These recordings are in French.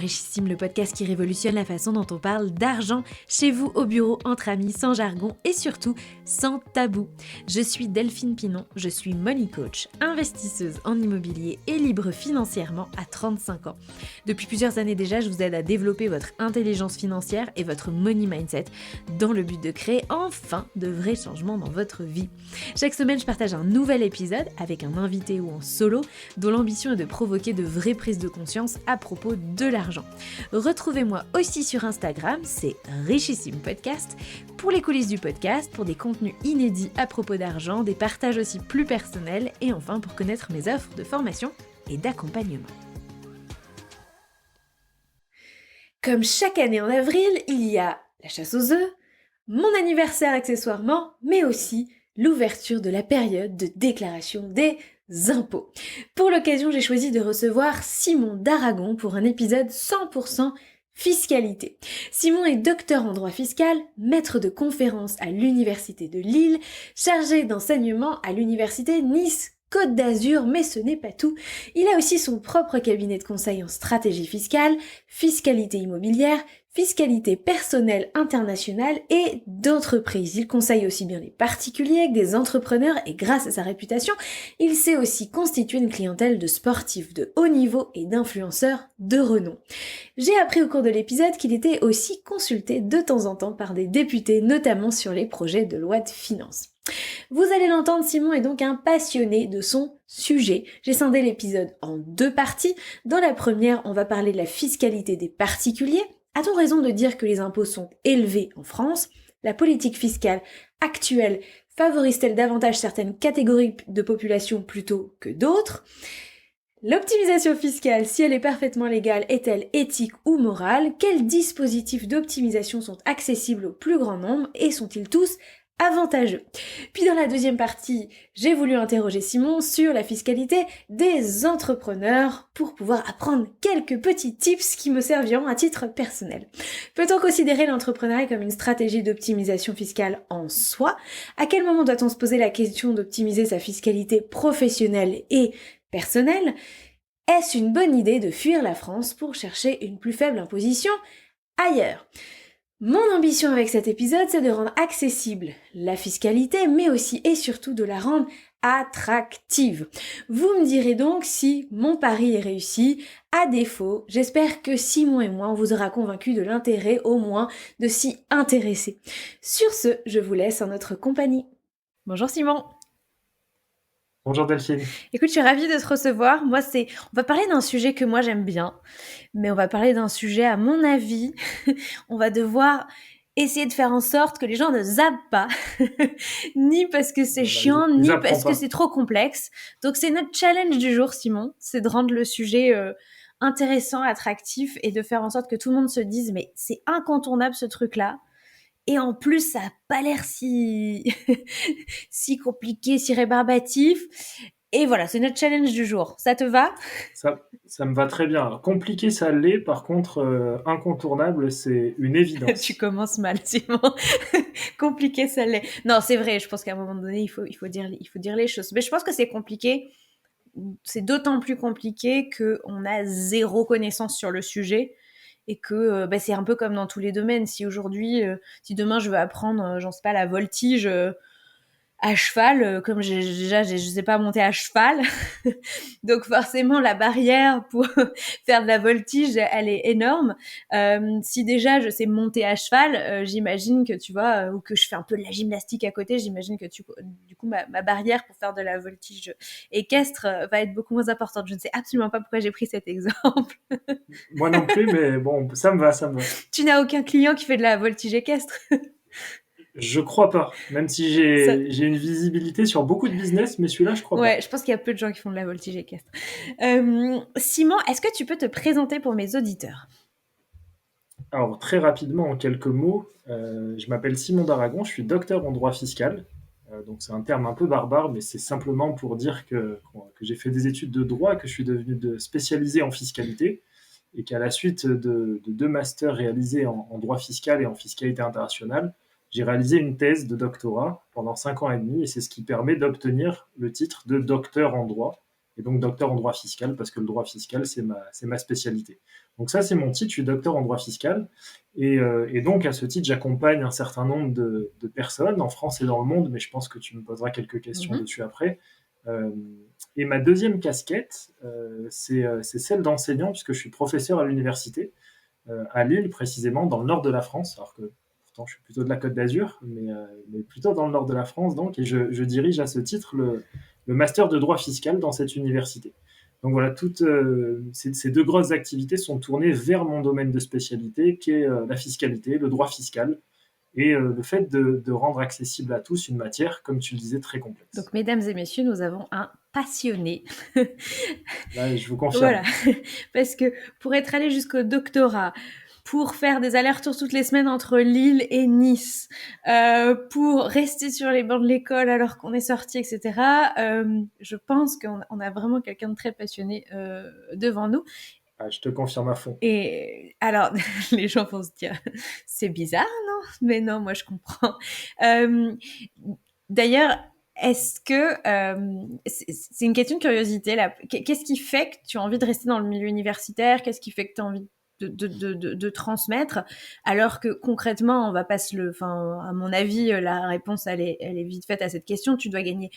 Richissime, le podcast qui révolutionne la façon dont on parle d'argent chez vous, au bureau, entre amis, sans jargon et surtout sans tabou. Je suis Delphine Pinon, je suis money coach, investisseuse en immobilier et libre financièrement à 35 ans. Depuis plusieurs années déjà, je vous aide à développer votre intelligence financière et votre money mindset dans le but de créer enfin de vrais changements dans votre vie. Chaque semaine, je partage un nouvel épisode avec un invité ou en solo dont l'ambition est de provoquer de vraies prises de conscience à propos de l'argent. Retrouvez-moi aussi sur Instagram, c'est Richissime Podcast, pour les coulisses du podcast, pour des contenus inédits à propos d'argent, des partages aussi plus personnels et enfin pour connaître mes offres de formation et d'accompagnement. Comme chaque année en avril, il y a la chasse aux œufs, mon anniversaire accessoirement, mais aussi l'ouverture de la période de déclaration des impôts. Pour l'occasion, j'ai choisi de recevoir Simon d'Aragon pour un épisode 100% fiscalité. Simon est docteur en droit fiscal, maître de conférences à l'Université de Lille, chargé d'enseignement à l'Université Nice Côte d'Azur, mais ce n'est pas tout. Il a aussi son propre cabinet de conseil en stratégie fiscale, fiscalité immobilière, fiscalité personnelle internationale et d'entreprise. Il conseille aussi bien des particuliers que des entrepreneurs et grâce à sa réputation, il sait aussi constituer une clientèle de sportifs de haut niveau et d'influenceurs de renom. J'ai appris au cours de l'épisode qu'il était aussi consulté de temps en temps par des députés, notamment sur les projets de loi de finances. Vous allez l'entendre, Simon est donc un passionné de son sujet. J'ai scindé l'épisode en 2 parties. Dans la première, on va parler de la fiscalité des particuliers. A-t-on raison de dire que les impôts sont élevés en France ? La politique fiscale actuelle favorise-t-elle davantage certaines catégories de population plutôt que d'autres ? L'optimisation fiscale, si elle est parfaitement légale, est-elle éthique ou morale ? Quels dispositifs d'optimisation sont accessibles au plus grand nombre et sont-ils tous avantageux? Puis dans la deuxième partie, j'ai voulu interroger Simon sur la fiscalité des entrepreneurs pour pouvoir apprendre quelques petits tips qui me serviront à titre personnel. Peut-on considérer l'entrepreneuriat comme une stratégie d'optimisation fiscale en soi ? À quel moment doit-on se poser la question d'optimiser sa fiscalité professionnelle et personnelle ? Est-ce une bonne idée de fuir la France pour chercher une plus faible imposition ailleurs ? Mon ambition avec cet épisode, c'est de rendre accessible la fiscalité, mais aussi et surtout de la rendre attractive. Vous me direz donc si mon pari est réussi. À défaut, j'espère que Simon et moi, on vous aura convaincu de l'intérêt au moins de s'y intéresser. Sur ce, je vous laisse en notre compagnie. Bonjour Simon. Bonjour Delphine. Écoute, je suis ravie de te recevoir. On va parler d'un sujet que moi j'aime bien, mais on va parler d'un sujet, à mon avis, on va devoir essayer de faire en sorte que les gens ne zappent pas, ni parce que c'est chiant, ni parce que c'est trop complexe. Donc c'est notre challenge du jour, Simon, c'est de rendre le sujet intéressant, attractif et de faire en sorte que tout le monde se dise mais c'est incontournable ce truc-là. Et en plus, ça n'a pas l'air si si compliqué, si rébarbatif. Et voilà, c'est notre challenge du jour. Ça te va ? Ça me va très bien. Alors, compliqué, ça l'est. Par contre, incontournable, c'est une évidence. Tu commences mal, Simon. Compliqué, ça l'est. Non, c'est vrai. Je pense qu'à un moment donné, il faut dire les choses. Mais je pense que c'est compliqué. C'est d'autant plus compliqué qu'on a zéro connaissance sur le sujet. Et que c'est un peu comme dans tous les domaines. Si aujourd'hui, si demain je veux apprendre, j'en sais pas, la voltige à cheval, comme je sais pas monter à cheval, donc forcément la barrière pour faire de la voltige, elle est énorme. Si déjà je sais monter à cheval, j'imagine que tu vois, ou que je fais un peu de la gymnastique à côté, j'imagine que du coup ma barrière pour faire de la voltige équestre va être beaucoup moins importante. Je ne sais absolument pas pourquoi j'ai pris cet exemple. Moi non plus, mais bon, ça me va. Tu n'as aucun client qui fait de la voltige équestre ? Je crois pas, même si j'ai une visibilité sur beaucoup de business, mais celui-là, je crois pas. Ouais, je pense qu'il y a peu de gens qui font de la voltige équestre. Simon, est-ce que tu peux te présenter pour mes auditeurs ? Alors, très rapidement, en quelques mots, je m'appelle Simon d'Aragon, je suis docteur en droit fiscal. Donc, c'est un terme un peu barbare, mais c'est simplement pour dire que j'ai fait des études de droit, que je suis devenu spécialisé en fiscalité, et qu'à la suite de 2 masters réalisés en droit fiscal et en fiscalité internationale, j'ai réalisé une thèse de doctorat pendant 5 ans et demi, et c'est ce qui permet d'obtenir le titre de docteur en droit. et donc docteur en droit fiscal, parce que le droit fiscal, c'est ma spécialité. Donc ça, c'est mon titre, je suis docteur en droit fiscal, et donc à ce titre, j'accompagne un certain nombre de personnes en France et dans le monde, mais je pense que tu me poseras quelques questions dessus après. Euh, et ma deuxième casquette, c'est celle d'enseignant, puisque je suis professeur à l'université, à Lille précisément, dans le nord de la France, alors que pourtant je suis plutôt de la Côte d'Azur, mais plutôt dans le nord de la France, donc, et je dirige à ce titre le master de droit fiscal dans cette université. Donc voilà, toutes ces deux grosses activités sont tournées vers mon domaine de spécialité, qui est la fiscalité, le droit fiscal, et le fait de rendre accessible à tous une matière, comme tu le disais, très complexe. Donc, mesdames et messieurs, nous avons un passionné. Là, je vous confirme. Voilà, parce que pour être allé jusqu'au doctorat, pour faire des allers-retours toutes les semaines entre Lille et Nice, pour rester sur les bancs de l'école alors qu'on est sorti, etc. Je pense qu'on a vraiment quelqu'un de très passionné devant nous. Ah, je te confirme à fond. Et alors, les gens vont se dire, c'est bizarre, non? Mais non, moi je comprends. D'ailleurs, est-ce que c'est une question de curiosité là. Qu'est-ce qui fait que tu as envie de rester dans le milieu universitaire? Qu'est-ce qui fait que tu as envie de transmettre, alors que concrètement, on va pas enfin, à mon avis, la réponse elle est vite faite à cette question. Tu dois gagner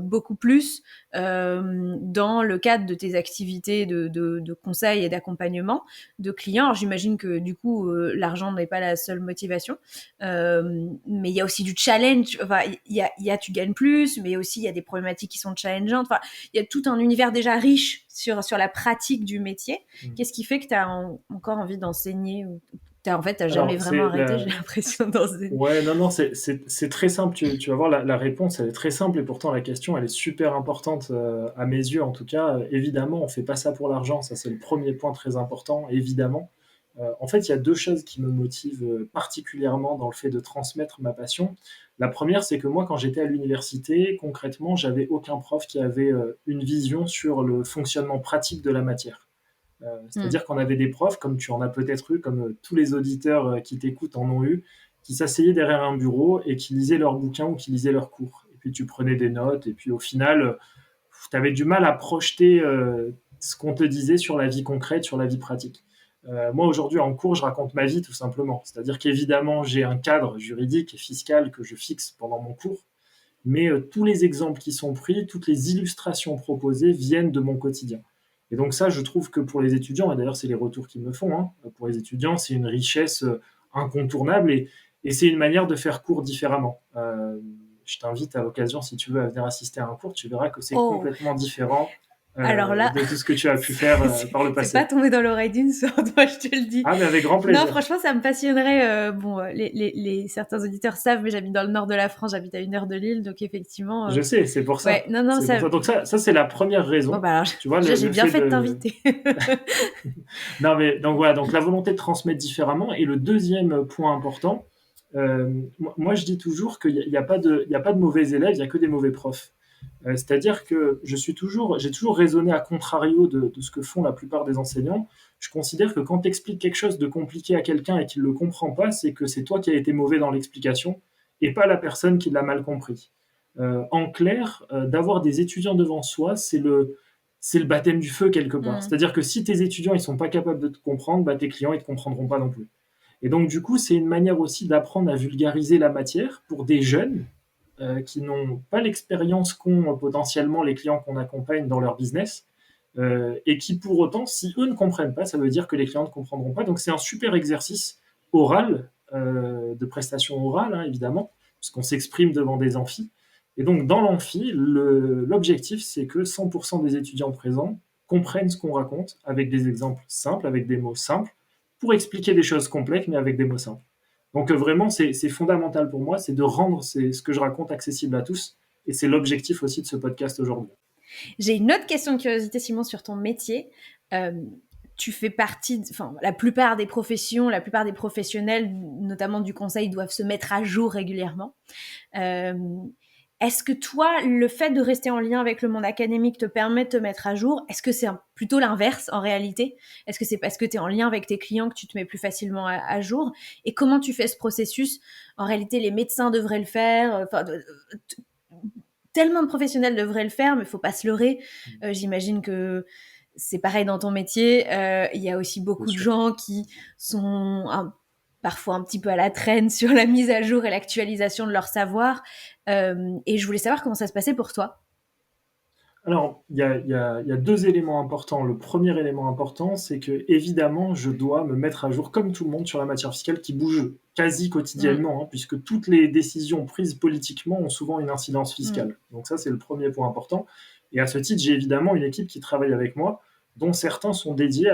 beaucoup plus dans le cadre de tes activités de conseil et d'accompagnement de clients. Alors, j'imagine que du coup, l'argent n'est pas la seule motivation, mais il y a aussi du challenge. Enfin, tu gagnes plus, mais aussi il y a des problématiques qui sont challengeantes. Enfin, il y a tout un univers déjà riche sur la pratique du métier. Qu'est-ce qui fait que tu as encore envie d'enseigner ou en fait, t'as jamais vraiment arrêté, j'ai l'impression d'enseigner. Ouais, non, c'est très simple. Tu vas voir, la réponse, elle est très simple, et pourtant la question, elle est super importante à mes yeux, en tout cas. Évidemment, on fait pas ça pour l'argent, ça c'est le premier point très important, évidemment. En fait, il y a deux choses qui me motivent particulièrement dans le fait de transmettre ma passion. La première, c'est que moi, quand j'étais à l'université, concrètement, j'avais aucun prof qui avait une vision sur le fonctionnement pratique de la matière. C'est-à-dire qu'on avait des profs, comme tu en as peut-être eu, comme tous les auditeurs qui t'écoutent en ont eu, qui s'asseyaient derrière un bureau et qui lisaient leurs bouquins ou qui lisaient leurs cours. Et puis tu prenais des notes, et puis au final, tu avais du mal à projeter ce qu'on te disait sur la vie concrète, sur la vie pratique. Moi, aujourd'hui, en cours, je raconte ma vie tout simplement. C'est-à-dire qu'évidemment, j'ai un cadre juridique et fiscal que je fixe pendant mon cours, mais tous les exemples qui sont pris, toutes les illustrations proposées viennent de mon quotidien. Et donc ça, je trouve que pour les étudiants, et d'ailleurs c'est les retours qu'ils me font, hein, pour les étudiants, c'est une richesse incontournable, et c'est une manière de faire cours différemment. Je t'invite à l'occasion, si tu veux, à venir assister à un cours, tu verras que c'est complètement différent alors là, de tout ce que tu as pu faire par le passé. C'est pas tombé dans l'oreille d'une sorte, moi je te le dis. Ah, mais avec grand plaisir. Non, franchement, ça me passionnerait. Certains auditeurs savent, mais j'habite dans le nord de la France, j'habite à 1 heure de Lille, donc effectivement. Je sais, c'est pour ça. Ouais, non, ça... Donc ça c'est la première raison. Bon, bah alors, tu vois, j'ai bien fait de t'inviter. Non, mais donc voilà, donc la volonté de transmettre différemment. Et le deuxième point important, moi je dis toujours qu'il n'y a pas de mauvais élèves, il n'y a que des mauvais profs. C'est-à-dire que j'ai toujours raisonné à contrario de ce que font la plupart des enseignants. Je considère que quand tu expliques quelque chose de compliqué à quelqu'un et qu'il ne le comprend pas, c'est que c'est toi qui as été mauvais dans l'explication et pas la personne qui l'a mal compris. En clair, d'avoir des étudiants devant soi, c'est le baptême du feu quelque part. C'est-à-dire que si tes étudiants ils sont pas capables de te comprendre, bah, tes clients ils te comprendront pas non plus. Et donc du coup, c'est une manière aussi d'apprendre à vulgariser la matière pour des jeunes qui n'ont pas l'expérience qu'ont potentiellement les clients qu'on accompagne dans leur business, et qui pour autant, si eux ne comprennent pas, ça veut dire que les clients ne comprendront pas. Donc c'est un super exercice oral, de prestation orale, hein, évidemment, puisqu'on s'exprime devant des amphis. Et donc dans l'amphi, l'objectif, c'est que 100% des étudiants présents comprennent ce qu'on raconte avec des exemples simples, avec des mots simples, pour expliquer des choses complexes, mais avec des mots simples. Donc vraiment, c'est fondamental pour moi, c'est de rendre ce que je raconte accessible à tous. Et c'est l'objectif aussi de ce podcast aujourd'hui. J'ai une autre question de curiosité, Simon, sur ton métier. Tu fais partie, la plupart des professions, la plupart des professionnels, notamment du conseil, doivent se mettre à jour régulièrement. Est-ce que toi, le fait de rester en lien avec le monde académique te permet de te mettre à jour? Est-ce que c'est plutôt l'inverse en réalité? Est-ce que c'est parce que tu es en lien avec tes clients que tu te mets plus facilement à jour? Et comment tu fais ce processus? En réalité, les médecins devraient le faire. tellement de professionnels devraient le faire, mais faut pas se leurrer. J'imagine que c'est pareil dans ton métier. Il y a aussi beaucoup de gens qui sont parfois un petit peu à la traîne sur la mise à jour et l'actualisation de leur savoir. Et je voulais savoir comment ça se passait pour toi. Alors, il y a 2 éléments importants. Le premier élément important, c'est que évidemment, je dois me mettre à jour comme tout le monde sur la matière fiscale qui bouge quasi quotidiennement, puisque toutes les décisions prises politiquement ont souvent une incidence fiscale. Donc ça, c'est le premier point important. Et à ce titre, j'ai évidemment une équipe qui travaille avec moi, dont certains sont dédiés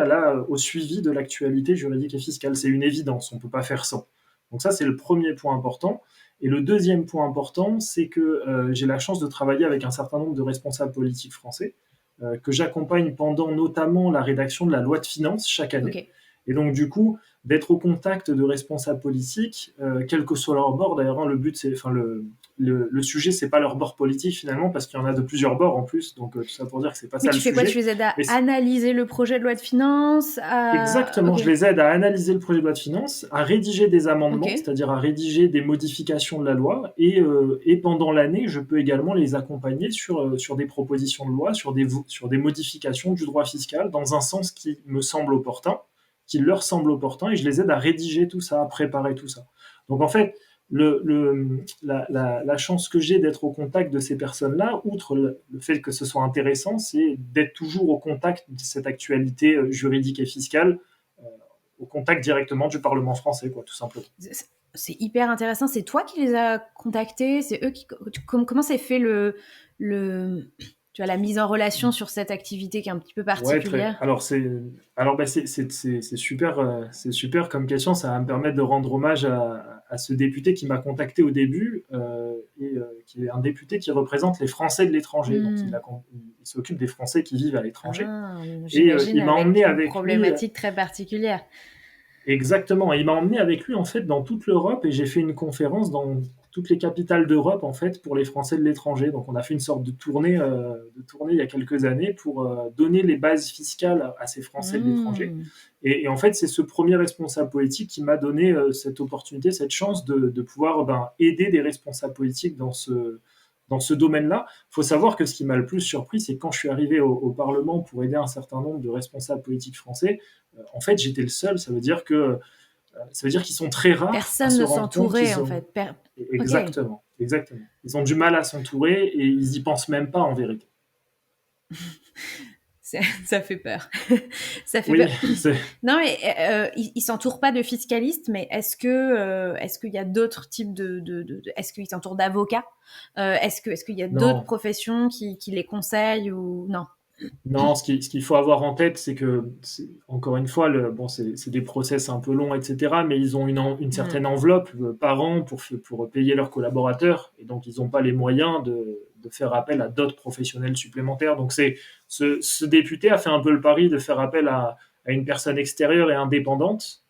au suivi de l'actualité juridique et fiscale. C'est une évidence, on ne peut pas faire sans. Donc ça, c'est le premier point important. Et le deuxième point important, c'est que j'ai la chance de travailler avec un certain nombre de responsables politiques français, que j'accompagne pendant notamment la rédaction de la loi de finances chaque année. Ok. Et donc, du coup, d'être au contact de responsables politiques, quel que soit leur bord, d'ailleurs, le but, c'est, enfin, le sujet, c'est pas leur bord politique finalement, parce qu'il y en a de plusieurs bords en plus, donc tout ça pour dire que c'est pas Mais ça tu le fais sujet. quoi? Tu les aides à analyser le projet de loi de finances Exactement, Ok. je les aide à analyser le projet de loi de finances, à rédiger des amendements, Ok. c'est-à-dire à rédiger des modifications de la loi, et pendant l'année, je peux également les accompagner sur des propositions de loi, sur des modifications du droit fiscal, dans un sens qui me semble opportun, qui leur semble opportun, et je les aide à rédiger tout ça, à préparer tout ça. Donc en fait, la chance que j'ai d'être au contact de ces personnes-là, outre le fait que ce soit intéressant, c'est d'être toujours au contact de cette actualité juridique et fiscale, au contact directement du Parlement français, quoi, tout simplement. C'est hyper intéressant. C'est toi qui les as contactés? C'est eux qui... Comment s'est fait tu vois, la mise en relation sur cette activité qui est un petit peu Ouais, très. particulière? C'est super, c'est super comme question. Ça va me permettre de rendre hommage à ce député qui m'a contacté au début, qui est un député qui représente les Français de l'étranger. Donc, il s'occupe des Français qui vivent à l'étranger. Ah, Et j'imagine il m'a avec emmené une avec lui. problématique très particulière. Exactement. Et il m'a emmené avec lui en fait dans toute l'Europe et j'ai fait une conférence dans toutes les capitales d'Europe en fait pour les Français de l'étranger. Donc on a fait une sorte de tournée il y a quelques années pour donner les bases fiscales à ces Français de l'étranger. Et en fait c'est ce premier responsable politique qui m'a donné cette opportunité, cette chance de pouvoir aider des responsables politiques dans ce domaine-là. Il faut savoir que ce qui m'a le plus surpris, c'est quand je suis arrivé au Parlement pour aider un certain nombre de responsables politiques français, en fait, j'étais le seul. Ça veut dire qu'ils sont très rares Personne à se ne rendre compte s'entourait, qu'ils en ont... fait. Exactement, exactement. Ils ont du mal à s'entourer et ils y pensent même pas en vérité. Ça fait peur. Ça fait Oui, peur. Non, mais ils s'entourent pas de fiscalistes, mais est-ce qu'il y a d'autres types est-ce qu'ils s'entourent d'avocats? Est-ce qu'il y a d'autres non. professions qui les conseillent ou non? Non, ce qu'il faut avoir en tête, c'est que, encore une fois, c'est des process un peu longs, etc., mais ils ont une certaine enveloppe par an pour payer leurs collaborateurs, et donc ils n'ont pas les moyens de faire appel à d'autres professionnels supplémentaires. Donc ce député a fait un peu le pari de faire appel à une personne extérieure et indépendante,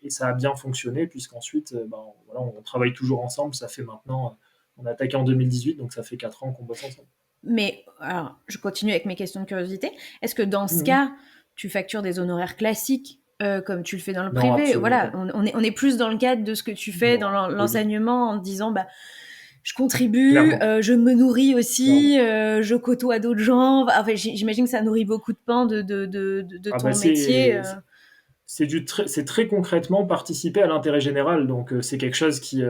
et ça a bien fonctionné, puisqu'ensuite, voilà, on travaille toujours ensemble. Ça fait maintenant, on a attaqué en 2018, donc ça fait 4 ans qu'on bosse ensemble. Mais alors, je continue avec mes questions de curiosité. Est-ce que dans ce cas, tu factures des honoraires classiques comme tu le fais dans le Non, privé? absolument Voilà, pas. on est plus dans le cadre de ce que tu fais Non, dans oui, l'enseignement en te disant, bah, je contribue, clairement. je me nourris aussi, Clairement. je côtoie d'autres gens. Enfin, j'imagine que ça nourrit beaucoup de pans de Ah ton bah métier. c'est très concrètement participer à l'intérêt général. Donc c'est quelque chose qui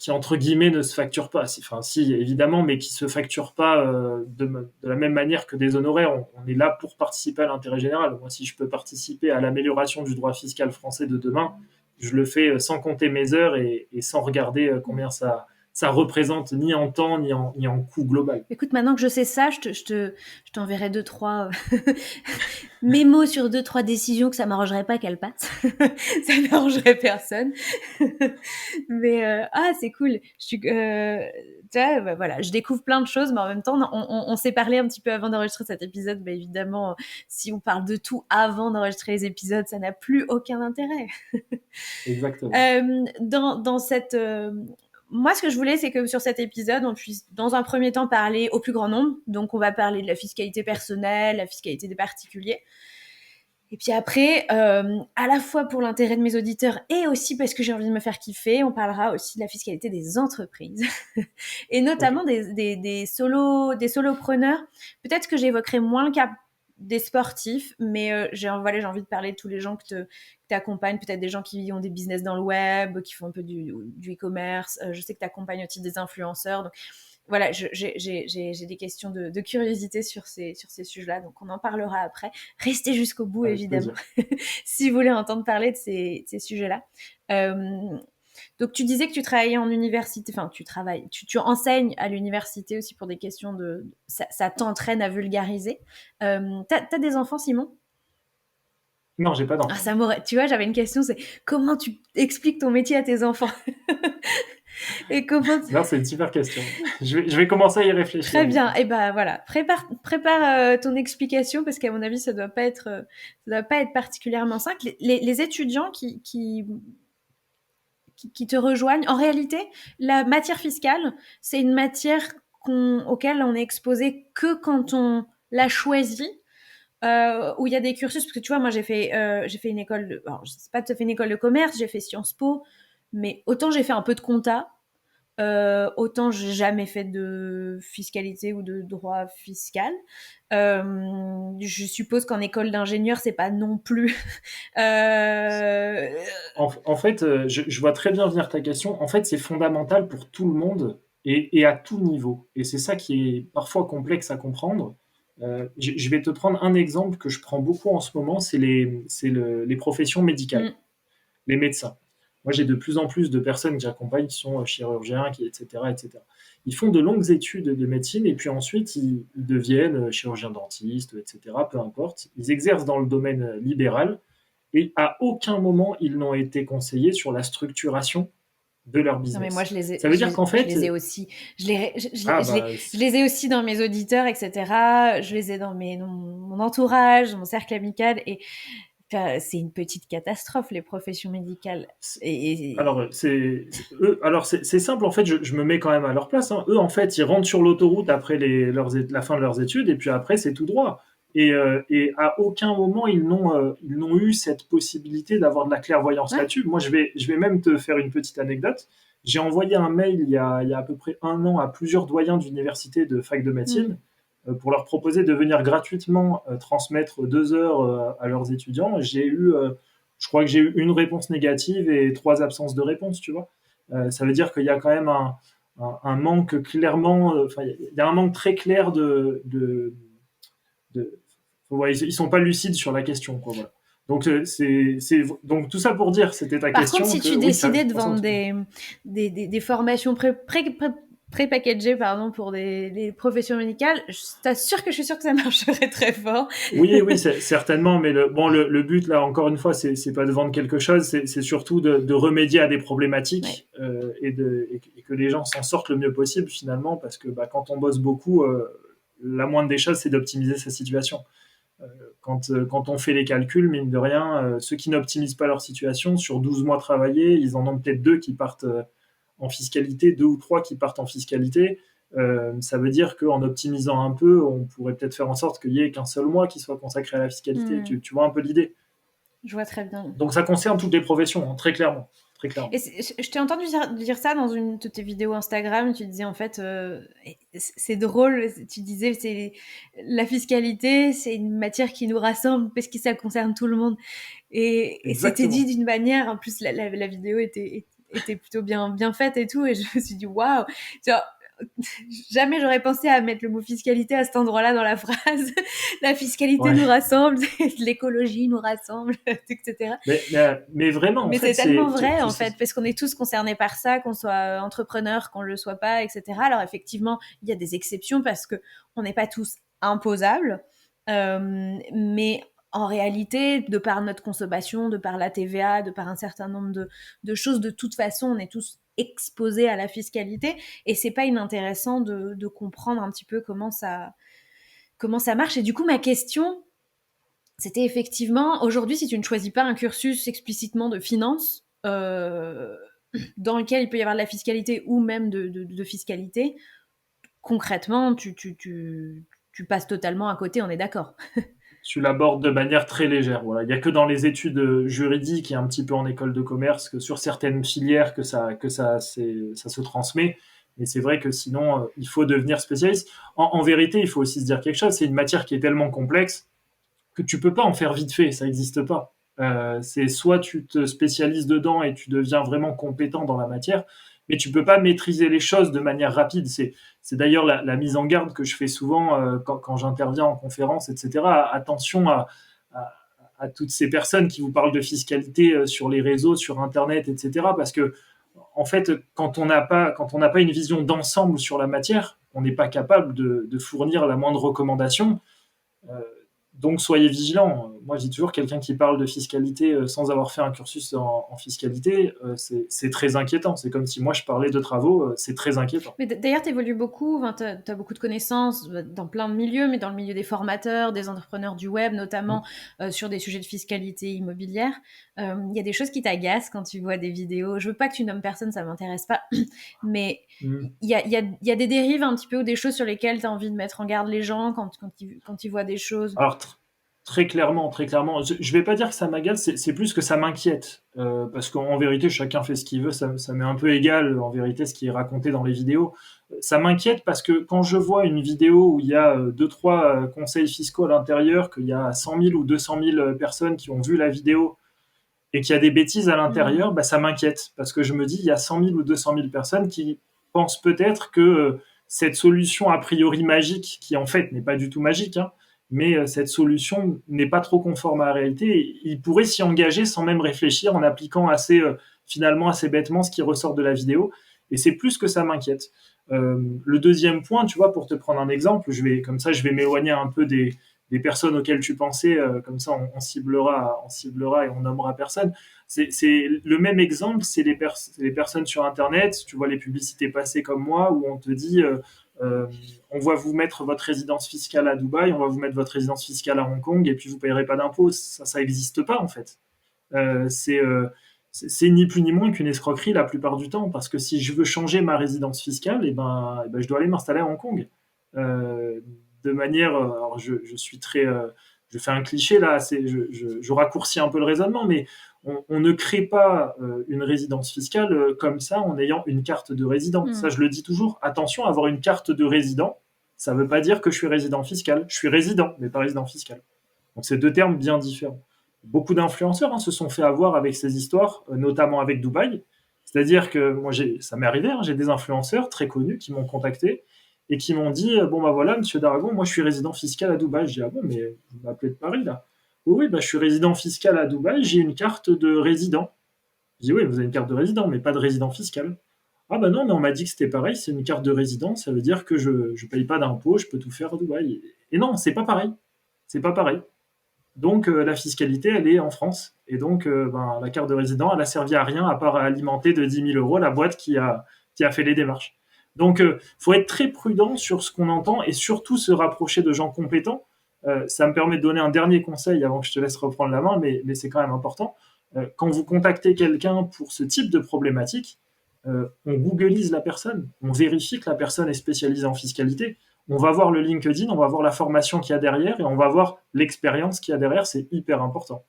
entre guillemets ne se facture pas. Enfin si évidemment, mais qui se facture pas de la même manière que des honoraires. On est là pour participer à l'intérêt général. Moi, si je peux participer à l'amélioration du droit fiscal français de demain, je le fais sans compter mes heures et sans regarder combien ça représente ni en temps ni en coût global. Écoute, maintenant que je sais ça, je t'enverrai 2-3 mémos sur 2-3 décisions que ça m'arrangerait pas qu'elles passent. Ça n'arrangerait personne. Mais c'est cool. Tu vois, bah, voilà, je découvre plein de choses, mais en même temps, on s'est parlé un petit peu avant d'enregistrer cet épisode. Mais évidemment, si on parle de tout avant d'enregistrer les épisodes, ça n'a plus aucun intérêt. Exactement. Dans cette moi, ce que je voulais, c'est que sur cet épisode, on puisse, dans un premier temps, parler au plus grand nombre. Donc, on va parler de la fiscalité personnelle, la fiscalité des particuliers. Et puis après, à la fois pour l'intérêt de mes auditeurs et aussi parce que j'ai envie de me faire kiffer, on parlera aussi de la fiscalité des entreprises et Ok. notamment des solopreneurs. Peut-être que j'évoquerai moins le cas des sportifs, mais j'ai envie de parler de tous les gens que tu accompagnes, peut-être des gens qui ont des business dans le web, qui font un peu du e-commerce. Je sais que tu accompagnes aussi des influenceurs. Donc, voilà, j'ai des questions de curiosité sur ces sujets-là, donc on en parlera après. Restez jusqu'au bout, Avec évidemment, plaisir. si vous voulez entendre parler de ces sujets-là. Euh, donc tu disais que tu travaillais en université, enfin tu enseignes à l'université aussi pour des questions ça t'entraîne à vulgariser. T'as des enfants, Simon? Non, j'ai pas Ah, d'enfant. ça m'aurait, tu vois, j'avais une question, c'est comment tu expliques ton métier à tes enfants? Et comment Non, c'est une super question. Je vais commencer à y réfléchir Très du bien. coup. Et ben voilà, prépare ton explication parce qu'à mon avis, ça doit pas être particulièrement simple. Les étudiants qui te rejoignent, en réalité, la matière fiscale, c'est une matière auquel on est exposé que quand on l'a choisie. Où il y a des cursus, parce que tu vois, moi j'ai fait une école alors je sais pas tout à fait une école de commerce, j'ai fait Sciences Po, mais autant j'ai fait un peu de compta, autant j'ai jamais fait de fiscalité ou de droit fiscal. Je suppose qu'en école d'ingénieur, c'est pas non plus. euh, En fait, je vois très bien venir ta question. En fait, c'est fondamental pour tout le monde et à tout niveau. Et c'est ça qui est parfois complexe à comprendre. Je vais te prendre un exemple que je prends beaucoup en ce moment, les professions médicales, mm, les médecins. Moi, j'ai de plus en plus de personnes que j'accompagne qui sont chirurgiens, etc., etc. Ils font de longues études de médecine et puis ensuite ils deviennent chirurgiens dentistes, etc., peu importe. Ils exercent dans le domaine libéral et à aucun moment ils n'ont été conseillés sur la structuration de leur non mais moi business. Ça veut dire qu'en je fait, les ai aussi, ah bah, je les ai aussi dans mes auditeurs, etc. Je les ai dans mon entourage, dans mon cercle amical, et c'est une petite catastrophe les professions médicales. alors eux, alors c'est simple en fait. Je me mets quand même à leur place, hein. Eux en fait, ils rentrent sur l'autoroute après la fin de leurs études et puis après c'est tout droit. Et à aucun moment ils n'ont eu cette possibilité d'avoir de la clairvoyance Ouais. là-dessus. Moi, je vais même te faire une petite anecdote. J'ai envoyé un mail il y a à peu près un an à plusieurs doyens d'université de fac de Mm. médecine pour leur proposer de venir gratuitement transmettre 2 heures à leurs étudiants. Je crois que j'ai eu une réponse négative et 3 absences de réponse, tu vois. Ça veut dire qu'il y a quand même un manque clairement, enfin, il y a un manque très clair de ouais, ils sont pas lucides sur la question, quoi, voilà. Donc, donc tout ça pour dire, c'était ta Par contre, question, si que tu oui, ça décidais de concerne vendre tout le monde. des formations pré-packagées pardon, pour des professions médicales, je t'assure que je suis sûre que ça marcherait très fort. Oui, oui, certainement, mais le but, là, encore une fois, c'est pas de vendre quelque chose, c'est surtout de remédier à des Ouais. problématiques et que les gens s'en sortent le mieux possible, finalement, parce que bah, quand on bosse beaucoup, la moindre des choses, c'est d'optimiser sa situation. Euh, quand on fait les calculs, mine de rien, ceux qui n'optimisent pas leur situation, sur 12 mois travaillés, ils en ont peut-être deux qui partent en fiscalité, deux ou trois qui partent en fiscalité. Ça veut dire qu'en optimisant un peu, on pourrait peut-être faire en sorte qu'il n'y ait qu'un seul mois qui soit consacré à la fiscalité. Hmm, Tu vois un peu l'idée. je vois très bien. Donc ça concerne toutes les professions, hein, très clairement. Très clairement. Et je t'ai entendu dire ça dans une de tes vidéos Instagram. Tu disais en fait, c'est drôle. Tu disais c'est la fiscalité, c'est une matière qui nous rassemble parce que ça concerne tout le monde. Et c'était dit Exactement. d'une manière. En plus, la vidéo était plutôt bien faite et tout. Et je me suis dit waouh. Genre, jamais j'aurais pensé à mettre le mot fiscalité à cet endroit-là dans la phrase. La fiscalité Ouais. nous rassemble, l'écologie nous rassemble, etc. Mais vraiment, en Mais fait, c'est tellement c'est. vrai, Tu en sais, fait, parce qu'on est tous concernés par ça, qu'on soit entrepreneur, qu'on le soit pas, etc. Alors effectivement, il y a des exceptions parce que on n'est pas tous imposables, mais en réalité, de par notre consommation, de par la TVA, de par un certain nombre de choses, de toute façon, on est tous exposés à la fiscalité, et c'est pas inintéressant de comprendre un petit peu comment ça marche. Et du coup, ma question, c'était effectivement, aujourd'hui, si tu ne choisis pas un cursus explicitement de finance, dans lequel il peut y avoir de la fiscalité ou même de fiscalité, concrètement, tu passes totalement à côté, on est d'accord. Tu l'abordes de manière très légère. Voilà. Il n'y a que dans les études juridiques et un petit peu en école de commerce que sur certaines filières ça se transmet. Mais c'est vrai que sinon, il faut devenir spécialiste. En vérité, il faut aussi se dire quelque chose. C'est une matière qui est tellement complexe que tu peux pas en faire vite fait. Ça n'existe pas. C'est soit tu te spécialises dedans et tu deviens vraiment compétent dans la matière, mais tu peux pas maîtriser les choses de manière rapide. C'est d'ailleurs la mise en garde que je fais souvent quand j'interviens en conférence, etc. Attention à, à toutes ces personnes qui vous parlent de fiscalité sur les réseaux, sur Internet, etc. Parce que en fait, quand on n'a pas une vision d'ensemble sur la matière, on n'est pas capable de fournir la moindre recommandation. Euh, donc soyez vigilants. Moi, je dis toujours, quelqu'un qui parle de fiscalité sans avoir fait un cursus en fiscalité, c'est très inquiétant. C'est comme si moi, je parlais de travaux, c'est très inquiétant. Mais d'ailleurs, tu évolues beaucoup, enfin, tu as beaucoup de connaissances dans plein de milieux, mais dans le milieu des formateurs, des entrepreneurs du web, notamment sur des sujets de fiscalité immobilière. Il y a des choses qui t'agacent quand tu vois des vidéos. Je veux pas que tu nommes personne, ça m'intéresse pas, mais il y a des dérives un petit peu ou des choses sur lesquelles tu as envie de mettre en garde les gens quand ils voient des choses. Alors, très clairement, très clairement, je vais pas dire que ça m'agace, c'est plus que ça m'inquiète. Parce qu'en vérité, chacun fait ce qu'il veut, ça m'est un peu égal, en vérité, ce qui est raconté dans les vidéos. Ça m'inquiète parce que quand je vois une vidéo où il y a deux, trois conseils fiscaux à l'intérieur, qu'il y a 100 000 ou 200 000 personnes qui ont vu la vidéo et qu'il y a des bêtises à l'intérieur, bah, ça m'inquiète. Parce que je me dis, il y a 100 000 ou 200 000 personnes qui pensent peut-être que cette solution a priori magique, qui en fait n'est pas du tout magique, hein, mais cette solution n'est pas trop conforme à la réalité. Ils pourraient s'y engager sans même réfléchir en appliquant finalement assez bêtement ce qui ressort de la vidéo. Et c'est plus que ça m'inquiète. Le deuxième point, tu vois, pour te prendre un exemple, comme ça, je vais m'éloigner un peu des personnes auxquelles tu pensais, comme ça on ciblera et on nommera personne. C'est le même exemple, c'est les personnes sur Internet, tu vois les publicités passer comme moi, où on te dit on va vous mettre votre résidence fiscale à Dubaï, on va vous mettre votre résidence fiscale à Hong Kong, et puis vous ne payerez pas d'impôts. Ça n'existe pas en fait. Euh, c'est euh, c'est ni plus ni moins qu'une escroquerie la plupart du temps, parce que si je veux changer ma résidence fiscale, eh ben, je dois aller m'installer à Hong Kong. Euh, de manière, alors je suis très, je fais un cliché là, je raccourcis un peu le raisonnement, mais on ne crée pas une résidence fiscale comme ça en ayant une carte de résident. Ça, je le dis toujours. Attention, avoir une carte de résident, ça ne veut pas dire que je suis résident fiscal. Je suis résident, mais pas résident fiscal. Donc c'est deux termes bien différents. Beaucoup d'influenceurs se sont fait avoir avec ces histoires, notamment avec Dubaï. C'est-à-dire que moi, ça m'est arrivé, hein, j'ai des influenceurs très connus qui m'ont contacté et qui m'ont dit bon bah voilà, Monsieur Daragon, moi je suis résident fiscal à Dubaï. Je dis ah bon, mais vous m'appelez de Paris là. Oui, oui, bah, je suis résident fiscal à Dubaï, j'ai une carte de résident. Je dis oui, vous avez une carte de résident, mais pas de résident fiscal. Ah bah non, mais on m'a dit que c'était pareil, c'est une carte de résident, ça veut dire que je ne paye pas d'impôts, je peux tout faire à Dubaï. Et non, c'est pas pareil. C'est pas pareil. Donc la fiscalité, elle est en France. Et donc la carte de résident, elle a servi à rien à part à alimenter de 10 000 € la boîte qui a fait les démarches. Donc faut être très prudent sur ce qu'on entend et surtout se rapprocher de gens compétents. Ça me permet de donner un dernier conseil avant que je te laisse reprendre la main, mais c'est quand même important. Quand vous contactez quelqu'un pour ce type de problématique, on googleise la personne, on vérifie que la personne est spécialisée en fiscalité, on va voir le LinkedIn, on va voir la formation qu'il y a derrière et on va voir l'expérience qu'il y a derrière, c'est hyper important.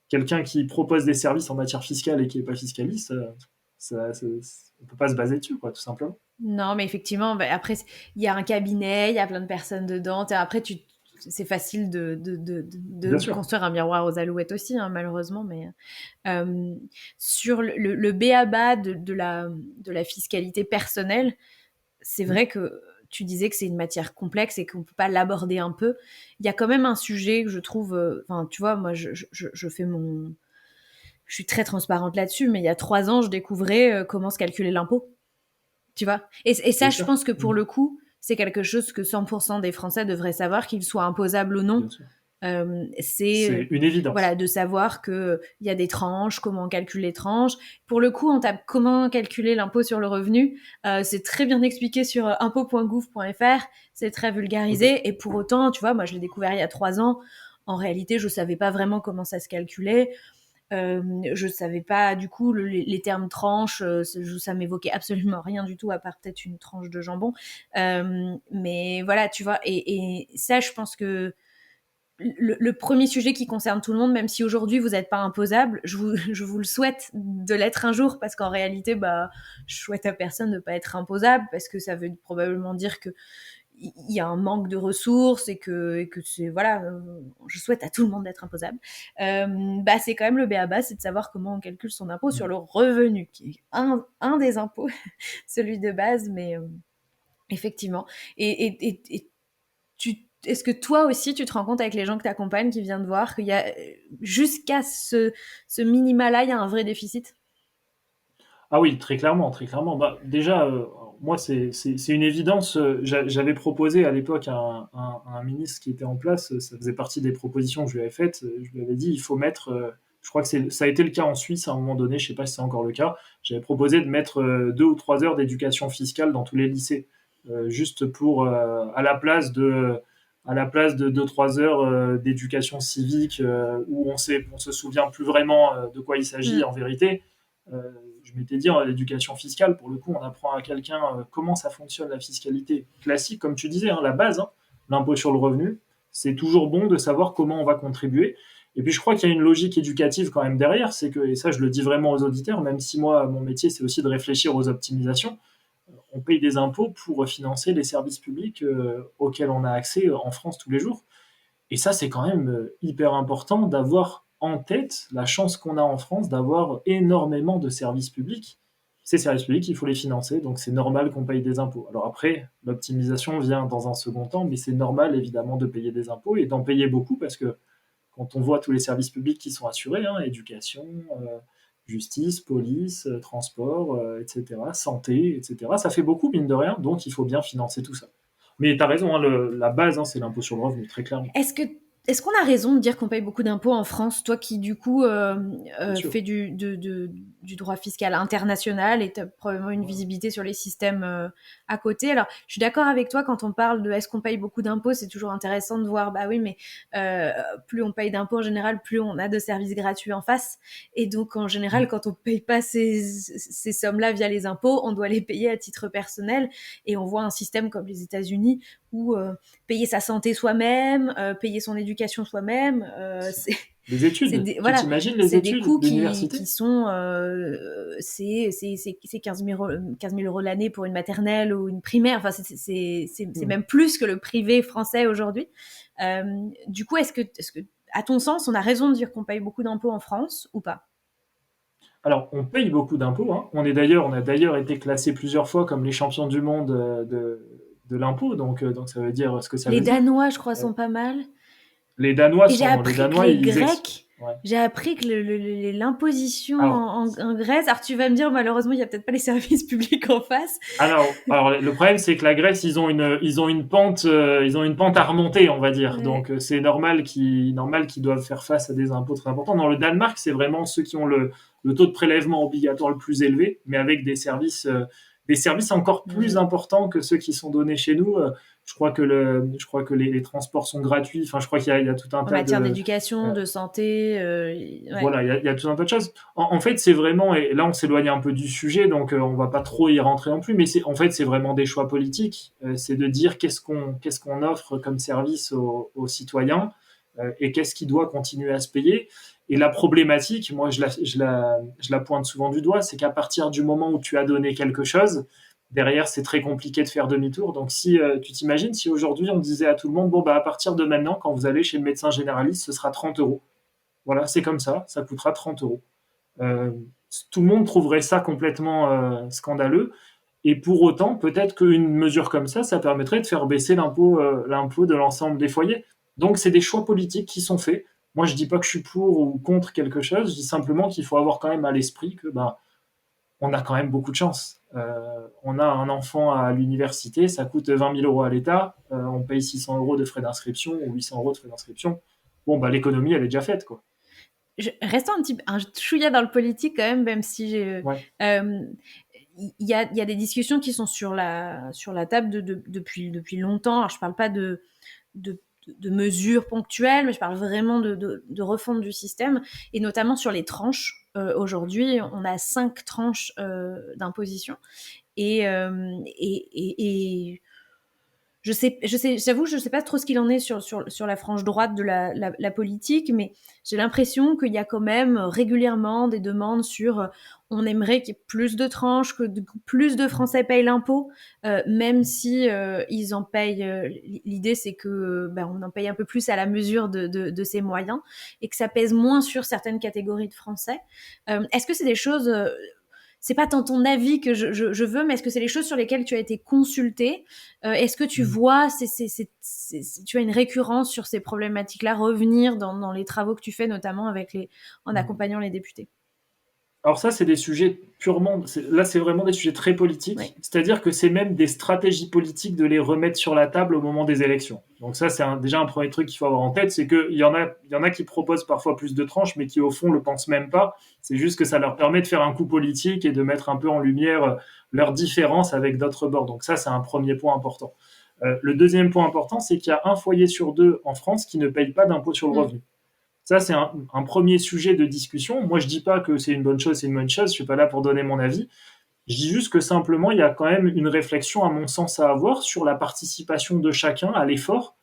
Quelqu'un qui propose des services en matière fiscale et qui n'est pas fiscaliste, on ne peut pas se baser dessus, quoi, tout simplement. Non, mais effectivement, bah, après, il y a un cabinet, il y a plein de personnes dedans. Après, c'est facile Bien de sûr. construire un miroir aux alouettes aussi, hein, malheureusement. Mais sur le b.a.-ba de la fiscalité personnelle, c'est vrai que tu disais que c'est une matière complexe et qu'on ne peut pas l'aborder un peu. Il y a quand même un sujet que je trouve... Enfin, tu vois, moi, je fais mon... Je suis très transparente là-dessus, mais il y a 3 ans, je découvrais comment se calculer l'impôt. Tu vois, et ça, Bien je sûr. pense que pour le coup, c'est quelque chose que 100% des Français devraient savoir, qu'il soit imposable ou non. Bien sûr. C'est C'est une voilà, évidence. de savoir que il y a des tranches, comment on calcule les tranches. Pour le coup, on tape comment calculer l'impôt sur le revenu. C'est très bien expliqué sur impôt.gouv.fr. C'est très Ok. vulgarisé. Et pour autant, tu vois, moi, je l'ai découvert il y a 3 ans. En réalité, je savais pas vraiment comment ça se calculait. Je savais pas du coup les termes tranches, ça m'évoquait absolument rien du tout à part peut-être une tranche de jambon. Mais voilà, tu vois, et ça, je pense que le premier sujet qui concerne tout le monde, même si aujourd'hui vous n'êtes pas imposable, je vous le souhaite de l'être un jour, parce qu'en réalité, je souhaite à personne de ne pas être imposable, parce que ça veut probablement dire que il y a un manque de ressources et que c'est voilà, je souhaite à tout le monde d'être imposable. C'est quand même le b.a.-ba, c'est de savoir comment on calcule son impôt sur le revenu, qui est un des impôts, celui de base, mais effectivement. Et est-ce que toi aussi, tu te rends compte avec les gens que tu accompagnes qui viennent de voir qu'il y a, jusqu'à ce minima-là, il y a un vrai déficit? Ah oui, très clairement, très clairement. Bah, déjà, moi, c'est une évidence. J'avais proposé à l'époque à un ministre qui était en place, ça faisait partie des propositions que je lui avais faites. Je lui avais dit, il faut mettre, je crois que ça a été le cas en Suisse à un moment donné, je sais pas si c'est encore le cas. J'avais proposé de mettre 2 ou 3 heures d'éducation fiscale dans tous les lycées, juste pour, à la place de 2 ou 3 heures d'éducation civique où on se souvient plus vraiment de quoi il s'agit Mm. en vérité. Euh, je m'étais dit, en éducation fiscale, pour le coup, on apprend à quelqu'un comment ça fonctionne la fiscalité classique, comme tu disais, hein, la base, hein, l'impôt sur le revenu. C'est toujours bon de savoir comment on va contribuer. Et puis je crois qu'il y a une logique éducative quand même derrière, c'est que, et ça je le dis vraiment aux auditeurs, même si moi, mon métier, c'est aussi de réfléchir aux optimisations, on paye des impôts pour financer les services publics auxquels on a accès en France tous les jours. Et ça, c'est quand même hyper important d'avoir en tête la chance qu'on a en France d'avoir énormément de services publics. Ces services publics, il faut les financer, donc c'est normal qu'on paye des impôts. Alors après, l'optimisation vient dans un second temps, mais c'est normal évidemment de payer des impôts et d'en payer beaucoup parce que quand on voit tous les services publics qui sont assurés, hein, éducation, justice, police, transport, etc., santé, etc., ça fait beaucoup, mine de rien, donc il faut bien financer tout ça. Mais tu as raison, hein, la base, hein, c'est l'impôt sur le revenu, très clairement. Est-ce que est-ce qu'on a raison de dire qu'on paye beaucoup d'impôts en France, toi qui du coup Bien sûr. fais du droit fiscal international et tu as probablement une Ouais. visibilité sur les systèmes à côté. Alors, je suis d'accord avec toi quand on parle de est-ce qu'on paye beaucoup d'impôts, c'est toujours intéressant de voir, bah oui, mais euh, plus on paye d'impôts en général, plus on a de services gratuits en face. Et donc, en général, quand on paye pas ces sommes-là via les impôts, on doit les payer à titre personnel. Et on voit un système comme les États-Unis où payer sa santé soi-même, payer son éducation soi-même, Les études, tu voilà, t'imagines les c'est des études coûts d'université? qui sont, c'est 15 000 euros l'année pour une maternelle ou une primaire. Enfin, c'est Hmm. même plus que le privé français aujourd'hui. Du coup, est-ce que, à ton sens, on a raison de dire qu'on paye beaucoup d'impôts en France ou pas? Alors, on paye beaucoup d'impôts, hein. On a d'ailleurs été classé plusieurs fois comme les champions du monde de l'impôt, donc ça veut dire ce que ça Les veut dire. Danois, je crois, Euh, sont pas mal. les Et Danois, ouais. j'ai appris que l'imposition Alors, en Grèce, alors tu vas me dire, malheureusement, il n'y a peut-être pas les services publics en face. alors, le problème, c'est que la Grèce, ils ont une pente, ils ont une pente à remonter, on va dire. Ouais. Donc, c'est normal qu'ils doivent faire face à des impôts très importants. Dans le Danemark, c'est vraiment ceux qui ont le taux de prélèvement obligatoire le plus élevé, mais avec des services encore plus Mm. importants que ceux qui sont donnés chez nous. Je crois que les transports sont gratuits. Enfin, je crois il y a tout un En tas matière de, d'éducation, euh, de santé, ouais. voilà, il y a tout un tas de choses. En fait, c'est vraiment, et là on s'éloigne un peu du sujet, donc on va pas trop y rentrer non plus, mais en fait, c'est vraiment des choix politiques. C'est de dire qu'est-ce qu'on offre comme service aux citoyens et qu'est-ce qui doit continuer à se payer. Et la problématique, moi je la pointe souvent du doigt, c'est qu'à partir du moment où tu as donné quelque chose, derrière c'est très compliqué de faire demi-tour. Donc si tu t'imagines si aujourd'hui on disait à tout le monde, bon bah à partir de maintenant, quand vous allez chez le médecin généraliste, ce sera 30 euros. Voilà, c'est comme ça coûtera 30 euros. Euh, Tout le monde trouverait ça complètement scandaleux. Et pour autant, peut-être qu'une mesure comme ça permettrait de faire baisser l'impôt de l'ensemble des foyers. Donc, c'est des choix politiques qui sont faits. Moi, je dis pas que je suis pour ou contre quelque chose. Je dis simplement qu'il faut avoir quand même à l'esprit que ben, on a quand même beaucoup de chance. On a un enfant à l'université, ça coûte 20 000 euros à l'État. On paye 600 euros de frais d'inscription ou 800 euros de frais d'inscription. Bon, bah, l'économie, elle est déjà faite, quoi. Restons un chouïa dans le politique quand même si j'ai. Ouais. Il y a des discussions qui sont sur la table depuis longtemps. Alors, je parle pas de, de mesures ponctuelles, mais je parle vraiment de refonte du système, et notamment sur les tranches. Aujourd'hui, on a 5 tranches d'imposition. Et j'avoue, je sais pas trop ce qu'il en est sur la frange droite de la politique, mais j'ai l'impression qu'il y a quand même régulièrement des demandes sur on aimerait qu'il y ait plus de tranches, que plus de Français payent l'impôt, même si ils en payent. L'idée, c'est que on en paye un peu plus à la mesure de ses moyens et que ça pèse moins sur certaines catégories de Français. Est-ce que c'est des choses c'est pas tant ton avis que je veux, mais est-ce que c'est les choses sur lesquelles tu as été consulté? Est-ce que tu vois, tu as une récurrence sur ces problématiques-là revenir dans les travaux que tu fais, notamment en accompagnant les députés? Alors ça, c'est des sujets purement... Là, c'est vraiment des sujets très politiques. Oui. C'est-à-dire que c'est même des stratégies politiques de les remettre sur la table au moment des élections. Donc ça, c'est déjà un premier truc qu'il faut avoir en tête, c'est qu'il y en a qui proposent parfois plus de tranches, mais qui au fond le pensent même pas. C'est juste que ça leur permet de faire un coup politique et de mettre un peu en lumière leurs différences avec d'autres bords. Donc ça, c'est un premier point important. Le deuxième point important, c'est qu'il y a un foyer sur deux en France qui ne paye pas d'impôt sur le revenu. Ça, c'est un premier sujet de discussion. Moi, je dis pas que c'est une bonne chose, c'est une bonne chose. Je suis pas là pour donner mon avis. Je dis juste que simplement, il y a quand même une réflexion, à mon sens, à avoir sur la participation de chacun à l'effort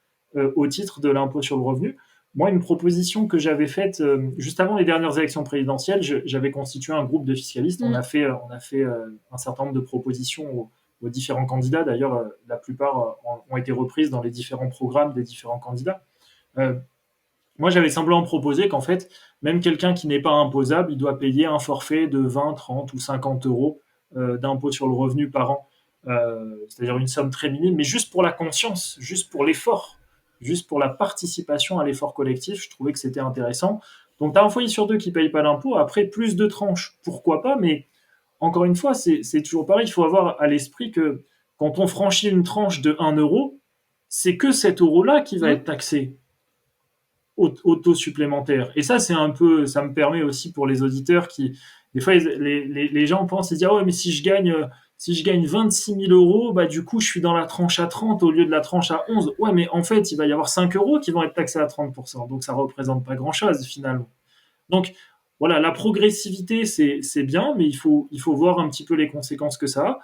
au titre de l'impôt sur le revenu. Moi, une proposition que j'avais faite juste avant les dernières élections présidentielles, j'avais constitué un groupe de fiscalistes. On a fait un certain nombre de propositions aux différents candidats. D'ailleurs, la plupart ont été reprises dans les différents programmes des différents candidats. Moi, j'avais simplement proposé qu'en fait, même quelqu'un qui n'est pas imposable, il doit payer un forfait de 20, 30 ou 50 euros d'impôt sur le revenu par an. C'est-à-dire une somme très minime, mais juste pour la conscience, juste pour l'effort, juste pour la participation à l'effort collectif, je trouvais que c'était intéressant. Donc, tu as un foyer sur deux qui ne paye pas l'impôt. Après, plus de tranches, pourquoi pas, mais encore une fois, c'est toujours pareil. Il faut avoir à l'esprit que quand on franchit une tranche de 1 euro, c'est que cet euro-là qui va être taxé au taux supplémentaire. Et ça, c'est un peu, ça me permet aussi pour les auditeurs qui, des fois, les gens pensent, ils disent, ah ouais, mais si je gagne 26 000 euros, bah, du coup, je suis dans la tranche à 30 au lieu de la tranche à 11. Ouais, mais en fait, il va y avoir 5 euros qui vont être taxés à 30%. Donc, ça représente pas grand chose, finalement. Donc, voilà, la progressivité, c'est bien, mais il faut voir un petit peu les conséquences que ça a.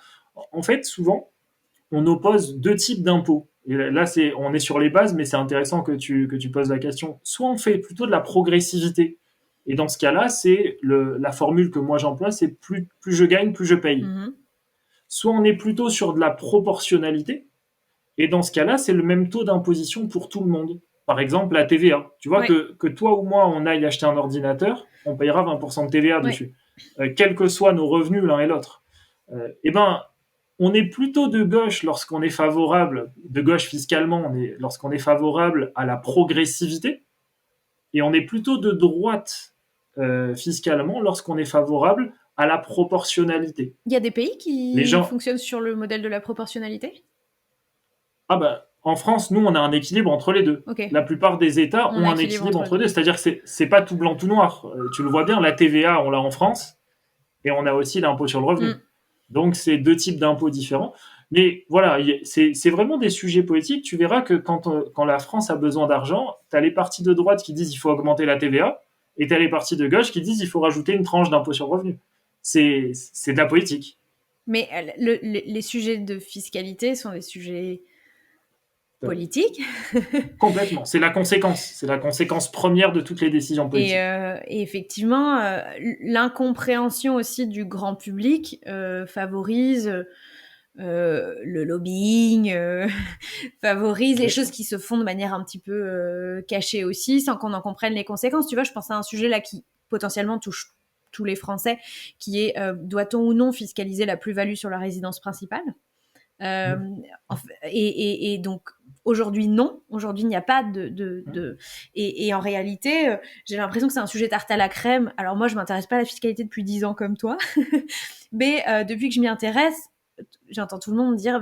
En fait, souvent, on oppose deux types d'impôts. Et là, on est sur les bases, mais c'est intéressant que tu poses la question. Soit on fait plutôt de la progressivité. Et dans ce cas-là, c'est la formule que moi j'emploie, c'est plus je gagne, plus je paye. Soit on est plutôt sur de la proportionnalité. Et dans ce cas-là, c'est le même taux d'imposition pour tout le monde. Par exemple, la TVA. Tu vois, que toi ou moi, on aille acheter un ordinateur, on payera 20% de TVA dessus. Quels que soient nos revenus l'un et l'autre. Eh ben, on est plutôt de gauche lorsqu'on est favorable, de gauche fiscalement, lorsqu'on est favorable à la progressivité, et on est plutôt de droite fiscalement lorsqu'on est favorable à la proportionnalité. Il y a des pays qui fonctionnent sur le modèle de la proportionnalité? Ah bah, en France, nous, on a un équilibre entre les deux. Okay. La plupart des États ont un équilibre entre les deux. C'est-à-dire que c'est pas tout blanc, tout noir. Tu le vois bien, la TVA, on l'a en France, et on a aussi l'impôt sur le revenu. Donc, c'est deux types d'impôts différents. Mais voilà, c'est vraiment des sujets politiques. Tu verras que quand la France a besoin d'argent, tu as les partis de droite qui disent qu'il faut augmenter la TVA, et tu as les partis de gauche qui disent qu'il faut rajouter une tranche d'impôt sur le revenu. C'est de la politique. Mais les sujets de fiscalité sont des sujets politiques. Complètement. C'est la conséquence. C'est la conséquence première de toutes les décisions politiques. Et effectivement, l'incompréhension aussi du grand public favorise le lobbying, favorise les choses qui se font de manière un petit peu cachée aussi, sans qu'on en comprenne les conséquences. Tu vois, je pense à un sujet là qui potentiellement touche tous les Français, qui est doit-on ou non fiscaliser la plus-value sur la résidence principale? Et donc aujourd'hui non, aujourd'hui il n'y a pas et en réalité j'ai l'impression que c'est un sujet tarte à la crème. Alors moi je m'intéresse pas à la fiscalité depuis 10 ans comme toi, mais depuis que je m'y intéresse, j'entends tout le monde dire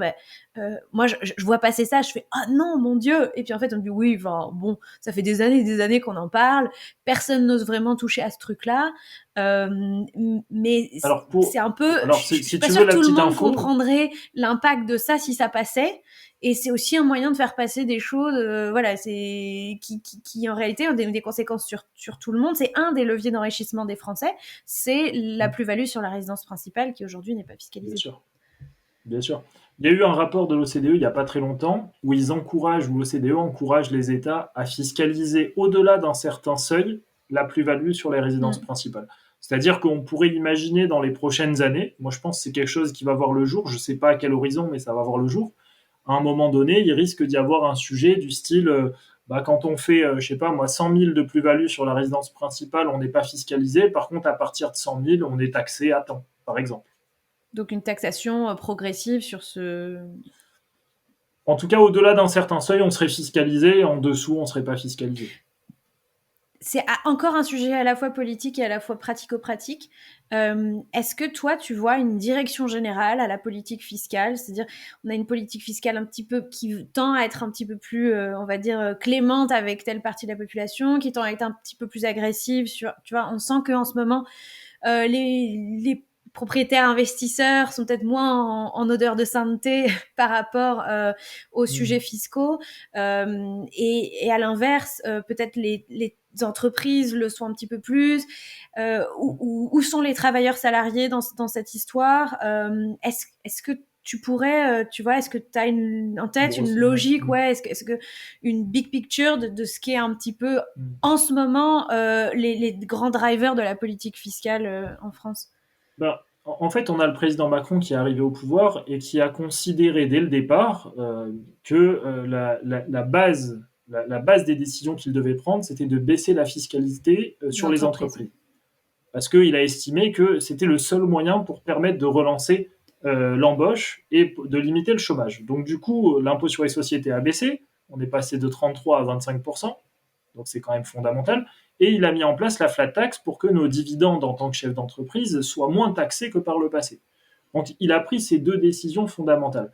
moi je vois passer ça, je fais ah non mon Dieu, et puis en fait on me dit oui, enfin bon, ça fait des années qu'on en parle, personne n'ose vraiment toucher à ce truc là, mais c'est un peu, je suis pas sûre que tout le monde comprendrait l'impact de ça si ça passait, et c'est aussi un moyen de faire passer des choses voilà, c'est qui en réalité ont des conséquences sur tout le monde. C'est un des leviers d'enrichissement des Français, c'est la plus-value sur la résidence principale qui aujourd'hui n'est pas fiscalisée. Bien sûr. Il y a eu un rapport de l'OCDE il n'y a pas très longtemps où l'OCDE encourage les États à fiscaliser au-delà d'un certain seuil la plus-value sur les résidences Mm. principales. C'est-à-dire qu'on pourrait imaginer dans les prochaines années, moi je pense que c'est quelque chose qui va voir le jour, je ne sais pas à quel horizon, mais ça va voir le jour. À un moment donné, il risque d'y avoir un sujet du style, quand on fait, je sais pas moi, 100 000 de plus-value sur la résidence principale, on n'est pas fiscalisé. Par contre, à partir de 100 000, on est taxé à temps, par exemple. Donc une taxation progressive sur ce... En tout cas, au-delà d'un certain seuil, on serait fiscalisé, en dessous, on ne serait pas fiscalisé. C'est encore un sujet à la fois politique et à la fois pratico-pratique. Est-ce que toi, tu vois une direction générale à la politique fiscale? C'est-à-dire, on a une politique fiscale un petit peu qui tend à être un petit peu plus, on va dire, clémente avec telle partie de la population, qui tend à être un petit peu plus agressive sur, tu vois, on sent qu'en ce moment, les propriétaires investisseurs sont peut-être moins en odeur de sainteté par rapport aux sujets fiscaux. Et à l'inverse, peut-être les entreprises le sont un petit peu plus. Où sont les travailleurs salariés dans cette histoire? Est-ce que tu pourrais, tu vois, est-ce que tu as en tête une Grosso modo. logique, ouais, est-ce que une big picture de ce qui est un petit peu Mm. en ce moment les grands drivers de la politique fiscale en France? En fait, on a le président Macron qui est arrivé au pouvoir et qui a considéré dès le départ que la base des décisions qu'il devait prendre, c'était de baisser la fiscalité Des sur les entreprises. entreprises. Parce qu'il a estimé que c'était le seul moyen pour permettre de relancer l'embauche et de limiter le chômage. Donc du coup, l'impôt sur les sociétés a baissé, on est passé de 33 à 25%, donc c'est quand même fondamental. Et il a mis en place la flat tax pour que nos dividendes en tant que chef d'entreprise soient moins taxés que par le passé. Donc il a pris ces deux décisions fondamentales.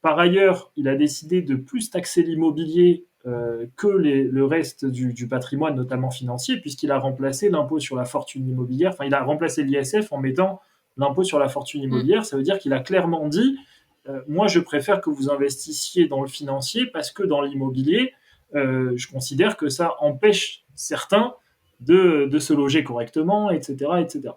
Par ailleurs, il a décidé de plus taxer l'immobilier que le reste du patrimoine, notamment financier, puisqu'il a remplacé l'impôt sur la fortune immobilière, enfin il a remplacé l'ISF en mettant l'impôt sur la fortune Mm. immobilière. Ça veut dire qu'il a clairement dit, moi je préfère que vous investissiez dans le financier parce que dans l'immobilier, je considère que ça empêche certains de se loger correctement, etc., etc.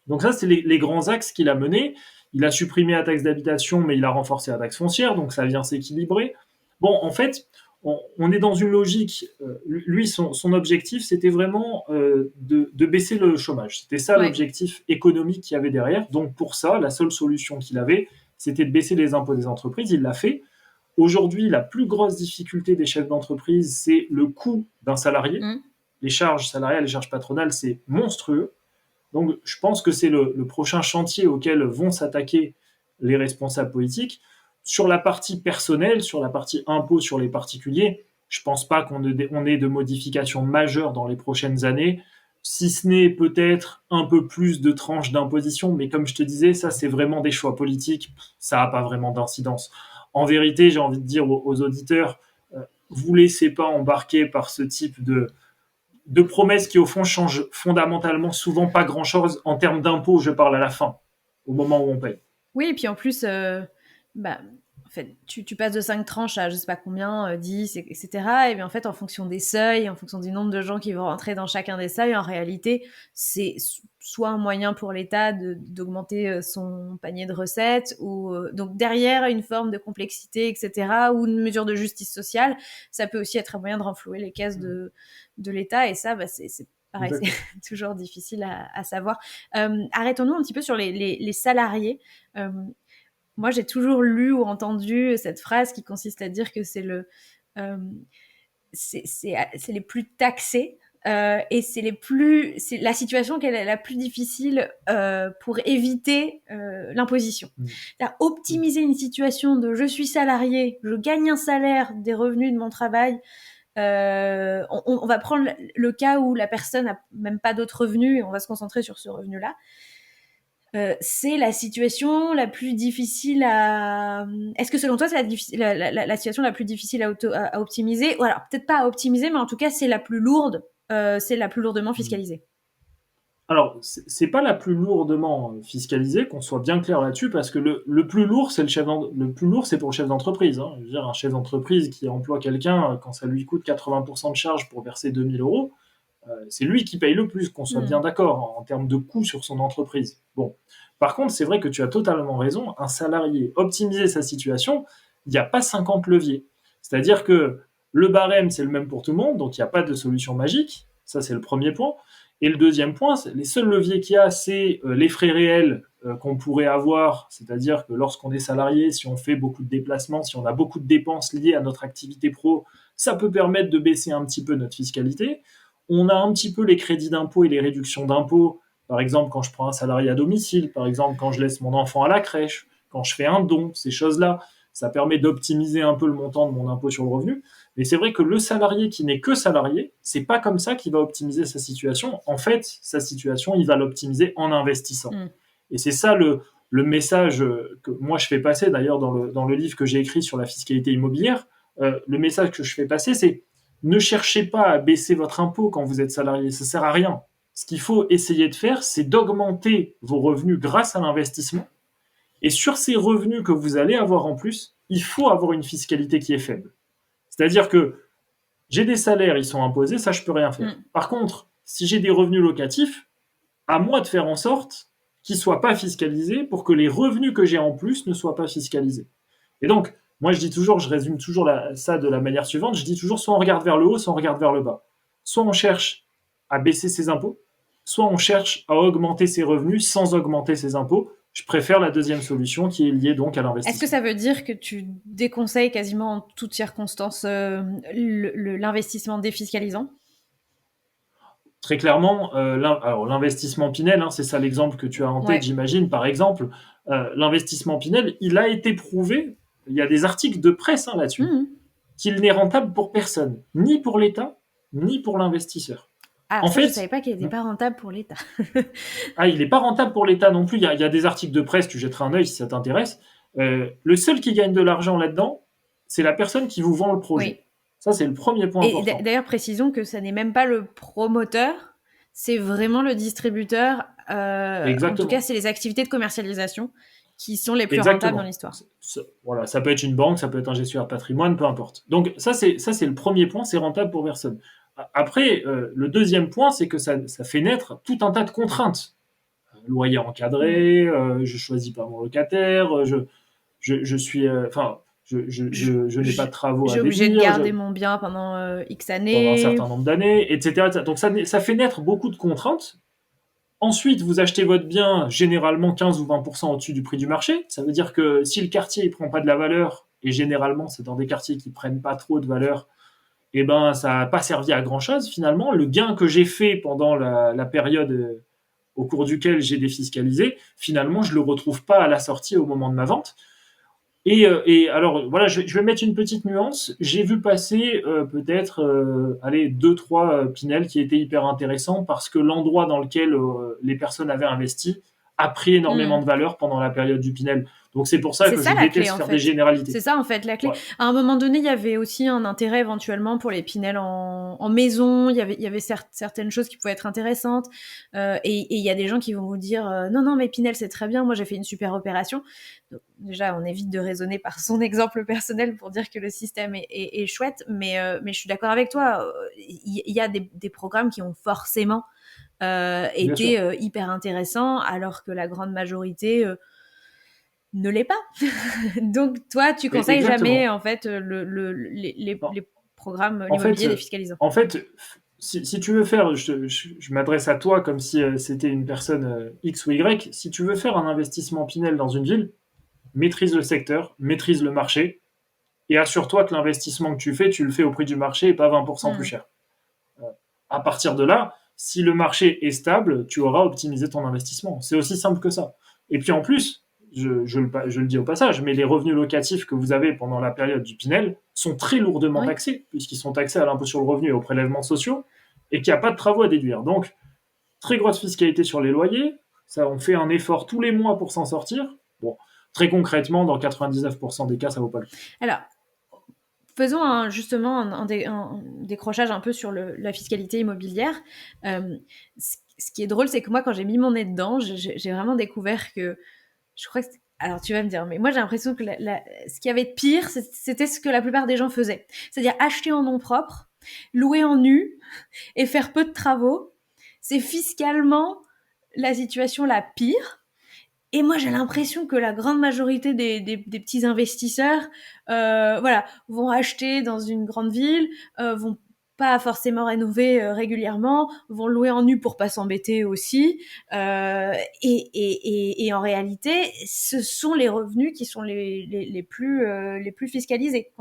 Donc ça, c'est les grands axes qu'il a menés. Il a supprimé la taxe d'habitation, mais il a renforcé la taxe foncière, donc ça vient s'équilibrer. Bon, en fait, on est dans une logique. Lui, son objectif, c'était vraiment de baisser le chômage. C'était ça Ouais. l'objectif économique qu'il y avait derrière. Donc pour ça, la seule solution qu'il avait, c'était de baisser les impôts des entreprises. Il l'a fait. Aujourd'hui, la plus grosse difficulté des chefs d'entreprise, c'est le coût d'un salarié. Mm. Les charges salariales, les charges patronales, c'est monstrueux. Donc, je pense que c'est le prochain chantier auquel vont s'attaquer les responsables politiques. Sur la partie personnelle, sur la partie impôt sur les particuliers, je ne pense pas qu'on ait de modifications majeures dans les prochaines années, si ce n'est peut-être un peu plus de tranches d'imposition, mais comme je te disais, ça c'est vraiment des choix politiques, ça n'a pas vraiment d'incidence. En vérité, j'ai envie de dire aux auditeurs, vous laissez pas embarquer par ce type de promesses qui, au fond, changent fondamentalement souvent pas grand-chose en termes d'impôts, je parle à la fin, au moment où on paye. Oui, et puis en plus, bah, en fait, tu passes de 5 tranches à je sais pas combien, 10, etc. Et bien en fait, en fonction des seuils, en fonction du nombre de gens qui vont rentrer dans chacun des seuils, en réalité, c'est soit un moyen pour l'État d'augmenter son panier de recettes, ou donc derrière une forme de complexité, etc., ou une mesure de justice sociale, ça peut aussi être un moyen de renflouer les caisses de l'État. Et ça, bah, c'est pareil, c'est Exactement. toujours difficile à savoir. Arrêtons-nous un petit peu sur les salariés. Euh, Moi, j'ai toujours lu ou entendu cette phrase qui consiste à dire que euh, c'est les plus taxés. Et c'est la situation qui est la plus difficile pour éviter l'imposition. C'est-à-dire optimiser une situation de je suis salarié, je gagne un salaire des revenus de mon travail. On va prendre le cas où la personne n'a même pas d'autres revenus et on va se concentrer sur ce revenu-là. C'est la situation la plus difficile à... Est-ce que selon toi, c'est la situation la plus difficile à optimiser? Ou alors, peut-être pas à optimiser, mais en tout cas, c'est la plus lourde. C'est la plus lourdement fiscalisée. Alors, c'est pas la plus lourdement fiscalisée, qu'on soit bien clair là-dessus, parce que le plus lourd, le plus lourd, c'est pour le chef d'entreprise. Hein. Je veux dire, un chef d'entreprise qui emploie quelqu'un, quand ça lui coûte 80% de charges pour verser 2 000 euros, C'est lui qui paye le plus, qu'on soit bien d'accord, en termes de coût sur son entreprise. Bon. Par contre, c'est vrai que tu as totalement raison. Un salarié, optimiser sa situation, il n'y a pas 50 leviers. C'est-à-dire que le barème, c'est le même pour tout le monde, donc il n'y a pas de solution magique. Ça, c'est le premier point. Et le deuxième point, les seuls leviers qu'il y a, c'est les frais réels qu'on pourrait avoir. C'est-à-dire que lorsqu'on est salarié, si on fait beaucoup de déplacements, si on a beaucoup de dépenses liées à notre activité pro, ça peut permettre de baisser un petit peu notre fiscalité. On a un petit peu les crédits d'impôt et les réductions d'impôt. Par exemple, quand je prends un salarié à domicile, par exemple, quand je laisse mon enfant à la crèche, quand je fais un don, ces choses-là, ça permet d'optimiser un peu le montant de mon impôt sur le revenu. Mais c'est vrai que le salarié qui n'est que salarié, c'est pas comme ça qu'il va optimiser sa situation. En fait, sa situation, il va l'optimiser en investissant. Et c'est ça le message que moi je fais passer, d'ailleurs dans le livre que j'ai écrit sur la fiscalité immobilière. Le message que je fais passer, c'est ne cherchez pas à baisser votre impôt quand vous êtes salarié, ça sert à rien. Ce qu'il faut essayer de faire, c'est d'augmenter vos revenus grâce à l'investissement. Et sur ces revenus que vous allez avoir en plus, il faut avoir une fiscalité qui est faible. C'est-à-dire que j'ai des salaires, ils sont imposés, ça je peux rien faire. Par contre, si j'ai des revenus locatifs, à moi de faire en sorte qu'ils ne soient pas fiscalisés pour que les revenus que j'ai en plus ne soient pas fiscalisés. Et donc, moi je dis toujours, je résume toujours ça de la manière suivante, je dis toujours soit on regarde vers le haut, soit on regarde vers le bas. Soit on cherche à baisser ses impôts, soit on cherche à augmenter ses revenus sans augmenter ses impôts. Je préfère la deuxième solution qui est liée donc à l'investissement. Est-ce que ça veut dire que tu déconseilles quasiment en toutes circonstances l'investissement défiscalisant ? Très clairement, alors l'investissement Pinel, c'est ça l'exemple que tu as en tête, j'imagine. Par exemple, l'investissement Pinel, il a été prouvé, il y a des articles de presse là-dessus, qu'il n'est rentable pour personne, ni pour l'État, ni pour l'investisseur. Ah, en fait, je ne savais pas qu'il n'était pas rentable pour l'État. Il n'est pas rentable pour l'État non plus. Il y a des articles de presse, tu jetteras un œil si ça t'intéresse. Le seul qui gagne de l'argent là-dedans, c'est la personne qui vous vend le projet. Oui. Ça, c'est le premier point important. Et d'ailleurs, précisons que ça n'est même pas le promoteur, c'est vraiment le distributeur. En tout cas, c'est les activités de commercialisation qui sont les plus rentables dans l'histoire. Voilà, ça peut être une banque, ça peut être un gestionnaire de patrimoine, peu importe. Donc ça, c'est le premier point, c'est rentable pour personne. Après, le deuxième point, c'est que ça fait naître tout un tas de contraintes. Loyer encadré, je choisis pas mon locataire, je suis... je n'ai pas de travaux à débir. J'ai obligé de garder mon bien pendant X années. Pendant un certain nombre d'années, etc. Donc ça fait naître beaucoup de contraintes. Ensuite, vous achetez votre bien généralement 15 ou 20% au-dessus du prix du marché. Ça veut dire que si le quartier ne prend pas de la valeur, et généralement c'est dans des quartiers qui ne prennent pas trop de valeur, eh ben, ça n'a pas servi à grand-chose finalement. Le gain que j'ai fait pendant la période au cours duquel j'ai défiscalisé, finalement je ne le retrouve pas à la sortie au moment de ma vente. Et alors, voilà, je vais mettre une petite nuance. J'ai vu passer peut-être 2-3 Pinel qui étaient hyper intéressants parce que l'endroit dans lequel les personnes avaient investi a pris énormément de valeur pendant la période du Pinel. Donc c'est pour ça que je déteste faire des généralités. C'est ça en fait la clé. Ouais. À un moment donné, il y avait aussi un intérêt éventuellement pour les Pinel en maison. Il y avait certaines choses qui pouvaient être intéressantes. Et il y a des gens qui vont vous dire non mais Pinel c'est très bien. Moi j'ai fait une super opération. Donc, déjà on évite de raisonner par son exemple personnel pour dire que le système est chouette. Mais je suis d'accord avec toi. Il y a des programmes qui ont forcément été hyper intéressants alors que la grande majorité ne l'est pas. Donc, toi, tu conseilles jamais, en fait, les programmes immobiliers défiscalisants. En fait, si tu veux faire, je m'adresse à toi comme si c'était une personne X ou Y, si tu veux faire un investissement Pinel dans une ville, maîtrise le secteur, maîtrise le marché, et assure-toi que l'investissement que tu le fais au prix du marché et pas 20% plus cher. À partir de là, si le marché est stable, tu auras optimisé ton investissement. C'est aussi simple que ça. Et puis en plus, je le dis au passage, mais les revenus locatifs que vous avez pendant la période du Pinel sont très lourdement taxés, puisqu'ils sont taxés à l'impôt sur le revenu et aux prélèvements sociaux, et qu'il n'y a pas de travaux à déduire. Donc, très grosse fiscalité sur les loyers, ça, on fait un effort tous les mois pour s'en sortir. Bon, très concrètement, dans 99% des cas, ça ne vaut pas le coup. Alors, faisons justement un décrochage un peu sur la fiscalité immobilière. Ce qui est drôle, c'est que moi, quand j'ai mis mon nez dedans, j'ai vraiment découvert que je crois que alors tu vas me dire, mais moi j'ai l'impression que ce qu'il y avait de pire, c'était ce que la plupart des gens faisaient. C'est-à-dire acheter en nom propre louer en nu et faire peu de travaux, c'est fiscalement la situation la pire. Et moi, j'ai l'impression que la grande majorité des petits investisseurs, voilà, vont acheter dans une grande ville, vont pas forcément rénover régulièrement, vont louer en nu pour pas s'embêter aussi. Et en réalité, ce sont les revenus qui sont les plus fiscalisés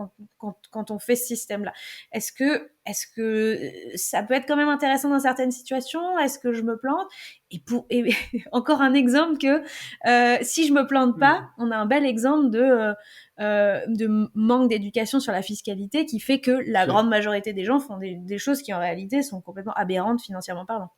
quand on fait ce système-là. Est-ce que ça peut être quand même intéressant dans certaines situations? Est-ce que je me plante? Et encore un exemple que si je me plante pas, on a un bel exemple de manque d'éducation sur la fiscalité qui fait que la grande majorité des gens font des choses qui en réalité sont complètement aberrantes financièrement parlant.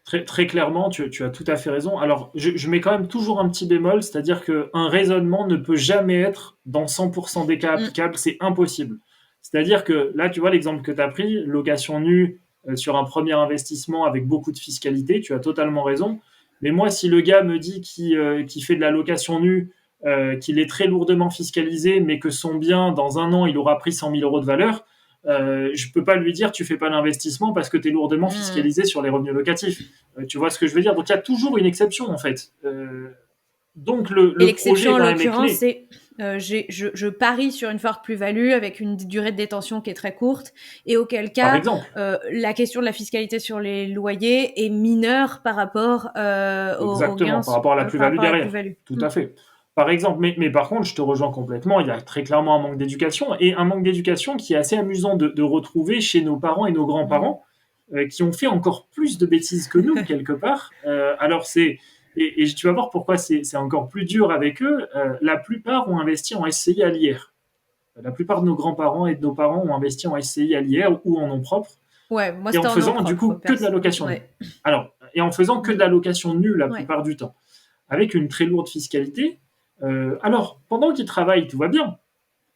Très, très clairement, tu as tout à fait raison. Alors, je mets quand même toujours un petit bémol, c'est-à-dire qu'un raisonnement ne peut jamais être dans 100% des cas applicables, c'est impossible. C'est-à-dire que là, tu vois l'exemple que tu as pris, location nue sur un premier investissement avec beaucoup de fiscalité, tu as totalement raison. Mais moi, si le gars me dit qu'il fait de la location nue, qu'il est très lourdement fiscalisé, mais que son bien, dans un an, il aura pris 100 000 euros de valeur, je peux pas lui dire tu fais pas l'investissement parce que tu es lourdement fiscalisé sur les revenus locatifs. Tu vois ce que je veux dire? Donc il y a toujours une exception en fait. Donc le projet en quand même est l'occurrence, clé. c'est je parie sur une forte plus-value avec une durée de détention qui est très courte et auquel Par cas exemple. la question de la fiscalité sur les loyers est mineure par rapport aux gains Exactement, par rapport à la par plus-value rapport à la derrière. plus-value. Tout à fait. Par exemple, mais par contre, je te rejoins complètement, il y a très clairement un manque d'éducation, et un manque d'éducation qui est assez amusant de retrouver chez nos parents et nos grands-parents, qui ont fait encore plus de bêtises que nous, quelque part. Alors, et tu vas voir pourquoi c'est encore plus dur avec eux. La plupart ont investi en SCI à l'IR. La plupart de nos grands-parents et de nos parents ont investi en SCI à l'IR ou en nom propre. Ouais, moi Et en c'était en nom faisant du propre. coup que de la location nue. Alors, et en faisant que de la location nue la plupart du temps, avec une très lourde fiscalité. Alors, pendant qu'ils travaillent, tout va bien.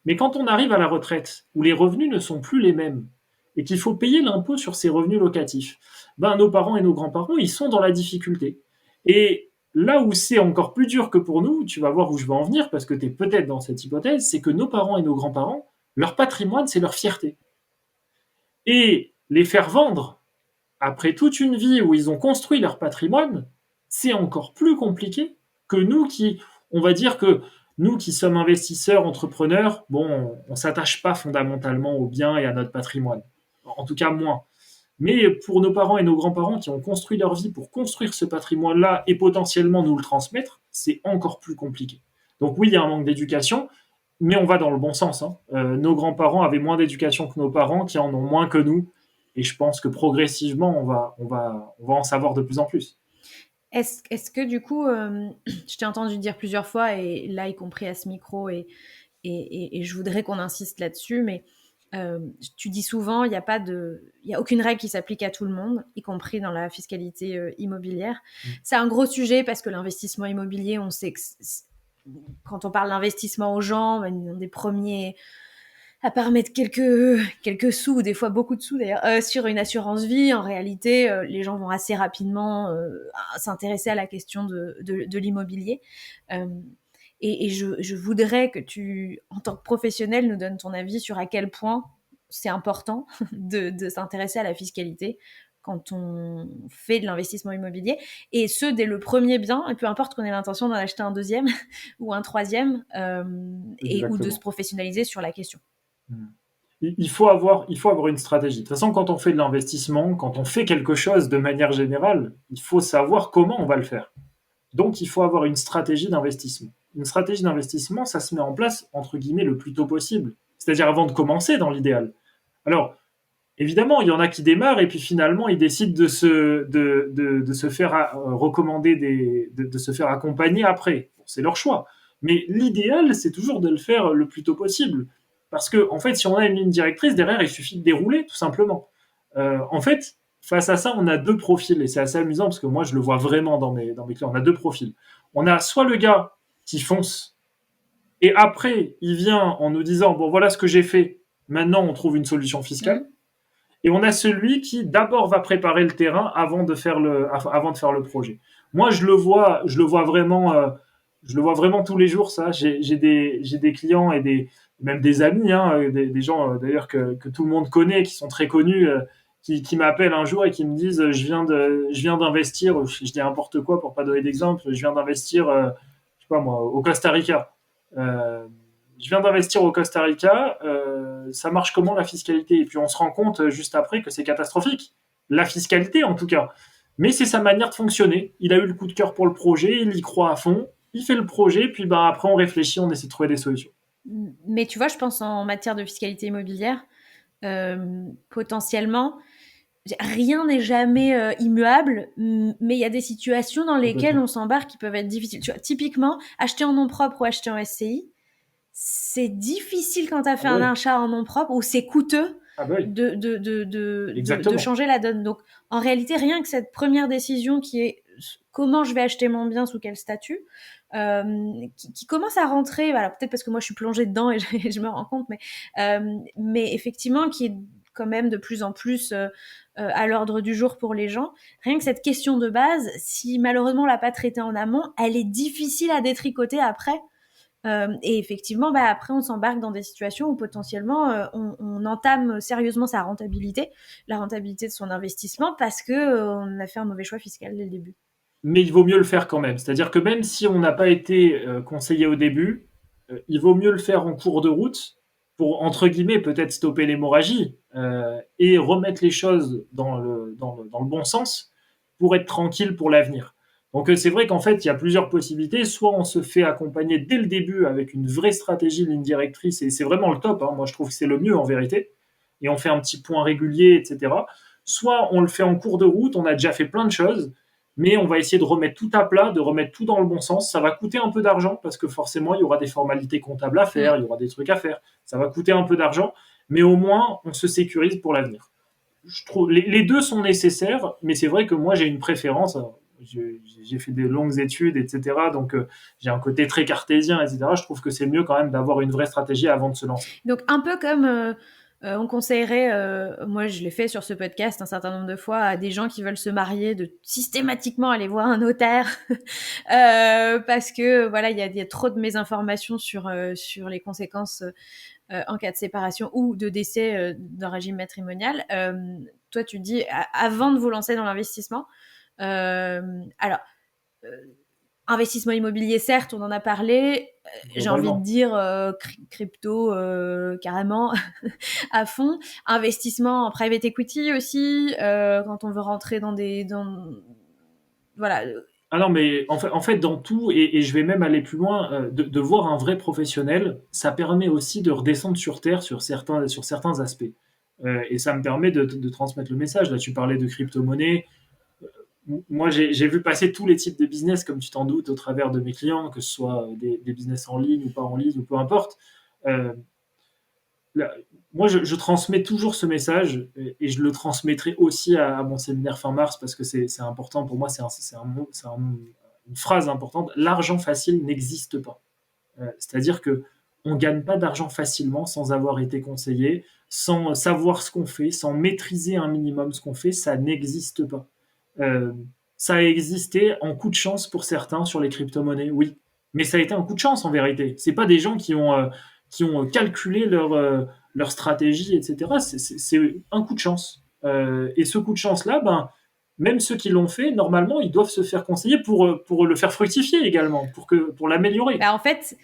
Mais quand on arrive à la retraite, où les revenus ne sont plus les mêmes, et qu'il faut payer l'impôt sur ces revenus locatifs, ben, nos parents et nos grands-parents, ils sont dans la difficulté. Et là où c'est encore plus dur que pour nous, tu vas voir où je veux en venir, parce que tu es peut-être dans cette hypothèse, c'est que nos parents et nos grands-parents, leur patrimoine, c'est leur fierté. Et les faire vendre après toute une vie où ils ont construit leur patrimoine, c'est encore plus compliqué que nous qui, on va dire que nous qui sommes investisseurs, entrepreneurs, bon, on s'attache pas fondamentalement aux biens et à notre patrimoine. En tout cas, moins. Mais pour nos parents et nos grands-parents qui ont construit leur vie pour construire ce patrimoine-là et potentiellement nous le transmettre, c'est encore plus compliqué. Donc oui, il y a un manque d'éducation, mais on va dans le bon sens. Hein. Nos grands-parents avaient moins d'éducation que nos parents, qui en ont moins que nous. Et je pense que progressivement, on va en savoir de plus en plus. Est-ce que du coup, je t'ai entendu dire plusieurs fois, et là y compris à ce micro, et je voudrais qu'on insiste là-dessus, mais tu dis souvent, il n'y a aucune règle qui s'applique à tout le monde, y compris dans la fiscalité immobilière. C'est un gros sujet parce que l'investissement immobilier, on sait que quand on parle d'investissement aux gens, un des premiers, à part mettre quelques sous, des fois beaucoup de sous d'ailleurs, sur une assurance vie, en réalité, les gens vont assez rapidement s'intéresser à la question de l'immobilier. Et je voudrais que tu, en tant que professionnel, nous donnes ton avis sur à quel point c'est important de s'intéresser à la fiscalité quand on fait de l'investissement immobilier, et ce, dès le premier bien, et peu importe qu'on ait l'intention d'en acheter un deuxième ou un troisième, ou de se professionnaliser sur la question. Il faut avoir une stratégie. De toute façon, quand on fait de l'investissement, quand on fait quelque chose de manière générale, il faut savoir comment on va le faire. Donc, il faut avoir une stratégie d'investissement. Une stratégie d'investissement, ça se met en place, entre guillemets, le plus tôt possible. C'est-à-dire avant de commencer, dans l'idéal. Alors, évidemment, il y en a qui démarrent et puis finalement, ils décident de se faire recommander, de se faire accompagner après. Bon, c'est leur choix. Mais l'idéal, c'est toujours de le faire le plus tôt possible. Parce que, en fait, si on a une ligne directrice, derrière, il suffit de dérouler, tout simplement. En fait, face à ça, on a deux profils, et c'est assez amusant parce que moi, je le vois vraiment dans mes clients. On a deux profils. On a soit le gars qui fonce, et après, il vient en nous disant, bon, voilà ce que j'ai fait, maintenant, on trouve une solution fiscale. Et on a celui qui d'abord va préparer le terrain avant de faire le projet. Moi, je le vois vraiment tous les jours, ça. J'ai des clients et même des amis, hein, des gens d'ailleurs que tout le monde connaît, qui sont très connus, qui m'appellent un jour et qui me disent je viens d'investir, je dis n'importe quoi pour pas donner d'exemple, je viens d'investir, je sais pas moi, au Costa Rica. Euh, je viens d'investir au Costa Rica, ça marche comment la fiscalité? Et puis on se rend compte juste après que c'est catastrophique. La fiscalité en tout cas. Mais c'est sa manière de fonctionner. Il a eu le coup de cœur pour le projet, il y croit à fond, il fait le projet, puis bah, après on réfléchit, on essaie de trouver des solutions. Mais tu vois, je pense en matière de fiscalité immobilière, potentiellement, rien n'est jamais immuable, mais il y a des situations dans lesquelles Complètement. on s'embarque qui peuvent être difficiles. Tu vois, typiquement, acheter en nom propre ou acheter en SCI, c'est difficile quand tu as Ah fait bah un oui. achat en nom propre ou c'est coûteux Ah bah oui. de Exactement. changer la donne. Donc, en réalité, rien que cette première décision qui est comment je vais acheter mon bien, sous quel statut, qui commence à rentrer, voilà, peut-être parce que moi je suis plongée dedans et je me rends compte, mais effectivement qui est quand même de plus en plus à l'ordre du jour pour les gens. Rien que cette question de base, si malheureusement on l'a pas traitée en amont, elle est difficile à détricoter après. Et effectivement, bah, après, on s'embarque dans des situations où potentiellement on entame sérieusement sa rentabilité, la rentabilité de son investissement, parce que on a fait un mauvais choix fiscal dès le début. Mais il vaut mieux le faire quand même. C'est-à-dire que même si on n'a pas été conseillé au début, il vaut mieux le faire en cours de route pour, entre guillemets, peut-être stopper l'hémorragie et remettre les choses dans le bon sens pour être tranquille pour l'avenir. Donc c'est vrai qu'en fait, il y a plusieurs possibilités. Soit on se fait accompagner dès le début avec une vraie stratégie, ligne directrice, et c'est vraiment le top. Hein. Moi, je trouve que c'est le mieux en vérité. Et on fait un petit point régulier, etc. Soit on le fait en cours de route, on a déjà fait plein de choses, mais on va essayer de remettre tout à plat, de remettre tout dans le bon sens. Ça va coûter un peu d'argent parce que forcément, il y aura des formalités comptables à faire, Mm. il y aura des trucs à faire. Ça va coûter un peu d'argent, mais au moins, on se sécurise pour l'avenir. Je trouve les deux sont nécessaires, mais c'est vrai que moi, j'ai une préférence. J'ai fait des longues études, etc. Donc, j'ai un côté très cartésien, etc. Je trouve que c'est mieux quand même d'avoir une vraie stratégie avant de se lancer. Donc un peu comme on conseillerait, moi je l'ai fait sur ce podcast un certain nombre de fois, à des gens qui veulent se marier, de systématiquement aller voir un notaire parce que voilà il y a trop de mésinformations sur les conséquences en cas de séparation ou de décès d'un régime matrimonial. Toi tu dis avant de vous lancer dans l'investissement. Alors euh, investissement immobilier, certes, on en a parlé. J'ai envie de Globalement. dire crypto carrément à fond. Investissement en private equity aussi, quand on veut rentrer voilà. Ah non, mais en fait, dans tout, et je vais même aller plus loin, de voir un vrai professionnel, ça permet aussi de redescendre sur terre sur certains aspects. Et ça me permet de transmettre le message. Là, tu parlais de crypto-monnaie. Moi, j'ai vu passer tous les types de business, comme tu t'en doutes, au travers de mes clients, que ce soit des business en ligne ou pas en ligne, ou peu importe. Euh, là, moi, je transmets toujours ce message et je le transmettrai aussi à mon séminaire fin mars parce que c'est important pour moi, une phrase importante. L'argent facile n'existe pas. C'est-à-dire que on ne gagne pas d'argent facilement sans avoir été conseillé, sans savoir ce qu'on fait, sans maîtriser un minimum ce qu'on fait, ça n'existe pas. Euh, Ça a existé en coup de chance pour certains sur les crypto-monnaies, oui. Mais ça a été un coup de chance en vérité. C'est pas des gens qui ont calculé leur stratégie, etc. C'est un coup de chance. Et ce coup de chance-là, ben, même ceux qui l'ont fait, normalement, ils doivent se faire conseiller pour le faire fructifier également, pour l'améliorer. Bah, en fait,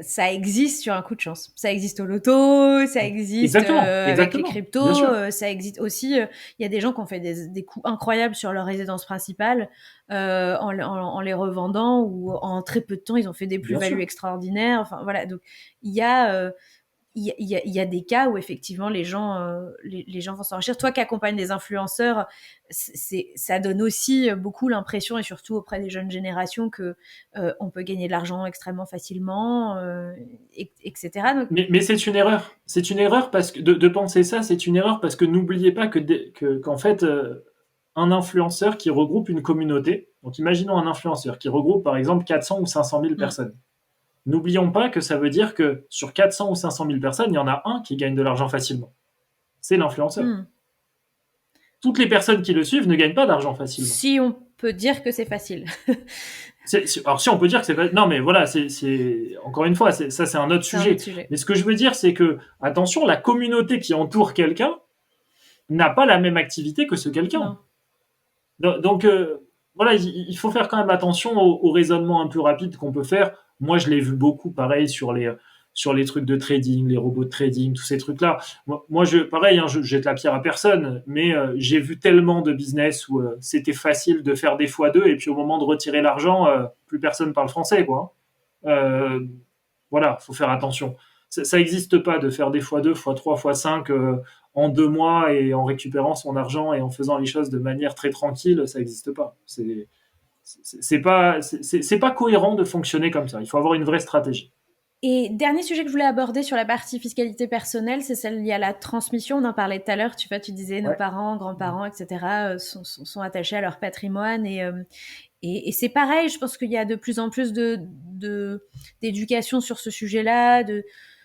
ça existe sur un coup de chance. Ça existe au loto, ça existe Exactement, avec les exactement, bien cryptos, sûr, ça existe aussi. Il y a des gens qui ont fait des coups incroyables sur leur résidence principale en les revendant ou en très peu de temps, ils ont fait des bien plus-values sûr. extraordinaires. Enfin voilà, donc il y a il y a des cas où effectivement les gens vont s'enrichir. Toi qui accompagnes des influenceurs, ça donne aussi beaucoup l'impression, et surtout auprès des jeunes générations, que on peut gagner de l'argent extrêmement facilement, etc. Donc, Mais c'est une erreur. C'est une erreur parce que de penser ça, c'est une erreur parce que n'oubliez pas qu'en fait, un influenceur qui regroupe une communauté, donc imaginons un influenceur qui regroupe par exemple 400 ou 500 000 mm, personnes. N'oublions pas que ça veut dire que sur 400 ou 500 000 personnes, il y en a un qui gagne de l'argent facilement. C'est l'influenceur. mm. Toutes les personnes qui le suivent ne gagnent pas d'argent facilement. Si on peut dire que c'est facile. Alors si on peut dire que c'est pas... Non mais voilà, encore une fois, ça c'est un autre C'est un sujet. autre sujet. Mais ce que je veux dire, c'est que, attention, la communauté qui entoure quelqu'un n'a pas la même activité que ce quelqu'un. Non. Donc voilà, il faut faire quand même attention au raisonnement un peu rapide qu'on peut faire. Moi, je l'ai vu beaucoup, pareil, sur les trucs de trading, les robots de trading, tous ces trucs-là. Moi pareil, hein, je jette la pierre à personne, mais j'ai vu tellement de business où c'était facile de faire des fois deux, et puis au moment de retirer l'argent, plus personne parle français, quoi. Euh, voilà, faut faire attention. Ça n'existe pas de faire des fois 2, fois 3, fois 5 en 2 mois et en récupérant son argent et en faisant les choses de manière très tranquille, ça n'existe pas. C'est pas cohérent de fonctionner comme ça. Il faut avoir une vraie stratégie. Et dernier sujet que je voulais aborder sur la partie fiscalité personnelle, c'est celle liée à la transmission. On en parlait tout à l'heure, tu vois, tu disais nos Ouais. parents, grands-parents, etc. Sont attachés à leur patrimoine et c'est pareil. Je pense qu'il y a de plus en plus d'éducation sur ce sujet-là.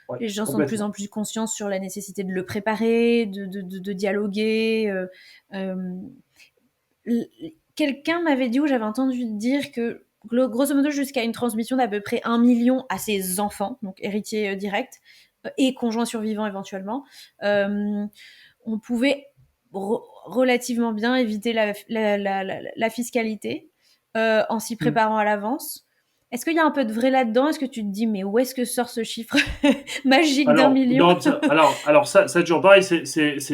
Ouais, Les gens sont de plus complètement. en plus conscients sur la nécessité de le préparer, de dialoguer. Quelqu'un m'avait dit, ou j'avais entendu dire que grosso modo jusqu'à une transmission d'à peu près 1 million à ses enfants, donc héritiers directs, et conjoints survivants éventuellement, on pouvait relativement bien éviter la fiscalité en s'y Mm. préparant à l'avance. Est-ce qu'il y a un peu de vrai là-dedans? Est-ce que tu te dis, mais où est-ce que sort ce chiffre magique d'un Alors, million? ça toujours pareil, c'est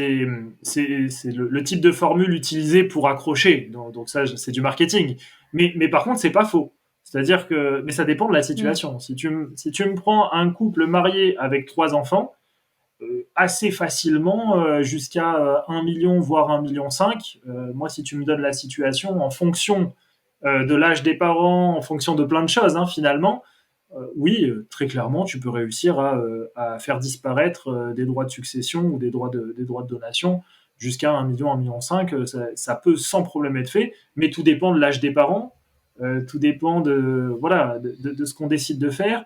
le type de formule utilisée pour accrocher. Donc ça, c'est du marketing. Mais par contre, c'est pas faux. C'est-à-dire que, mais ça dépend de la Mm. situation. Si tu me prends un couple marié avec 3 enfants, assez facilement jusqu'à 1 million, voire 1,5 million. Moi, si tu me donnes la situation en fonction de l'âge des parents, en fonction de plein de choses, hein, finalement, oui, très clairement, tu peux réussir à faire disparaître des droits de succession ou des droits de donation jusqu'à 1 million, 1,5 million. Ça peut sans problème être fait, mais tout dépend de l'âge des parents, tout dépend voilà, de ce qu'on décide de faire.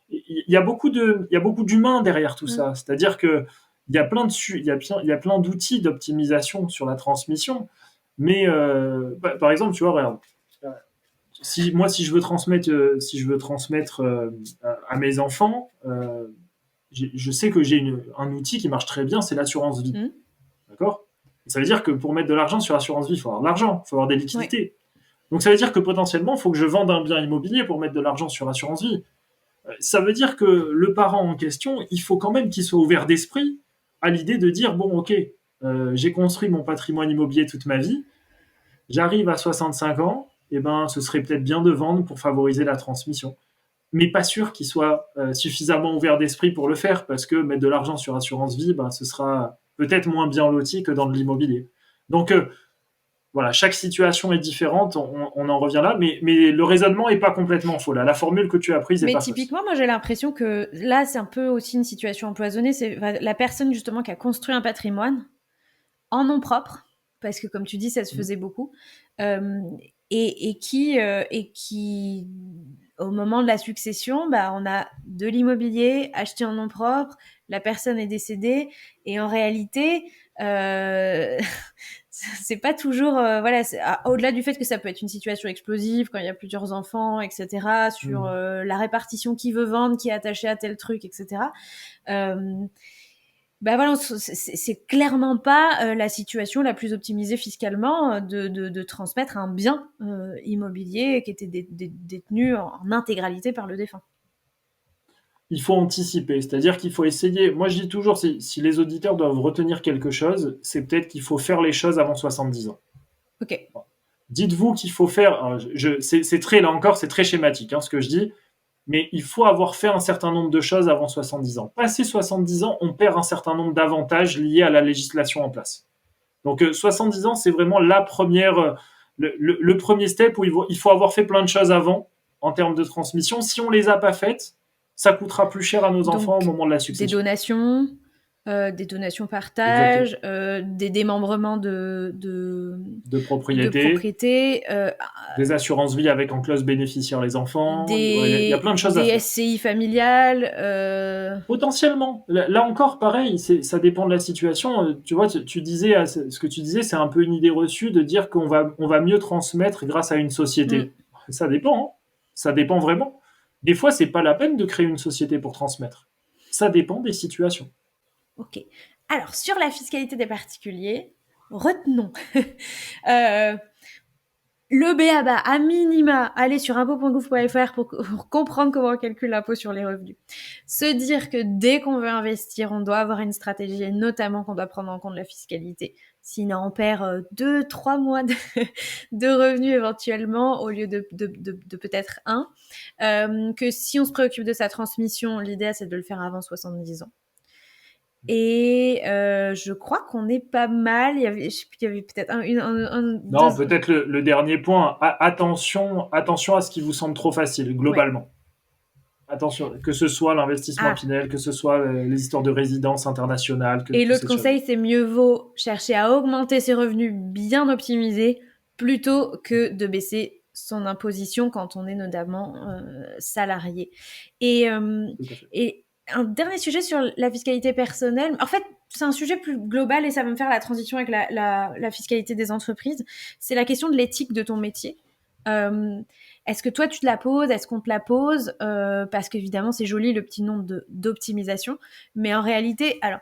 Il y a beaucoup d'humains derrière tout Mm. ça. C'est-à-dire que il y a plein d'outils d'optimisation sur la transmission. Mais par exemple, tu vois, regarde, si je veux transmettre à mes enfants, je sais que j'ai un outil qui marche très bien, c'est l'assurance vie. Mm. D'accord. Ça veut dire que pour mettre de l'argent sur l'assurance vie, il faut avoir de l'argent, il faut avoir des Ouais. liquidités. Donc ça veut dire que potentiellement, il faut que je vende un bien immobilier pour mettre de l'argent sur l'assurance vie. Ça veut dire que le parent en question, il faut quand même qu'il soit ouvert d'esprit à l'idée de dire, bon, ok, j'ai construit mon patrimoine immobilier toute ma vie, j'arrive à 65 ans, et ben, ce serait peut-être bien de vendre pour favoriser la transmission. Mais pas sûr qu'il soit suffisamment ouvert d'esprit pour le faire, parce que mettre de l'argent sur assurance vie, ben, ce sera peut-être moins bien loti que dans de l'immobilier. Donc voilà, chaque situation est différente, on en revient là, mais le raisonnement est pas complètement faux. Là. La formule que tu as prise est Mais pas fausse. typiquement, moi j'ai l'impression que là c'est un peu aussi une situation empoisonnée. C'est la personne justement qui a construit un patrimoine en nom propre, parce que comme tu dis, ça se faisait beaucoup, euh, et qui, au moment de la succession, bah, on a de l'immobilier acheté en nom propre, la personne est décédée, et en réalité, euh, c'est pas toujours voilà, au-delà du fait que ça peut être une situation explosive quand il y a plusieurs enfants, etc., sur Mm. la répartition qui veut vendre, qui est attaché à tel truc, etc. Ben voilà, c'est clairement pas la situation la plus optimisée fiscalement de transmettre un bien immobilier qui était détenu en intégralité par le défunt. Il faut anticiper, c'est-à-dire qu'il faut essayer. Moi, je dis toujours, si les auditeurs doivent retenir quelque chose, c'est peut-être qu'il faut faire les choses avant 70 ans. Ok. Dites-vous qu'il faut faire. C'est très, là encore, c'est très schématique hein, ce que je dis, mais il faut avoir fait un certain nombre de choses avant 70 ans. Passé 70 ans, on perd un certain nombre d'avantages liés à la législation en place. Donc 70 ans, c'est vraiment la première, le premier step où il faut avoir fait plein de choses avant en termes de transmission. Si on les a pas faites, ça coûtera plus cher à nos enfants au Donc, moment de la des succession. donations, des donations Exactement. partage, des démembrements De de propriété, propriété, des assurances vie avec en clause bénéficiaire les enfants. Il y a plein de choses à des faire. SCI familiales. Potentiellement. Là encore, pareil, ça dépend de la situation. Tu vois, tu disais, ce que tu disais, c'est un peu une idée reçue de dire on va mieux transmettre grâce à une Mm. société. Ça dépend. Hein. Ça dépend vraiment. Des fois, c'est pas la peine de créer une société pour transmettre. Ça dépend des situations. Ok. Alors, sur la fiscalité des particuliers, retenons. euh, le BABA, à minima, aller sur impôt.gouv.fr pour comprendre comment on calcule l'impôt sur les revenus. Se dire que dès qu'on veut investir, on doit avoir une stratégie et notamment qu'on doit prendre en compte la fiscalité. Sinon, on perd 2-3 mois de revenus éventuellement au lieu de peut-être un. Que si on se préoccupe de sa transmission, l'idée c'est de le faire avant 70 ans. Et je crois qu'on est pas mal. Il y avait, je sais plus, il y avait peut-être Non, peut-être le dernier point. Attention à ce qui vous semble trop facile, globalement. Ouais. Attention, que ce soit l'investissement Pinel, que ce soit les histoires de résidence internationale. Et l'autre conseil, c'est mieux vaut chercher à augmenter ses revenus bien optimisés plutôt que de baisser son imposition quand on est notamment salarié. Et un dernier sujet sur la fiscalité personnelle. En fait, c'est un sujet plus global et ça va me faire la transition avec la fiscalité des entreprises. C'est la question de l'éthique de ton métier. Est-ce que toi, tu te la poses? Est-ce qu'on te la pose? Parce qu'évidemment, c'est joli le petit nom d'optimisation. Mais en réalité, alors,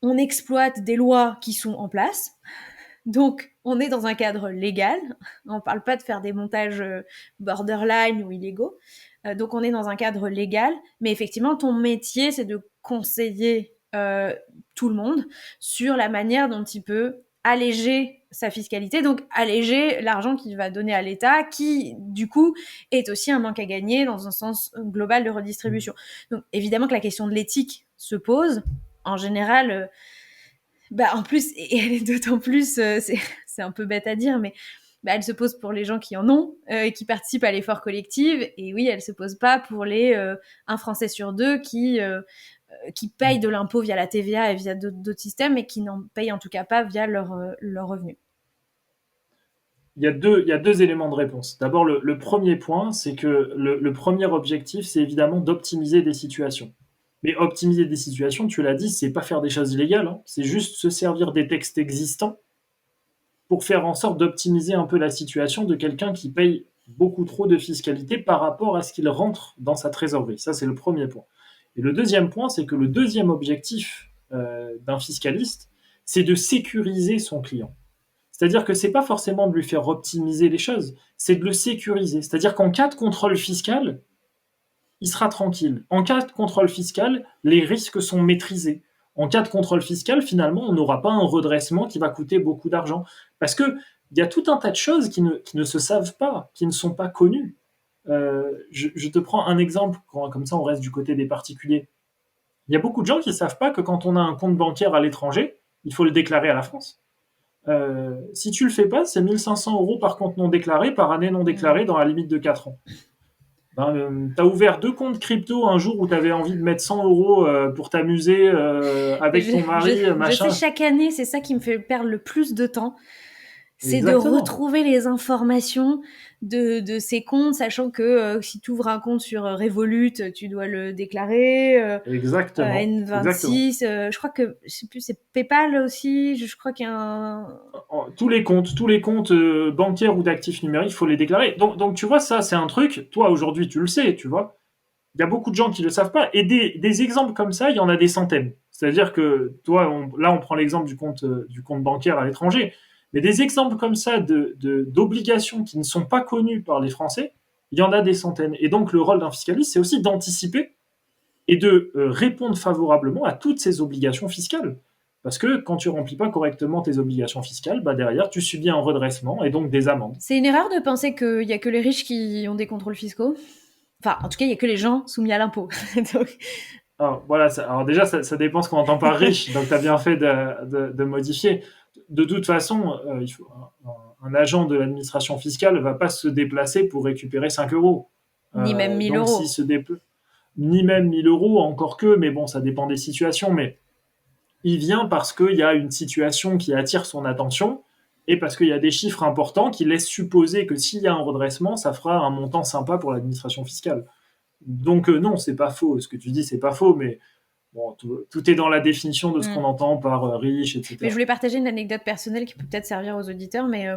on exploite des lois qui sont en place. Donc, on est dans un cadre légal. On ne parle pas de faire des montages borderline ou illégaux. Donc, on est dans un cadre légal. Mais effectivement, ton métier, c'est de conseiller tout le monde sur la manière dont il peut alléger sa fiscalité, donc alléger l'argent qu'il va donner à l'État, qui, du coup, est aussi un manque à gagner dans un sens global de redistribution. Donc, évidemment que la question de l'éthique se pose. En général, en plus, et elle est d'autant plus, c'est un peu bête à dire, mais elle se pose pour les gens qui en ont, et qui participent à l'effort collectif. Et oui, elle se pose pas pour les un Français sur deux qui payent de l'impôt via la TVA et via d'autres systèmes, et qui n'en payent en tout cas pas via leur revenu. Il y a deux éléments de réponse. D'abord, le premier point, c'est que le premier objectif, c'est évidemment d'optimiser des situations. Mais optimiser des situations, tu l'as dit, c'est pas faire des choses illégales, hein. C'est juste se servir des textes existants pour faire en sorte d'optimiser un peu la situation de quelqu'un qui paye beaucoup trop de fiscalité par rapport à ce qu'il rentre dans sa trésorerie. Ça, c'est le premier point. Et le deuxième point, c'est que le deuxième objectif d'un fiscaliste, c'est de sécuriser son client. C'est-à-dire que c'est pas forcément de lui faire optimiser les choses, c'est de le sécuriser. C'est-à-dire qu'en cas de contrôle fiscal, il sera tranquille. En cas de contrôle fiscal, les risques sont maîtrisés. En cas de contrôle fiscal, finalement, on n'aura pas un redressement qui va coûter beaucoup d'argent. Parce qu'il y a tout un tas de choses qui ne se savent pas, qui ne sont pas connues. Je te prends un exemple, comme ça on reste du côté des particuliers. Il y a beaucoup de gens qui ne savent pas que quand on a un compte bancaire à l'étranger, il faut le déclarer à la France. Si tu le fais pas, c'est 1 500 € par compte non déclaré, par année non déclarée, dans la limite de 4 ans. Tu as ouvert 2 comptes crypto un jour où tu avais envie de mettre 100 € pour t'amuser avec ton mari, machin. Je sais, chaque année, c'est ça qui me fait perdre le plus de temps. C'est de retrouver les informations de ces comptes, sachant que si tu ouvres un compte sur Revolut, tu dois le déclarer. Exactement. N26, je crois que, je sais plus, c'est PayPal aussi. Je crois qu'il y a un... Tous les comptes bancaires ou d'actifs numériques, il faut les déclarer. Donc tu vois, ça, c'est un truc. Toi, aujourd'hui, tu le sais, tu vois. Il y a beaucoup de gens qui ne le savent pas. Et des exemples comme ça, il y en a des centaines. C'est-à-dire que, toi, là, on prend l'exemple du compte bancaire à l'étranger. Mais des exemples comme ça d'obligations qui ne sont pas connues par les Français, il y en a des centaines. Et donc, le rôle d'un fiscaliste, c'est aussi d'anticiper et de répondre favorablement à toutes ces obligations fiscales. Parce que quand tu remplis pas correctement tes obligations fiscales, derrière, tu subis un redressement et donc des amendes. C'est une erreur de penser qu'il n'y a que les riches qui ont des contrôles fiscaux. Enfin, en tout cas, il n'y a que les gens soumis à l'impôt. Donc... Alors, voilà, alors déjà, ça dépend ce qu'on entend par riche, donc tu as bien fait de modifier. De toute façon, un agent de l'administration fiscale ne va pas se déplacer pour récupérer 5 €. Ni même 1 000 €. Ni même 1 000 €, encore que, mais bon, ça dépend des situations. Mais il vient parce qu'il y a une situation qui attire son attention et parce qu'il y a des chiffres importants qui laissent supposer que s'il y a un redressement, ça fera un montant sympa pour l'administration fiscale. Donc non, c'est pas faux. Ce que tu dis, c'est pas faux, mais bon, tout est dans la définition de ce qu'on entend par riche, etc. Mais je voulais partager une anecdote personnelle qui peut peut-être servir aux auditeurs, mais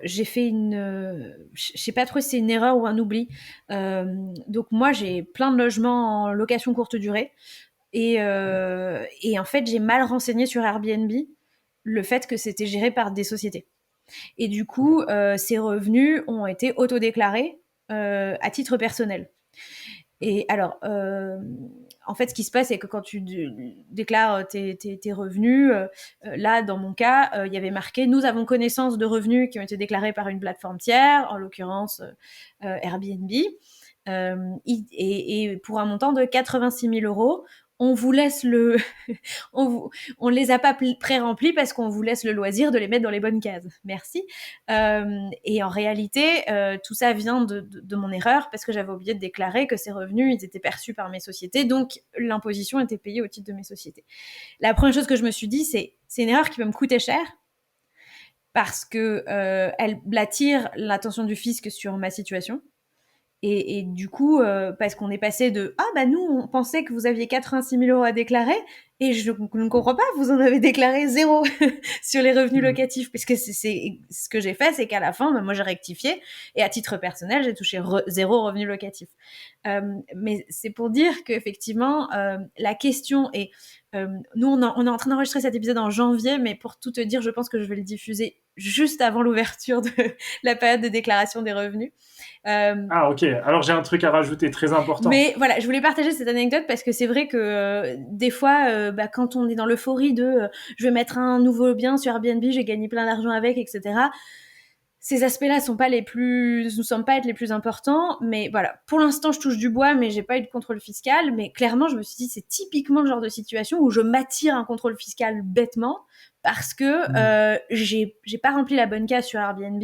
j'ai fait je sais pas trop si c'est une erreur ou un oubli. Donc moi, j'ai plein de logements en location courte durée. Et en fait, j'ai mal renseigné sur Airbnb le fait que c'était géré par des sociétés. Et du coup, ces revenus ont été autodéclarés à titre personnel. Et alors, en fait, ce qui se passe, c'est que quand tu déclares tes revenus, là, dans mon cas, il y avait marqué « Nous avons connaissance de revenus qui ont été déclarés par une plateforme tiers, en l'occurrence Airbnb, et pour un montant de 86 000 euros. On vous laisse on les a pas pré-remplis parce qu'on vous laisse le loisir de les mettre dans les bonnes cases. Merci. Et en réalité, tout ça vient de mon erreur parce que j'avais oublié de déclarer que ces revenus, ils étaient perçus par mes sociétés, donc l'imposition était payée au titre de mes sociétés. La première chose que je me suis dit, c'est une erreur qui va me coûter cher parce que elle attire l'attention du fisc sur ma situation. Et du coup, parce qu'on est passé de ah bah nous on pensait que vous aviez 86 000 euros à déclarer et je ne comprends pas, vous en avez déclaré 0 sur les revenus locatifs, parce que c'est ce que j'ai fait, c'est qu'à la fin, bah, moi j'ai rectifié et à titre personnel j'ai touché 0 revenu locatif. Mais c'est pour dire qu'effectivement la question est nous on est en train d'enregistrer cet épisode en janvier, mais pour tout te dire, je pense que je vais le diffuser juste avant l'ouverture de la période de déclaration des revenus. Ah, ok. Alors, j'ai un truc à rajouter très important. Mais voilà, je voulais partager cette anecdote parce que c'est vrai que des fois, quand on est dans l'euphorie de je vais mettre un nouveau bien sur Airbnb, j'ai gagné plein d'argent avec, etc. Ces aspects-là ne semblent pas être les plus importants, mais voilà. Pour l'instant, je touche du bois, mais j'ai pas eu de contrôle fiscal. Mais clairement, je me suis dit, c'est typiquement le genre de situation où je m'attire un contrôle fiscal bêtement parce que j'ai pas rempli la bonne case sur Airbnb,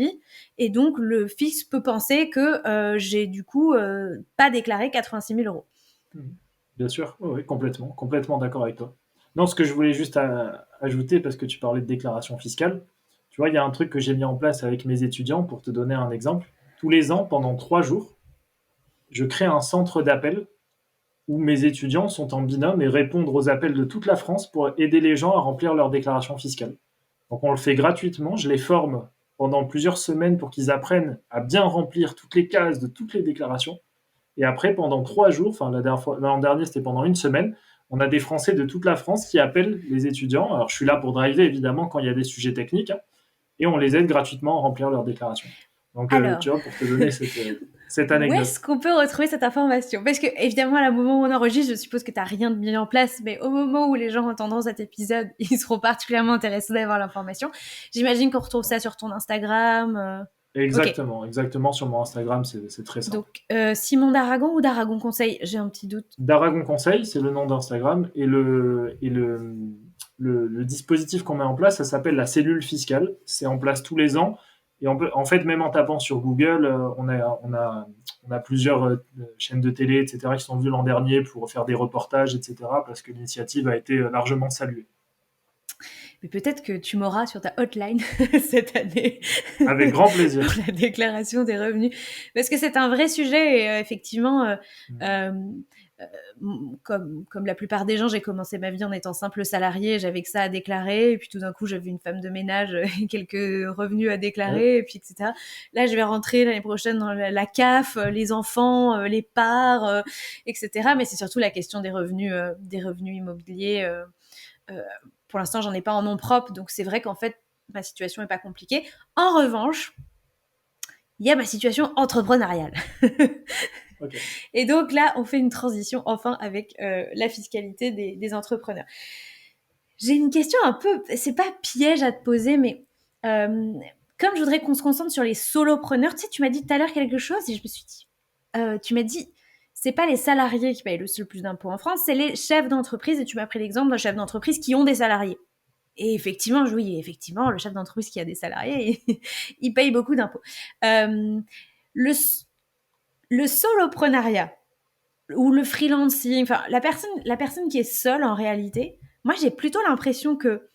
et donc le fisc peut penser que j'ai du coup pas déclaré 86 000 euros. Bien sûr, oui, complètement d'accord avec toi. Non, ce que je voulais juste ajouter, parce que tu parlais de déclaration fiscale, tu vois, il y a un truc que j'ai mis en place avec mes étudiants, pour te donner un exemple. Tous les ans, pendant 3 jours, je crée un centre d'appel où mes étudiants sont en binôme et répondent aux appels de toute la France pour aider les gens à remplir leur déclaration fiscale. Donc on le fait gratuitement, je les forme pendant plusieurs semaines pour qu'ils apprennent à bien remplir toutes les cases de toutes les déclarations. Et après, pendant 3 jours, enfin l'an dernier c'était pendant une semaine, on a des Français de toute la France qui appellent les étudiants. Alors je suis là pour driver évidemment quand il y a des sujets techniques, hein, et on les aide gratuitement à remplir leur déclaration. Donc Alors, tu vois, pour te donner cette où anecdote. est-ce qu'on peut retrouver cette information? Parce que, évidemment, à la moment où on enregistre, je suppose que tu n'as rien de mis en place, mais au moment où les gens entendront cet épisode, ils seront particulièrement intéressés d'avoir l'information. J'imagine qu'on retrouve ça sur ton Instagram. Exactement, exactement. Sur mon Instagram, c'est très simple. Donc, Simon d'Aragon ou d'Aragon Conseil? J'ai un petit doute. D'Aragon Conseil, c'est le nom d'Instagram. Et le dispositif qu'on met en place, ça s'appelle la cellule fiscale. C'est en place tous les ans. Et en fait, même en tapant sur Google, on a plusieurs chaînes de télé, etc., qui sont venues l'an dernier pour faire des reportages, etc., parce que l'initiative a été largement saluée. Mais peut-être que tu m'auras sur ta hotline cette année. Avec grand plaisir. Pour la déclaration des revenus. Parce que c'est un vrai sujet, et effectivement, comme la plupart des gens, j'ai commencé ma vie en étant simple salarié, j'avais que ça à déclarer, et puis tout d'un coup j'avais une femme de ménage et quelques revenus à déclarer, et puis etc. Là je vais rentrer l'année prochaine dans la CAF, les enfants, les parts, etc. Mais c'est surtout la question des revenus immobiliers. Pour l'instant j'en ai pas en nom propre, donc c'est vrai qu'en fait ma situation est pas compliquée. En revanche, il y a ma situation entrepreneuriale. Okay. Et donc là, on fait une transition enfin avec la fiscalité des entrepreneurs. J'ai une question un peu, c'est pas piège à te poser, mais comme je voudrais qu'on se concentre sur les solopreneurs, tu sais, tu m'as dit tout à l'heure quelque chose et je me suis dit, tu m'as dit, c'est pas les salariés qui payent le plus d'impôts en France, c'est les chefs d'entreprise, et tu m'as pris l'exemple d'un chef d'entreprise qui ont des salariés. Et effectivement, oui, effectivement, le chef d'entreprise qui a des salariés, il paye beaucoup d'impôts. Le soloprenariat ou le freelancing, enfin la personne qui est seule en réalité, moi j'ai plutôt l'impression que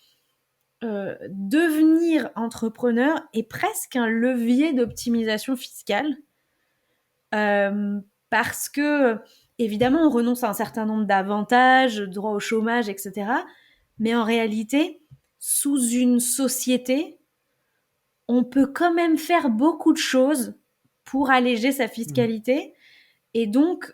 devenir entrepreneur est presque un levier d'optimisation fiscale, parce que évidemment, on renonce à un certain nombre d'avantages, droit au chômage, etc. Mais en réalité, sous une société, on peut quand même faire beaucoup de choses pour alléger sa fiscalité. Et donc,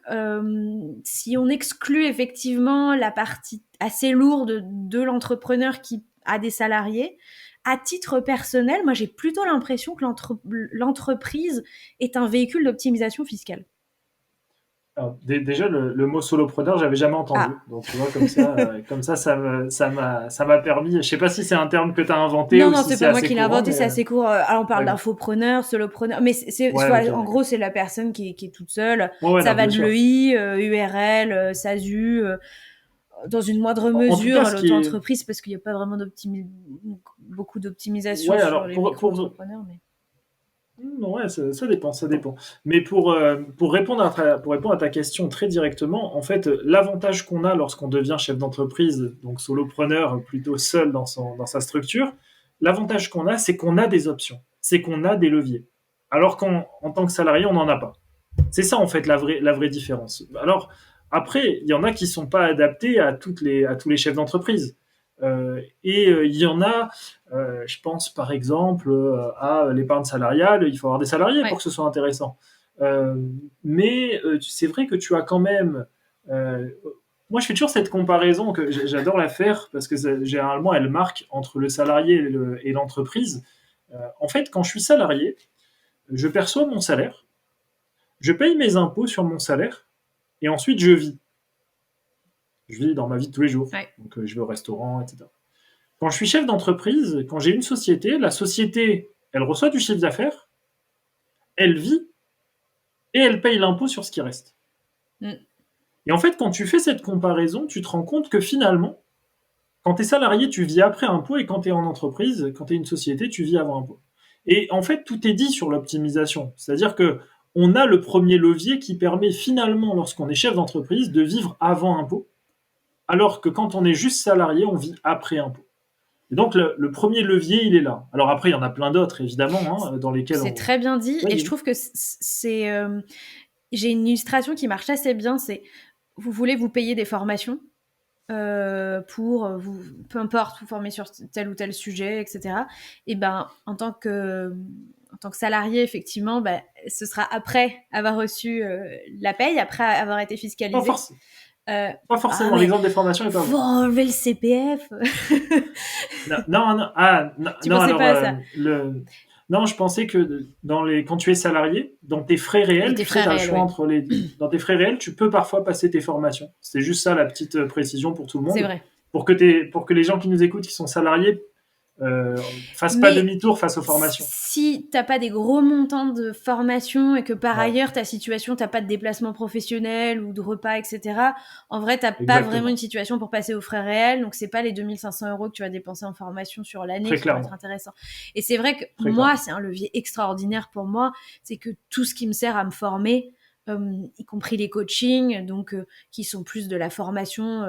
si on exclut effectivement la partie assez lourde de l'entrepreneur qui a des salariés, à titre personnel, moi j'ai plutôt l'impression que l'entreprise est un véhicule d'optimisation fiscale. Alors, déjà, le mot solopreneur, j'avais jamais entendu. Ah. Donc, tu vois, ça m'a permis. Je sais pas si c'est un terme que tu as inventé Non, ou non, si c'est c'est pas moi assez qui l'ai courant, inventé, mais c'est assez court. Alors on parle d'accord. d'infopreneur, solopreneur, mais Ouais, ok, en d'accord. gros, c'est la personne qui est toute seule. Ouais, ouais, Ça non, va bien de sûr. l'EI, URL, SASU, dans une moindre En tout cas, mesure, ce qui est, l'auto-entreprise, parce qu'il n'y a pas vraiment beaucoup d'optimisation ouais, sur alors les micro-entrepreneurs. Mais... Ouais, ça dépend, ça dépend. Mais pour répondre à ta question très directement, en fait, l'avantage qu'on a lorsqu'on devient chef d'entreprise, donc solopreneur, plutôt seul dans sa structure, l'avantage qu'on a, c'est qu'on a des options, c'est qu'on a des leviers. Alors qu'en tant que salarié, on n'en a pas. C'est ça, en fait, la vraie différence. Alors, après, il y en a qui sont pas adaptés à tous les chefs d'entreprise. Il y en a, je pense par exemple à l'épargne salariale, il faut avoir des salariés pour ouais. que ce soit intéressant. C'est vrai que tu as quand même... euh, moi, je fais toujours cette comparaison que j'adore la faire parce que généralement, elle marque entre le salarié et l'entreprise. En fait, quand je suis salarié, je perçois mon salaire, je paye mes impôts sur mon salaire et ensuite je vis. Je vis dans ma vie de tous les jours. Ouais. Donc, je vais au restaurant, etc. Quand je suis chef d'entreprise, quand j'ai une société, la société, elle reçoit du chiffre d'affaires, elle vit et elle paye l'impôt sur ce qui reste. Mm. Et en fait, quand tu fais cette comparaison, tu te rends compte que finalement, quand tu es salarié, tu vis après impôt et quand tu es en entreprise, quand tu es une société, tu vis avant impôt. Et en fait, tout est dit sur l'optimisation. C'est-à-dire que on a le premier levier qui permet finalement, lorsqu'on est chef d'entreprise, de vivre avant impôt, alors que quand on est juste salarié, on vit après impôt. Et donc le premier levier, il est là. Alors après, il y en a plein d'autres, évidemment, hein, dans lesquels C'est on... très bien dit. Ouais, Et je trouve que c'est... j'ai une illustration qui marche assez bien. C'est, vous voulez vous payer des formations pour vous, peu importe, vous former sur tel ou tel sujet, etc. Et ben, en tant que salarié, effectivement, ben, ce sera après avoir reçu la paye, après avoir été pas, fiscalisé. forc- pas Ah, forcément, mais l'exemple des formations est pas faut bon. enlever le CPF. Non, non, non, ah, non, Tu non, pensais alors, pas à ça? non, je pensais que quand tu es salarié, dans tes frais Et réels, tes tu sais, frais tu as le réels, choix oui. entre les... Dans tes frais réels, tu peux parfois passer tes formations. C'est juste ça, la petite précision pour tout le C'est monde. vrai. Pour que les gens qui nous écoutent, qui sont salariés, fassent pas Mais demi-tour face aux formations. si t'as pas des gros montants de formation et que par Ouais, ailleurs ta situation, t'as pas de déplacement professionnel ou de repas, etc., en vrai, t'as pas vraiment une exactement. situation pour passer aux frais réels. Donc, c'est pas les 2 500 € que tu vas dépenser en formation sur l'année Très qui vont être clairement. intéressants. Et c'est vrai que Très moi, clairement. c'est un levier extraordinaire pour moi. C'est que tout ce qui me sert à me former, y compris les coachings, donc qui sont plus de la formation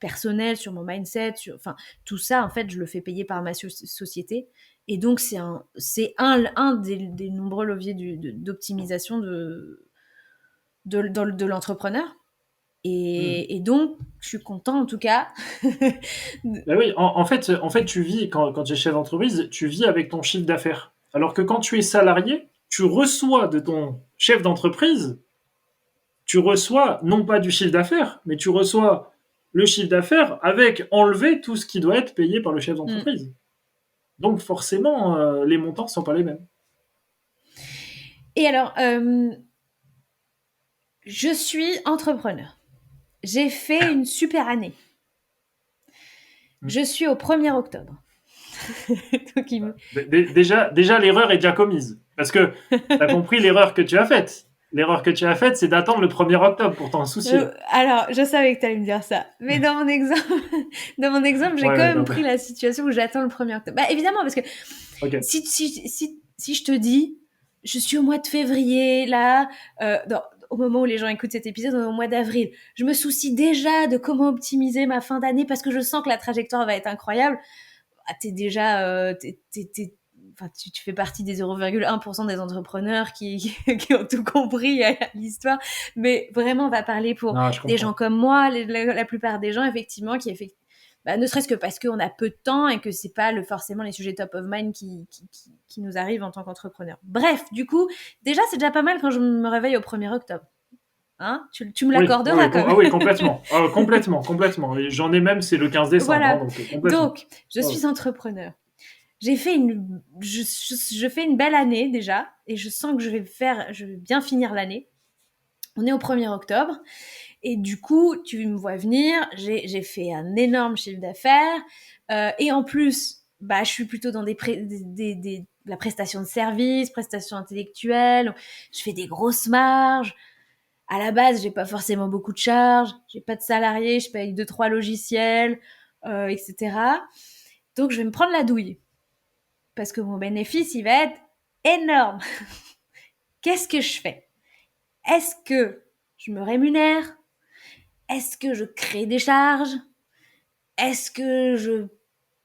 personnelle sur mon mindset, enfin tout ça en fait je le fais payer par ma société et donc c'est un des nombreux leviers d'optimisation de l'entrepreneur Hmm. et donc je suis content en tout cas. Ben oui, en fait, tu vis, quand tu es chef d'entreprise, tu vis avec ton chiffre d'affaires. Alors que quand tu es salarié, tu reçois de ton chef d'entreprise, tu reçois non pas du chiffre d'affaires, mais tu reçois le chiffre d'affaires avec enlevé tout ce qui doit être payé par le chef Mm. d'entreprise. Donc forcément, les montants ne sont pas les mêmes. Et alors je suis entrepreneur, j'ai fait une super année, Hmm. je suis au 1er octobre. Donc, Déjà l'erreur est déjà commise. Parce que tu as compris l'erreur que tu as faite. L'erreur que tu as faite, c'est d'attendre le 1er octobre pour t'en soucier. alors, je savais que tu allais me dire ça. Mais dans mon exemple, j'ai Ouais, quand ouais, même non, pris la situation où j'attends le 1er octobre. Bah, évidemment, parce que ok. si je te dis, je suis au mois de février, là, au moment où les gens écoutent cet épisode, au mois d'avril, je me soucie déjà de comment optimiser ma fin d'année parce que je sens que la trajectoire va être incroyable. Ah, t'es déjà, enfin, tu fais partie des 0,1% des entrepreneurs qui ont tout compris à l'histoire, mais vraiment, on va parler pour Non, je des comprends. gens comme moi, la plupart des gens, effectivement, ne serait-ce que parce qu'on a peu de temps et que c'est pas forcément les sujets top of mind qui nous arrivent en tant qu'entrepreneur. Bref, du coup, déjà, c'est déjà pas mal quand je me réveille au 1er octobre. Hein, tu me Oui, l'accorderas quand même. oui, complètement. Complètement. Et j'en ai même, c'est le 15 décembre, hein, Voilà. donc complètement. Donc, je suis entrepreneur. Je fais une belle année déjà, et je sens que je vais bien finir l'année. On est au 1er octobre, et du coup, tu me vois venir, j'ai fait un énorme chiffre d'affaires, et en plus, je suis plutôt dans la prestation de services, prestation intellectuelle, je fais des grosses marges. À la base, j'ai pas forcément beaucoup de charges, j'ai pas de salariés, je paye 2-3 logiciels, etc. Donc, je vais me prendre la douille. Parce que mon bénéfice, il va être énorme. Qu'est-ce que je fais? Est-ce que je me rémunère? Est-ce que je crée des charges? Est-ce que je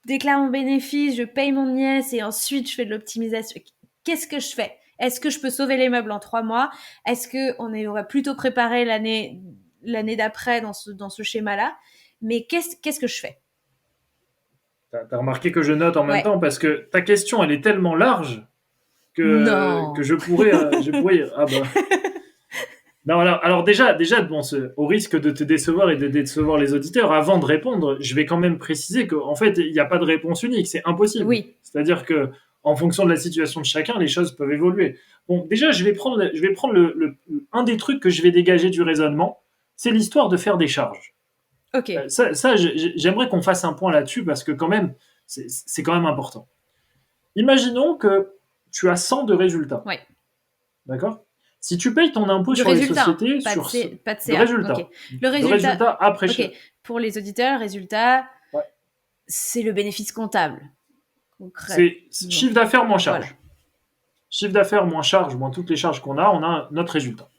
déclare mon bénéfice, je paye mon nièce et ensuite je fais de l'optimisation? Qu'est-ce que je fais? Est-ce que je peux sauver les meubles en 3 mois? Est-ce qu'on aurait plutôt préparé l'année d'après dans ce schéma-là? Mais qu'est-ce que je fais? T'as remarqué que je note en même Ouais. temps parce que ta question, elle est tellement large que Non. je pourrais, ah bah. Non, alors déjà, bon, au risque de te décevoir et de décevoir les auditeurs, avant de répondre, je vais quand même préciser qu'en fait, il n'y a pas de réponse unique, c'est impossible. Oui. C'est-à-dire que, en fonction de la situation de chacun, les choses peuvent évoluer. Bon, déjà, je vais prendre un des trucs que je vais dégager du raisonnement, c'est l'histoire de faire des charges. Ok. J'aimerais qu'on fasse un point là-dessus parce que quand même, c'est quand même important. Imaginons que tu as 100 de résultats. Ouais. D'accord? Si tu payes ton impôt De sur les résultat, sociétés, pas de de CA. résultats, Okay. Le résultat après okay. Pour les auditeurs, le résultat, ouais. C'est le bénéfice comptable. C'est chiffre d'affaires moins charge. Voilà. Chiffre d'affaires moins charge, moins toutes les charges qu'on a, on a notre résultat.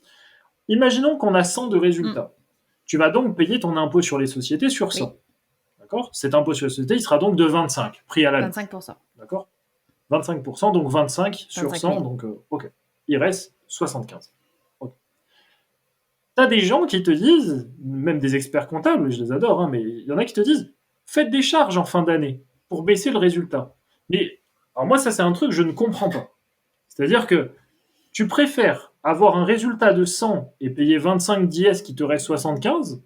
Imaginons qu'on a 100 de résultats. Tu vas donc payer ton impôt sur les sociétés sur 100. Oui. D'accord? Cet impôt sur les sociétés, il sera donc de 25, prix à la 25%. D'accord? 25%, donc 25 sur 100, donc ok. Il reste 75. Okay. Tu as des gens qui te disent, même des experts comptables, je les adore, hein, mais il y en a qui te disent, faites des charges en fin d'année pour baisser le résultat. Mais alors moi, ça c'est un truc que je ne comprends pas. C'est-à-dire que tu préfères avoir un résultat de 100 et payer 25 d'IS qui te reste 75,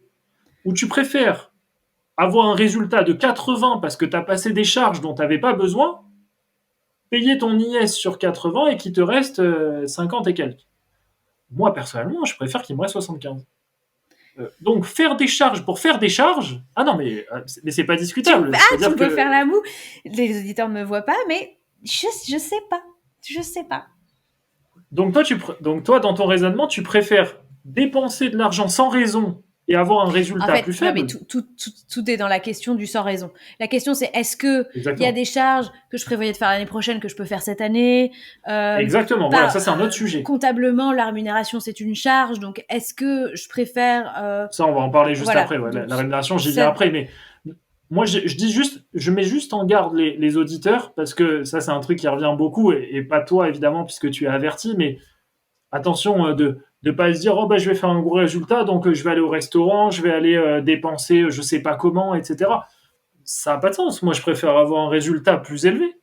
ou tu préfères avoir un résultat de 80 parce que tu as passé des charges dont tu n'avais pas besoin, payer ton IS sur 80 et qu'il te reste 50 et quelques. Moi, personnellement, je préfère qu'il me reste 75. Donc, faire des charges pour faire des charges, ah non, mais c'est pas discutable. Tu peux faire la moue. Les auditeurs ne me voient pas, mais je sais pas. Je sais pas. Donc toi, dans ton raisonnement, tu préfères dépenser de l'argent sans raison et avoir un résultat plus faible. Non, mais tout est dans la question du sans raison. La question, c'est est-ce que il y a des charges que je prévoyais de faire l'année prochaine que je peux faire cette année? Exactement. Voilà, ça c'est un autre sujet. Comptablement, la rémunération c'est une charge, donc est-ce que je préfère Ça, on va en parler juste après. Ouais, la rémunération, j'y viens après, mais moi, je mets juste en garde les auditeurs parce que ça c'est un truc qui revient beaucoup et pas toi évidemment puisque tu es averti, mais attention de pas se dire oh je vais faire un gros résultat donc je vais aller au restaurant, je vais aller dépenser je sais pas comment, etc. Ça n'a pas de sens. Moi je préfère avoir un résultat plus élevé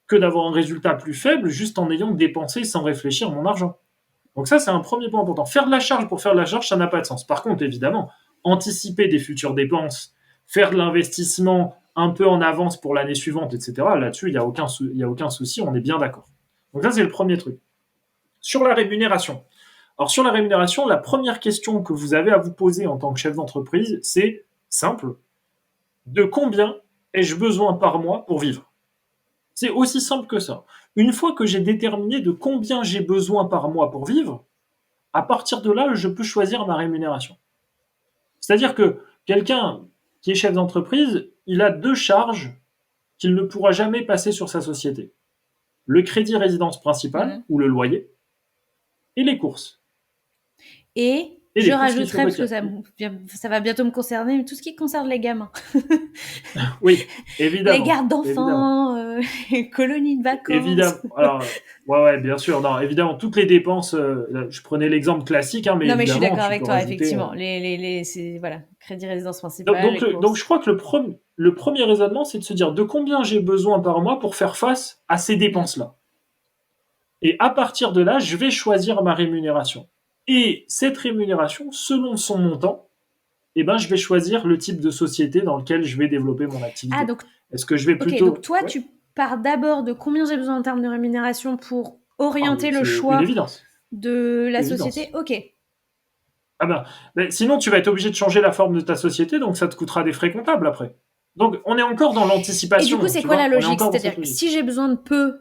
que d'avoir un résultat plus faible juste en ayant dépensé sans réfléchir mon argent. Donc ça c'est un premier point important. Faire de la charge pour faire de la charge, ça n'a pas de sens. Par contre évidemment, anticiper des futures dépenses, faire de l'investissement un peu en avance pour l'année suivante, etc. Là-dessus il n'y a aucun souci, on est bien d'accord. Donc ça c'est le premier truc. Sur la rémunération. Alors sur la rémunération, la première question que vous avez à vous poser en tant que chef d'entreprise, c'est simple. De combien ai-je besoin par mois pour vivre? C'est aussi simple que ça. Une fois que j'ai déterminé de combien j'ai besoin par mois pour vivre, à partir de là, je peux choisir ma rémunération. C'est-à-dire que quelqu'un qui est chef d'entreprise, il a 2 charges qu'il ne pourra jamais passer sur sa société. Le crédit résidence principal, ou le loyer, et les courses. Et et Je les coûts qui se rajouterais, parce que retirent. ça va bientôt me concerner, mais tout ce qui concerne les gamins. Oui, Les évidemment, gardes évidemment. d'enfants, les colonies de vacances. Évidemment, alors, ouais, bien sûr, non, évidemment, toutes les dépenses, je prenais l'exemple classique, hein, mais Non, mais je suis évidemment, d'accord tu avec peux toi, rajouter. effectivement. Voilà, crédit résidence Donc, principale, donc, les le- donc, courses. je crois que le premier raisonnement, c'est de se dire de combien j'ai besoin par mois pour faire face à ces Mm. dépenses-là. Et à partir de là, je vais choisir ma rémunération. Et cette rémunération, selon son montant, eh ben, je vais choisir le type de société dans lequel je vais développer mon Ah, activité. donc, Est-ce que je vais ok, donc plutôt. toi, Ouais. tu pars d'abord de combien j'ai besoin en termes de rémunération pour Ah, orienter le c'est une choix évidence. de la société. Évidence. Ok. Ah ben, sinon, tu vas être obligé de changer la forme de ta société, donc ça te coûtera des frais comptables après. Donc, on est encore dans Et du coup, l'anticipation, c'est tu quoi la vois. On est logique? encore dans C'est-à-dire, cette logique. si j'ai besoin de peu,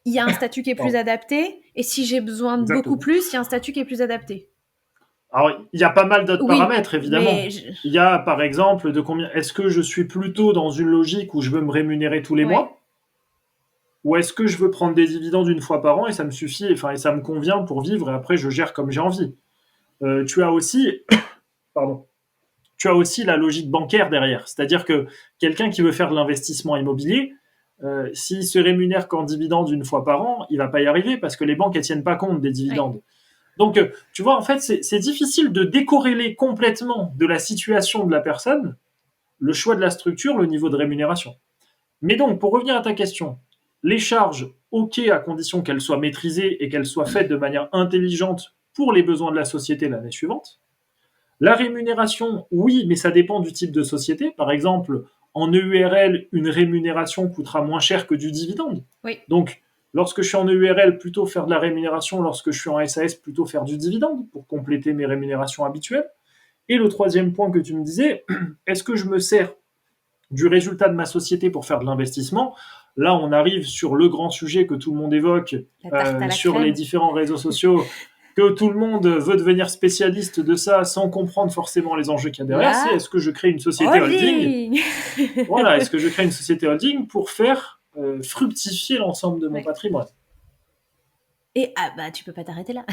il y a un statut qui est plus Pardon. adapté, et si j'ai besoin de beaucoup Exactement. plus, il y a un statut qui est plus adapté. Alors, il y a pas mal d'autres Oui, paramètres, évidemment. mais Il y a, par exemple, de combien. Est-ce que je suis plutôt dans une logique où je veux me rémunérer tous les ouais. mois, ou est-ce que je veux prendre des dividendes une fois par an et ça me suffit, enfin, et ça me convient pour vivre et après je gère comme j'ai envie. Tu as aussi, pardon, tu as aussi la logique bancaire derrière. C'est-à-dire que quelqu'un qui veut faire de l'investissement immobilier, s'il se rémunère qu'en dividende une fois par an, il va pas y arriver parce que les banques ne tiennent pas compte des Ouais. dividendes. Donc, tu vois, en fait, c'est difficile de décorréler complètement de la situation de la personne le choix de la structure, le niveau de rémunération. Mais donc, pour revenir à ta question, les charges, ok, à condition qu'elles soient maîtrisées et qu'elles soient faites de manière intelligente pour les besoins de la société l'année suivante. La rémunération, oui, mais ça dépend du type de société. Par exemple, en EURL, une rémunération coûtera moins cher que du dividende. Oui. Donc, lorsque je suis en EURL, plutôt faire de la rémunération, lorsque je suis en SAS, plutôt faire du dividende pour compléter mes rémunérations habituelles. Et le troisième point que tu me disais, est-ce que je me sers du résultat de ma société pour faire de l'investissement? Là, on arrive sur le grand sujet que tout le monde évoque La tarte à la sur les crème. différents réseaux sociaux, que tout le monde veut devenir spécialiste de ça sans comprendre forcément les enjeux qu'il y a derrière, c'est La est-ce que je crée une société holding? holding. Voilà, est-ce que je crée une société holding pour faire fructifier l'ensemble de mon Ouais. patrimoine? Et ah bah tu peux pas t'arrêter là.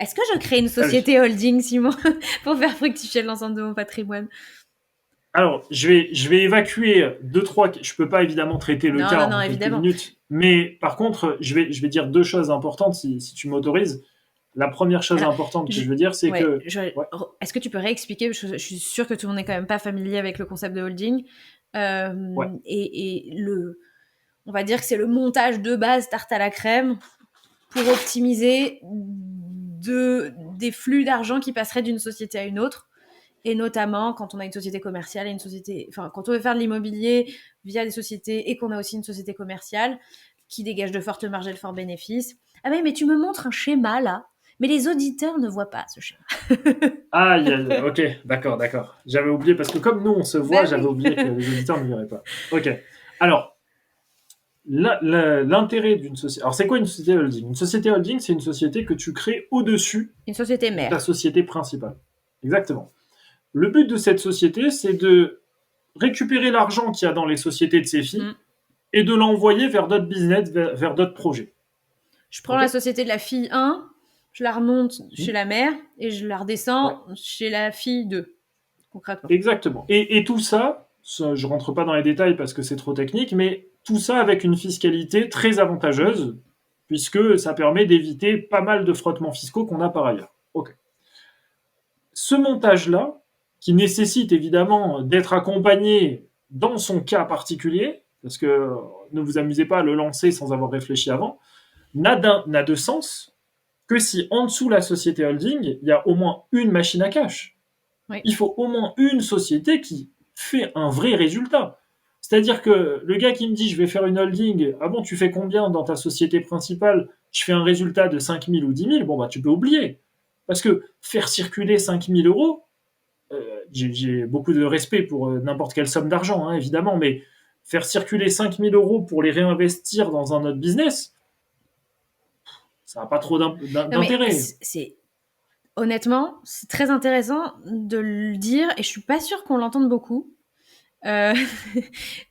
Est-ce que je crée une Ah oui. société holding, Simon, pour faire fructifier l'ensemble de mon patrimoine? Alors, je vais évacuer deux, trois. Je peux pas évidemment traiter le Non, cas non, non, en quelques évidemment. minutes, mais par contre, je vais dire deux choses importantes si tu m'autorises. La première chose Alors, importante que je, je veux dire, c'est ouais, que, ouais, est-ce que tu peux réexpliquer? Je suis sûre que tout le monde n'est quand même pas familier avec le concept de holding. ouais, On va dire que c'est le montage de base tarte à la crème pour optimiser des flux d'argent qui passeraient d'une société à une autre. Et notamment quand on a une société commerciale et quand on veut faire de l'immobilier via des sociétés et qu'on a aussi une société commerciale qui dégage de fortes marges et de forts bénéfices. Ah mais tu me montres un schéma là, mais les auditeurs ne voient pas ce schéma. ah, ok, d'accord, d'accord. J'avais oublié parce que comme nous on se voit, Ben j'avais oui. oublié que les auditeurs ne verraient pas. Ok. Alors, l'intérêt d'une société. Alors, c'est quoi une société holding? Une société holding, c'est une société que tu crées au-dessus Une société de ta mère. société principale. Exactement. Le but de cette société, c'est de récupérer l'argent qu'il y a dans les sociétés de ses filles Mm. et de l'envoyer vers d'autres business, vers d'autres projets. Je prends Ok. la société de la fille 1, je la remonte chez Hmm. la mère et je la Ouais. redescends chez la fille 2, concrètement. Exactement. Et tout ça, je rentre pas dans les détails parce que c'est trop technique, mais tout ça avec une fiscalité très Mm. avantageuse, puisque ça permet d'éviter pas mal de frottements fiscaux qu'on a par ailleurs. Ok. Ce montage-là, qui nécessite évidemment d'être accompagné dans son cas particulier, parce que ne vous amusez pas à le lancer sans avoir réfléchi avant, n'a de sens que si en dessous la société holding, il y a au moins une machine à cash. Oui. Il faut au moins une société qui fait un vrai résultat. C'est-à-dire que le gars qui me dit je vais faire une holding, ah bon, tu fais combien dans ta société principale? Je fais un résultat de 5 000 ou 10 000, bon bah tu peux oublier. Parce que faire circuler 5 000 euros, j'ai beaucoup de respect pour n'importe quelle somme d'argent, hein, évidemment, mais faire circuler 5 000 euros pour les réinvestir dans un autre business, ça n'a pas trop Non mais d'intérêt. honnêtement, c'est très intéressant de le dire et je suis pas sûre qu'on l'entende beaucoup. Euh,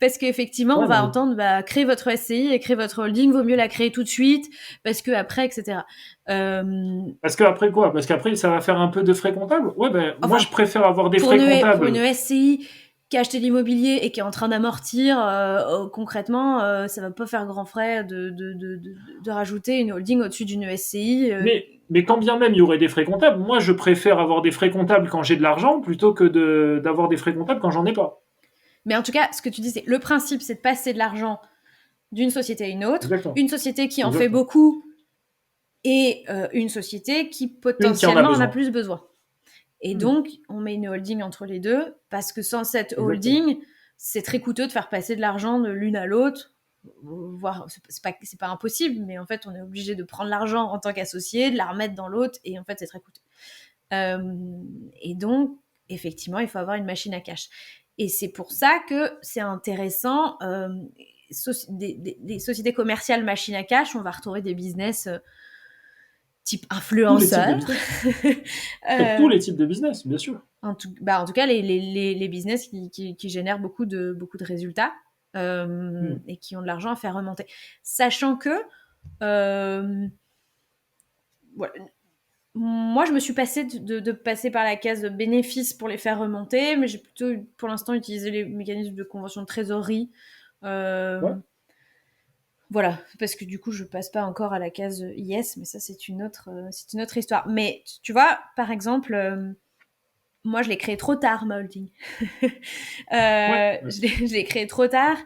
parce qu'effectivement, on Ouais, non, va mais entendre, créer votre SCI et créer votre holding, vaut mieux la créer tout de suite, parce que après, etc. parce qu'après quoi? Parce qu'après, ça va faire un peu de frais comptables? Ouais, ben, moi, je Enfin, préfère avoir des pour frais pour une comptables. SCI qui a acheté de l'immobilier et qui est en train d'amortir, concrètement, ça va pas faire grand frais de rajouter une holding au-dessus d'une SCI. Mais quand bien même il y aurait des frais comptables, moi, je préfère avoir des frais comptables quand j'ai de l'argent plutôt que d'avoir des frais comptables quand j'en ai pas. Mais en tout cas, ce que tu dis, c'est le principe, c'est de passer de l'argent d'une société à une autre, Exactement. une société qui en fait Exactement. beaucoup et une société qui Une qui en a potentiellement en a besoin. plus besoin. Et Hmm. donc, on met une holding entre les deux, parce que sans cette Exactement. holding, c'est très coûteux de faire passer de l'argent de l'une à l'autre. Voire, c'est pas impossible, mais en fait, on est obligé de prendre l'argent en tant qu'associé, de la remettre dans l'autre, et en fait, c'est très coûteux. Et donc, effectivement, il faut avoir une machine à cash. Et c'est pour ça que c'est intéressant. Des sociétés commerciales machine à cash, on va retrouver des business type Tous les types de influenceurs. business. Tous euh, les types de business, bien sûr. en tout cas, les business qui génèrent beaucoup de résultats Hmm. et qui ont de l'argent à faire remonter. Sachant que, euh, voilà, moi, je me suis passée de passer par la case de bénéfices pour les faire remonter, mais j'ai plutôt, pour l'instant, utilisé les mécanismes de convention de trésorerie. Ouais. Euh, voilà, parce que du coup, je passe pas encore à la case IS, mais ça, c'est une autre histoire. Mais tu vois, par exemple, moi, je l'ai créé trop tard, ma holding. Ouais. Ouais. Je l'ai créé trop tard.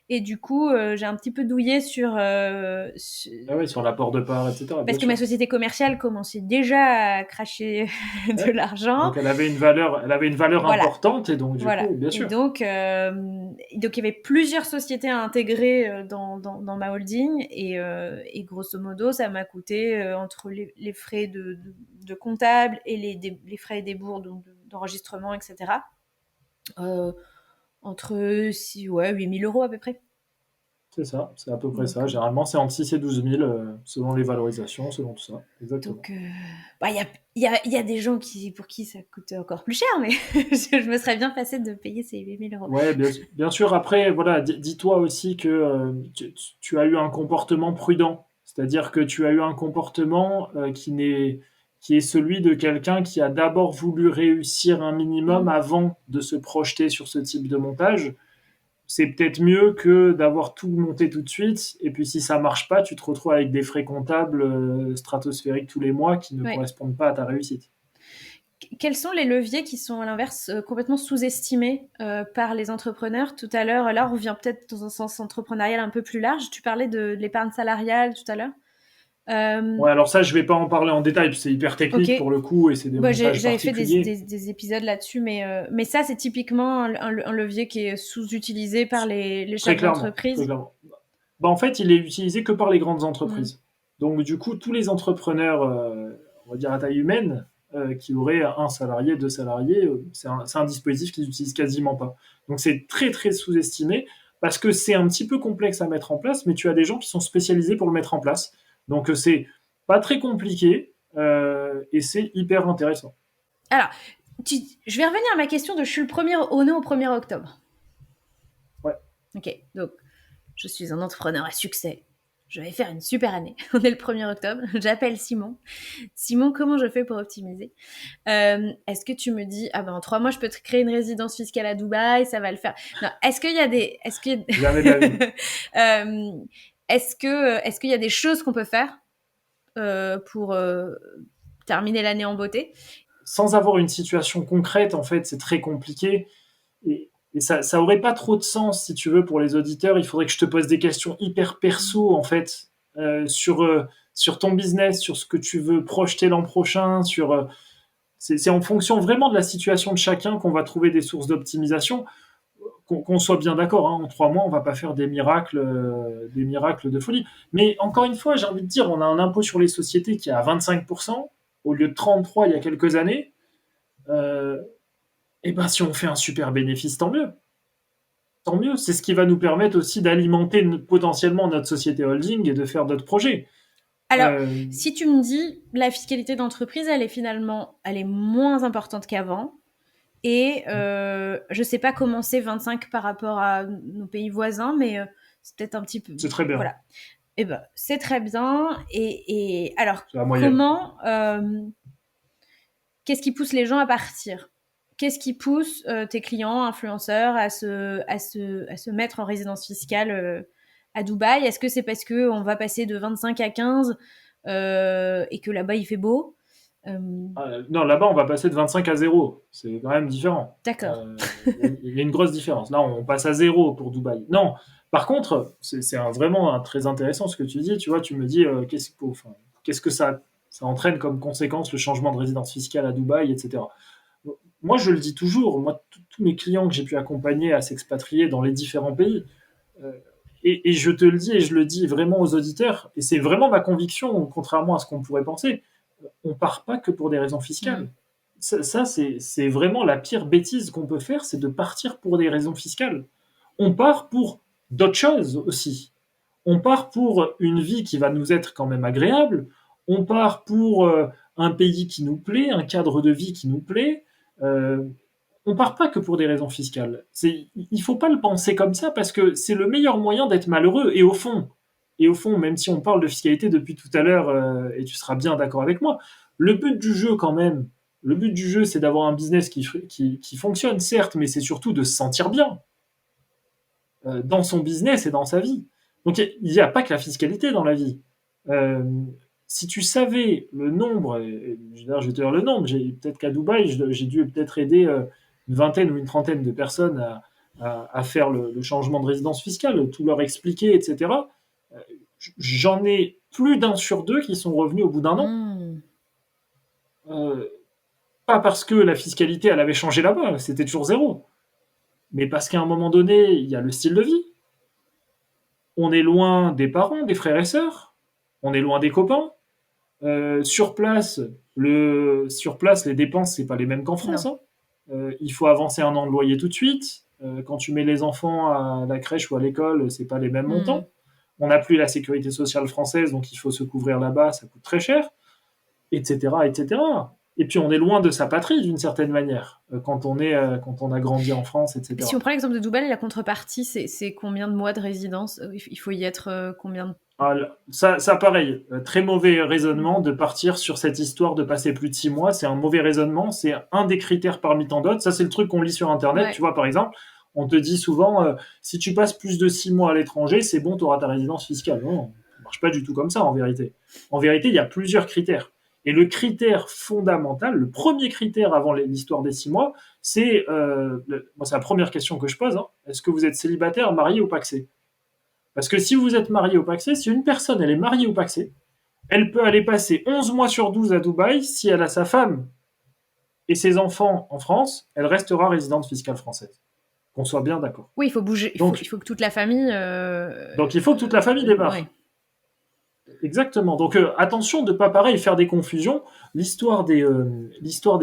Et du coup, j'ai un petit peu douillé Ah ouais, sur l'apport de part, etc. parce Bien que ma sûr. société commerciale commençait déjà à cracher de Ouais. l'argent. Donc elle avait une valeur Voilà, importante et donc du voilà. coup, bien Et sûr. donc il y avait plusieurs sociétés à intégrer dans ma holding. Et grosso modo, ça m'a coûté entre les frais de comptable et les frais des bourgs d'enregistrement, etc. euh, entre 8 000 euros à peu près. C'est ça, c'est à peu près Donc, ça. Généralement, c'est entre 6 et 12 000 selon les valorisations, selon tout ça. Exactement. donc il y a des gens pour qui ça coûte encore plus cher, mais je me serais bien passée de payer ces 8 000 euros. Ouais, bien sûr. Après, voilà, dis-toi aussi que tu as eu un comportement prudent. C'est-à-dire que tu as eu un comportement qui est celui de quelqu'un qui a d'abord voulu réussir un minimum Mm. avant de se projeter sur ce type de montage. C'est peut-être mieux que d'avoir tout monté tout de suite. Et puis si ça marche pas, tu te retrouves avec des frais comptables stratosphériques tous les mois qui ne Ouais. correspondent pas à ta réussite. Quels sont les leviers qui sont à l'inverse complètement sous-estimés par les entrepreneurs? Tout à l'heure, là on revient peut-être dans un sens entrepreneurial un peu plus large. Tu parlais de l'épargne salariale tout à l'heure. Euh, Ouais, alors ça, je vais pas en parler en détail, parce que c'est hyper ok, technique pour le coup et c'est des montages j'avais fait particuliers. des épisodes là-dessus, mais ça c'est typiquement un levier qui est sous-utilisé par les Très chefs clairement, très d'entreprise. clairement. Bah, en fait, il est utilisé que par les grandes Mm. entreprises. Donc, du coup, tous les entrepreneurs, on va dire à taille humaine, qui auraient un salarié, deux salariés, c'est un dispositif qu'ils n'utilisent quasiment pas. Donc, c'est très, très sous-estimé parce que c'est un petit peu complexe à mettre en place, mais tu as des gens qui sont spécialisés pour le mettre en place. Donc, c'est pas très compliqué et c'est hyper intéressant. Alors, je vais revenir à ma question de je suis le premier au nom au 1er octobre. Ouais. Ok, donc je suis un entrepreneur à succès. Je vais faire une super année. On est le 1er octobre. J'appelle Simon. Simon, comment je fais pour optimiser? Est-ce que tu me dis, ah ben en 3 mois, je peux te créer une résidence fiscale à Dubaï, ça va le faire. Non, est-ce qu'il y a des... Jamais de la vie. Est-ce qu'il y a des choses qu'on peut faire pour terminer l'année en beauté? Sans avoir une situation concrète, en fait, c'est très compliqué. Et ça aurait pas trop de sens, si tu veux, pour les auditeurs. Il faudrait que je te pose des questions hyper perso, en fait, sur ton business, sur ce que tu veux projeter l'an prochain. C'est en fonction vraiment de la situation de chacun qu'on va trouver des sources d'optimisation. Qu'on soit bien d'accord, hein, en 3 mois, on va pas faire des miracles de folie. Mais encore une fois, j'ai envie de dire, on a un impôt sur les sociétés qui est à 25%, au lieu de 33 il y a quelques années. Euh, et ben, si on fait un super bénéfice, tant mieux. Tant mieux. C'est ce qui va nous permettre aussi d'alimenter potentiellement notre société holding et de faire d'autres projets. Alors, Euh, si tu me dis la fiscalité d'entreprise, elle est moins importante qu'avant, Et je sais pas comment c'est 25 par rapport à nos pays voisins, mais c'est peut-être un petit peu. C'est très bien. Voilà. Et ben, c'est très bien. Et alors, C'est la moyenne. comment. Qu'est-ce qui pousse les gens à partir? Qu'est-ce qui pousse tes clients, influenceurs, à se mettre en résidence fiscale à Dubaï? Est-ce que c'est parce qu'on va passer de 25 à 15 et que là-bas il fait beau? Non, là-bas, on va passer de 25 à 0. C'est quand même différent. D'accord. Il y a une grosse différence. Là, on passe à 0 pour Dubaï. Non, par contre, c'est vraiment très intéressant ce que tu dis. Tu vois, tu me dis, qu'est-ce que ça entraîne comme conséquence le changement de résidence fiscale à Dubaï, etc. Moi, je le dis toujours, moi, tous mes clients que j'ai pu accompagner à s'expatrier dans les différents pays, euh, et je te le dis et je le dis vraiment aux auditeurs, et c'est vraiment ma conviction, contrairement à ce qu'on pourrait penser, on part pas que pour des raisons Mm. fiscales. Ça c'est vraiment la pire bêtise qu'on peut faire, c'est de partir pour des raisons fiscales. On part pour d'autres choses aussi. On part pour une vie qui va nous être quand même agréable. On part pour un pays qui nous plaît, un cadre de vie qui nous plaît. Euh, on part pas que pour des raisons fiscales. Il faut pas le penser comme ça parce que c'est le meilleur moyen d'être malheureux. Et au fond, même si on parle de fiscalité depuis tout à l'heure, et tu seras bien d'accord avec moi, le but du jeu quand même, le but du jeu, c'est d'avoir un business qui fonctionne, certes, mais c'est surtout de se sentir bien dans son business et dans sa vie. Donc il n'y a pas que la fiscalité dans la vie. Euh, Si tu savais le nombre, je vais te dire le nombre, peut-être qu'à Dubaï, j'ai dû peut-être aider une vingtaine ou une trentaine de personnes à faire le changement de résidence fiscale, tout leur expliquer, etc. Euh, J'en ai plus d'un sur deux qui sont revenus au bout d'un an. Mm. Euh, Pas parce que la fiscalité, elle avait changé là-bas, c'était toujours zéro, mais parce qu'à un moment donné, il y a le style de vie. On est loin des parents, des frères et sœurs, on est loin des copains. Sur place, les dépenses, c'est pas les mêmes qu'en France, Non. hein. Il faut avancer un an de loyer tout de suite. Quand tu mets les enfants à la crèche ou à l'école, c'est pas les mêmes Mm. montants. On n'a plus la sécurité sociale française, donc il faut se couvrir là-bas, ça coûte très cher, etc., etc. Et puis on est loin de sa patrie d'une certaine manière quand on a grandi en France, Si etc. on prend l'exemple de Dubaï, la contrepartie, c'est combien de mois de résidence? Il faut y être combien de... Ça, pareil, très mauvais raisonnement de partir sur cette histoire de passer plus de 6 mois. C'est un mauvais raisonnement. C'est un des critères parmi tant d'autres. Ça, c'est le truc qu'on lit sur Internet. Tu Ouais. vois, par exemple, on te dit souvent, si tu passes plus de 6 mois à l'étranger, c'est bon, tu auras ta résidence fiscale. Non, ça ne marche pas du tout comme ça, en vérité. En vérité, il y a plusieurs critères. Et le critère fondamental, le premier critère avant l'histoire des 6 mois, moi, c'est la première question que je pose, hein. Est-ce que vous êtes célibataire, marié ou pacsé? Parce que si vous êtes marié au pacsé, si une personne elle est mariée au pacsé, elle peut aller passer 11 mois sur 12 à Dubaï. Si elle a sa femme et ses enfants en France, elle restera résidente fiscale française. Qu'on soit bien d'accord. Oui, il faut bouger, il Donc, faut que toute la famille... donc il faut que toute la famille ouais. démarre. Exactement. Donc attention de ne pas pareil faire des confusions. L'histoire des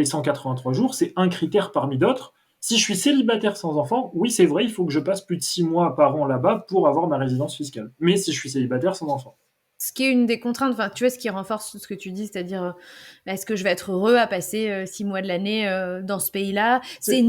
183 jours, c'est un critère parmi d'autres. Si je suis célibataire sans enfant, oui c'est vrai, il faut que je passe plus de 6 mois par an là-bas pour avoir ma résidence fiscale. Mais si je suis célibataire sans enfant. Ce qui est une des contraintes, enfin, tu vois, ce qui renforce ce que tu dis, c'est-à-dire, est-ce que je vais être heureux à passer 6 mois de l'année dans ce pays-là? C'est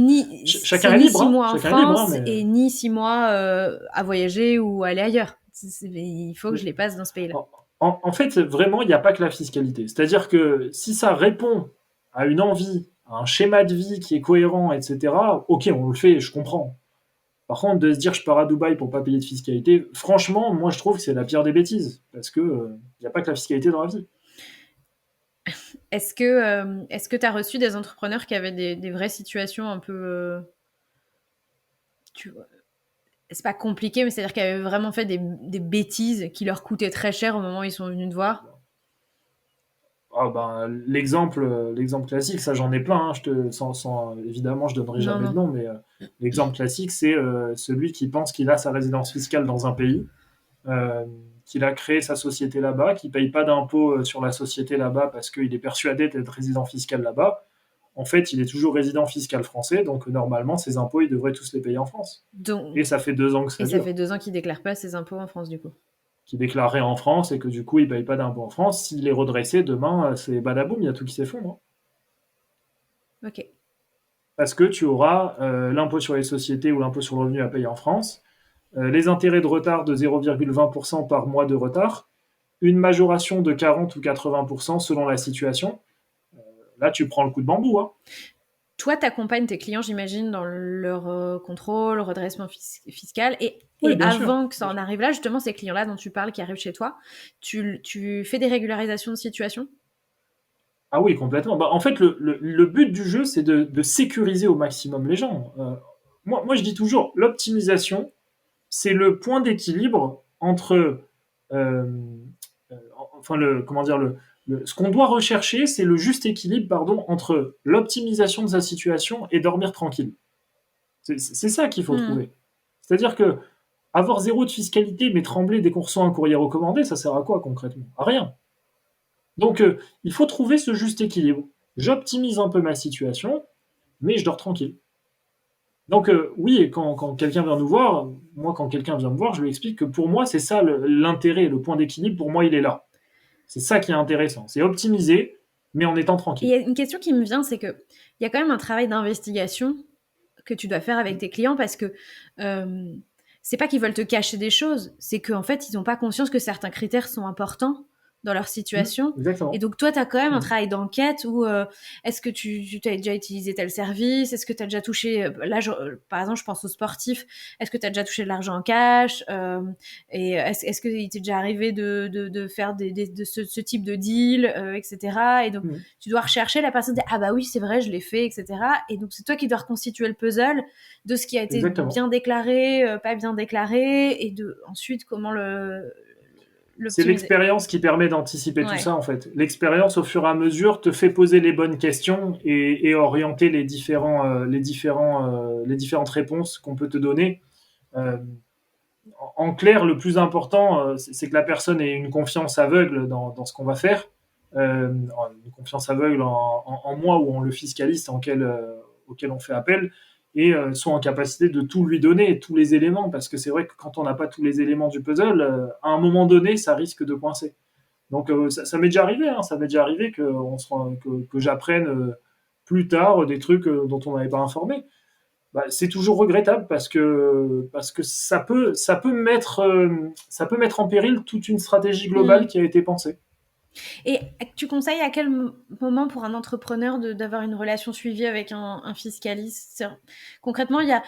Chacun c'est est ni libre, six hein. mois en Chacun est libre, hein, France mais et ni 6 mois à voyager ou aller ailleurs. Il faut que je les passe dans ce pays-là. en fait, vraiment, il n'y a pas que la fiscalité. C'est-à-dire que si ça répond à une envie, à un schéma de vie qui est cohérent, etc., ok, on le fait, je comprends. Par contre, de se dire je pars à Dubaï pour pas payer de fiscalité, franchement, moi je trouve que c'est la pire des bêtises. Parce que il n'y a pas que la fiscalité dans la vie. Est-ce que tu as reçu des entrepreneurs qui avaient des vraies situations un peu, tu vois, c'est pas compliqué, mais c'est-à-dire qu'ils avaient vraiment fait des bêtises qui leur coûtaient très cher au moment où ils sont venus te voir? Ah ben, l'exemple classique, ça j'en ai plein, hein, évidemment, je donnerai Non, jamais de non. nom, mais l'exemple classique, c'est celui qui pense qu'il a sa résidence fiscale dans un pays, euh, qu'il a créé sa société là-bas, qui ne paye pas d'impôt sur la société là-bas parce qu'il est persuadé d'être résident fiscal là-bas. En fait, il est toujours résident fiscal français, donc normalement, ses impôts, il devrait tous les payer en France. Donc, Et ça fait 2 ans que et ça ça fait dure. 2 ans qu'ils déclarent pas ses impôts en France, du coup. Qu'il déclarerait en France et que du coup, il ne paye pas d'impôts en France. S'il est redressé, demain, c'est badaboum, il y a tout qui s'effondre, hein. Ok. parce que tu auras l'impôt sur les sociétés ou l'impôt sur le revenu à payer en France, les intérêts de retard de 0,20% par mois de retard, une majoration de 40 ou 80% selon la situation. Là, tu prends le coup de bambou. Hein. Toi, tu accompagnes tes clients, j'imagine, dans leur contrôle, redressement fiscal. Et Oui, bien sûr. avant que ça en arrive là, justement, ces clients-là dont tu parles qui arrivent chez toi, tu fais des régularisations de situation? Ah oui, complètement. Bah, en fait, le but du jeu, c'est de sécuriser au maximum les gens. Moi, je dis toujours, l'optimisation, c'est le point d'équilibre entre, enfin, comment dire, ce qu'on doit rechercher, c'est le juste équilibre, pardon, entre l'optimisation de sa situation et dormir tranquille. C'est ça qu'il faut trouver. C'est-à-dire que avoir zéro de fiscalité, mais trembler dès qu'on reçoit un courrier recommandé, ça sert à quoi concrètement? À rien. Donc, il faut trouver ce juste équilibre. J'optimise un peu ma situation, mais je dors tranquille. Donc, oui, quand quelqu'un vient nous voir, moi, quand quelqu'un vient me voir, je lui explique que pour moi, c'est ça l'intérêt, le point d'équilibre, pour moi, il est là. C'est ça qui est intéressant. C'est optimiser, mais en étant Et il tranquille. y a une question qui me vient, c'est qu'il y a quand même un travail d'investigation que tu dois faire avec tes clients parce que c'est pas qu'ils veulent te cacher des choses, c'est qu'en fait, ils n'ont pas conscience que certains critères sont importants dans leur situation. Exactement. Et donc, toi, tu as quand même un travail d'enquête où est-ce que tu as déjà utilisé tel service? Est-ce que tu as déjà touché, là, par exemple, je pense aux sportifs, est-ce que tu as déjà touché de l'argent en cash? Et est-ce qu'il t'est déjà arrivé de faire de ce type de deal, etc. Et donc, tu dois rechercher la personne, ah bah oui, c'est vrai, je l'ai fait, etc. Et donc, c'est toi qui dois reconstituer le puzzle de ce qui a été bien déclaré, pas bien déclaré, et ensuite comment c'est l'expérience qui permet d'anticiper tout ça, en fait. L'expérience, au fur et à mesure, te fait poser les bonnes questions et orienter les différentes réponses qu'on peut te donner. En clair, le plus important, c'est que la personne ait une confiance aveugle dans ce qu'on va faire, une confiance aveugle en moi ou en le fiscaliste auquel on fait appel, et soit en capacité de tout lui donner, tous les éléments, parce que c'est vrai que quand on n'a pas tous les éléments du puzzle, à un moment donné, ça risque de coincer. Donc ça m'est déjà arrivé, hein, ça m'est déjà arrivé que j'apprenne plus tard des trucs dont on n'avait pas informé. Bah, c'est toujours regrettable parce que ça peut mettre en péril toute une stratégie globale qui a été pensée. Et tu conseilles à quel moment pour un entrepreneur d'avoir une relation suivie avec un fiscaliste? Concrètement, il y a...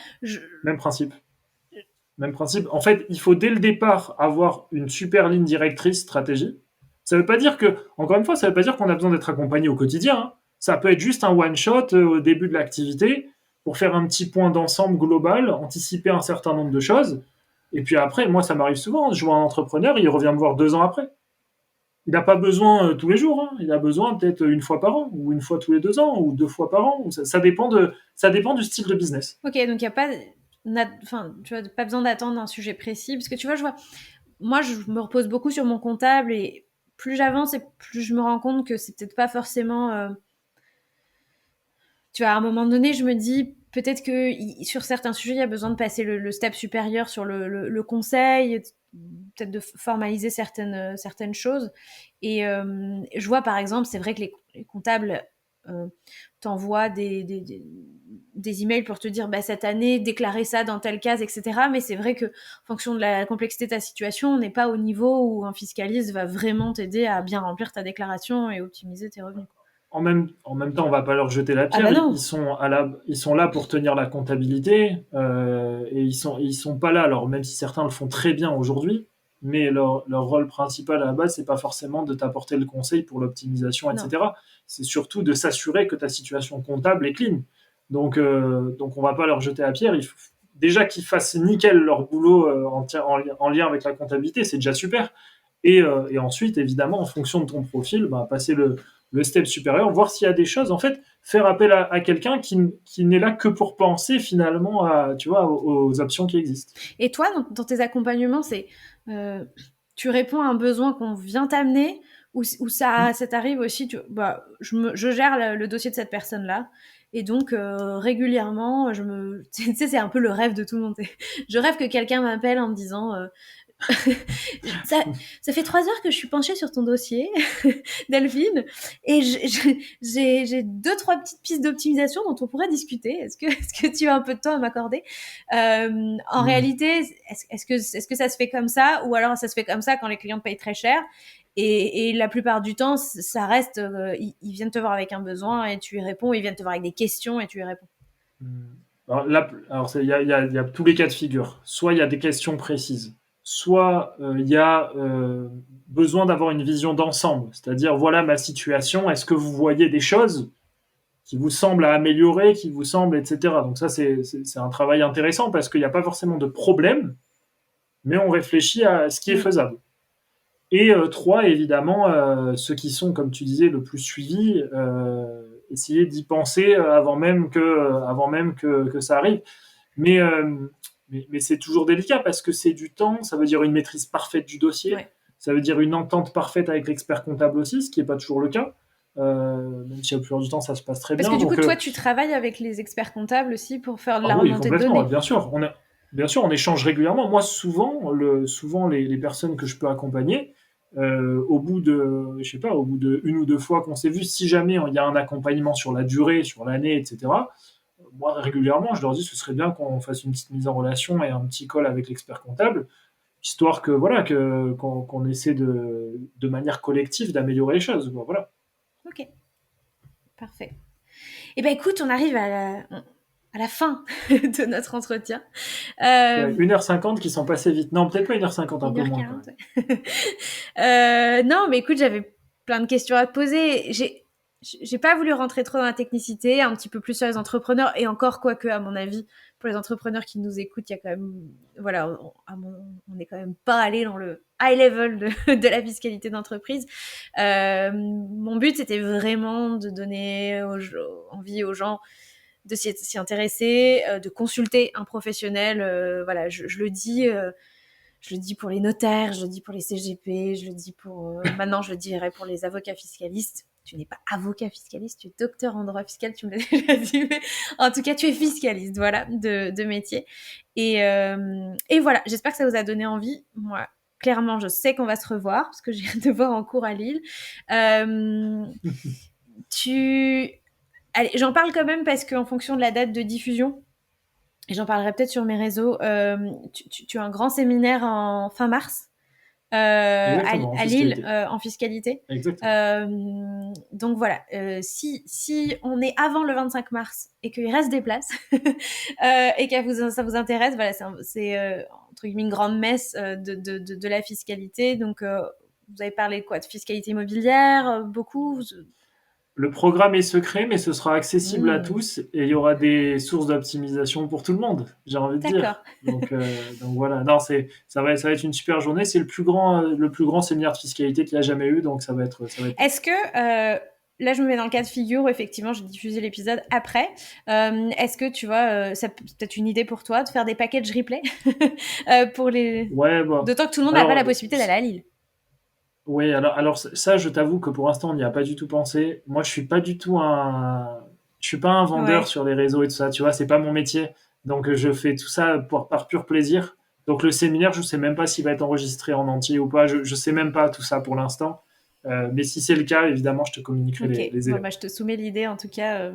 Même principe. Même principe. En fait, il faut dès le départ avoir une super ligne directrice stratégie. Ça veut pas dire que, encore une fois, ça veut pas dire qu'on a besoin d'être accompagné au quotidien. Hein. Ça peut être juste un one-shot au début de l'activité pour faire un petit point d'ensemble global, anticiper un certain nombre de choses. Et puis après, moi, ça m'arrive souvent. Je vois un entrepreneur, il revient me voir 2 ans après. Il n'a pas besoin tous les jours. Hein. Il a besoin peut-être une fois par an, ou une fois tous les 2 ans, ou 2 fois par an. Ça dépend du style de business. Ok, donc il n'y a pas... Enfin, tu vois, pas besoin d'attendre un sujet précis. Parce que tu vois, moi, je me repose beaucoup sur mon comptable et plus j'avance et plus je me rends compte que c'est peut-être pas forcément... Tu vois, à un moment donné, je me dis peut-être que sur certains sujets, il y a besoin de passer le step supérieur sur le conseil, peut-être de formaliser certaines choses. Et je vois, par exemple, c'est vrai que les comptables t'envoient des emails pour te dire bah, cette année, déclarer ça dans telle case, etc. Mais c'est vrai que en fonction de la complexité de ta situation, on n'est pas au niveau où un fiscaliste va vraiment t'aider à bien remplir ta déclaration et optimiser tes revenus. En même temps, on va pas leur jeter la pierre. Ah bah ils sont là pour tenir la comptabilité et ils sont pas là. Alors même si certains le font très bien aujourd'hui, mais leur rôle principal à la base, c'est pas forcément de t'apporter le conseil pour l'optimisation, etc. C'est surtout de s'assurer que ta situation comptable est clean. Donc on va pas leur jeter la pierre. Il faut déjà qu'ils fassent nickel leur boulot en lien avec la comptabilité, c'est déjà super. Et ensuite, évidemment, en fonction de ton profil, bah, passer le step supérieur, voir s'il y a des choses, en fait, faire appel à quelqu'un qui n'est là que pour penser finalement tu vois, aux options qui existent. Et toi, dans tes accompagnements, tu réponds à un besoin qu'on vient t'amener ou ça t'arrive aussi, je gère le dossier de cette personne-là et donc régulièrement, tu sais, c'est un peu le rêve de tout le monde. Je rêve que quelqu'un m'appelle en me disant Ça, ça fait 3 heures que je suis penchée sur ton dossier, Delphine, et j'ai 2-3 petites pistes d'optimisation dont on pourrait discuter. Est-ce que tu as un peu de temps à m'accorder? En réalité, est-ce que ça se fait comme ça, ou alors ça se fait comme ça quand les clients payent très cher? Et la plupart du temps, ça reste, ils viennent te voir avec un besoin et tu y réponds, ils viennent te voir avec des questions et tu y réponds. Alors là, il y a tous les cas de figure. Soit il y a des questions précises, soit il y a besoin d'avoir une vision d'ensemble. C'est-à-dire, voilà ma situation, est-ce que vous voyez des choses qui vous semblent à améliorer, qui vous semblent, etc. Donc ça, c'est un travail intéressant parce qu'il n'y a pas forcément de problème, mais on réfléchit à ce qui est faisable. Et trois, évidemment, ceux qui sont, comme tu disais, le plus suivis, essayer d'y penser avant même que ça arrive. Mais, mais c'est toujours délicat parce que c'est du temps, ça veut dire une maîtrise parfaite du dossier, Ouais. ça veut dire une entente parfaite avec l'expert comptable aussi, ce qui n'est pas toujours le cas. Même si la plupart du temps ça se passe très Parce bien. que du coup, Donc, toi, tu travailles avec les experts comptables aussi pour faire de ah la oui, remontée de complètement, données. bien sûr, on échange régulièrement. Moi, souvent les personnes que je peux accompagner, au bout de, je sais pas, au bout de une ou deux fois qu'on s'est vu, si jamais il y a un accompagnement sur la durée, sur l'année, etc. Moi, régulièrement, je leur dis, ce serait bien qu'on fasse une petite mise en relation et un petit call avec l'expert comptable, histoire que voilà, qu'on essaie de manière collective d'améliorer les choses. Voilà. Ok, parfait. Eh ben écoute, on arrive à la fin de notre entretien. Ouais, 1h50 qui sont passées vite. Non, peut-être pas 1h50, un peu moins quand 1h40. même. Non, mais écoute, j'avais plein de questions à te poser. J'ai pas voulu rentrer trop dans la technicité, un petit peu plus sur les entrepreneurs, et encore, quoique, à mon avis, pour les entrepreneurs qui nous écoutent, il y a quand même, voilà, on est quand même pas allé dans le high level de la fiscalité d'entreprise. Mon but, c'était vraiment de donner envie aux gens de s'y intéresser, de consulter un professionnel. Voilà, je le dis. Je le dis pour les notaires, je le dis pour les CGP, je le dis pour... maintenant, je le dirais pour les avocats fiscalistes. Tu n'es pas avocat fiscaliste, tu es docteur en droit fiscal, tu me l'as déjà dit. Mais en tout cas, tu es fiscaliste, voilà, de métier. Et voilà, j'espère que ça vous a donné envie. Moi, clairement, je sais qu'on va se revoir, parce que j'ai hâte de voir en cours à Lille. Tu... Allez, j'en parle quand même parce qu'en fonction de la date de diffusion, et j'en parlerai peut-être sur mes réseaux, tu as un grand séminaire en fin mars Exactement, en à Lille fiscalité. en fiscalité. Exactement. Donc voilà, si on est avant le 25 mars et qu'il reste des places et que ça vous intéresse, voilà, c'est entre guillemets une grande messe de la fiscalité. Donc vous avez parlé de quoi? De fiscalité immobilière, beaucoup? Le programme est secret, mais ce sera accessible à tous et il y aura des sources d'optimisation pour tout le monde, j'ai envie de D'accord. dire. Donc voilà, non, ça va être une super journée. C'est le plus grand séminaire de fiscalité qu'il y a jamais eu, donc ça va être. Est-ce que là, je me mets dans le cas de figure où effectivement, je diffusais l'épisode après. Est-ce que tu vois, ça peut être une idée pour toi de faire des packages replay pour les. Ouais, bon. D'autant que tout le monde n'a pas Alors, la possibilité d'aller à Lille. oui, alors ça, je t'avoue que pour l'instant, on n'y a pas du tout pensé. Moi, je suis pas un vendeur Ouais. sur les réseaux et tout ça, tu vois, c'est pas mon métier. Donc, je fais tout ça par pur plaisir. Donc, le séminaire, je sais même pas s'il va être enregistré en entier ou pas. Je sais même pas tout ça pour l'instant. Mais si c'est le cas, évidemment, je te communiquerai Ok. les Bon, éléments. bah, je te soumets l'idée en tout cas.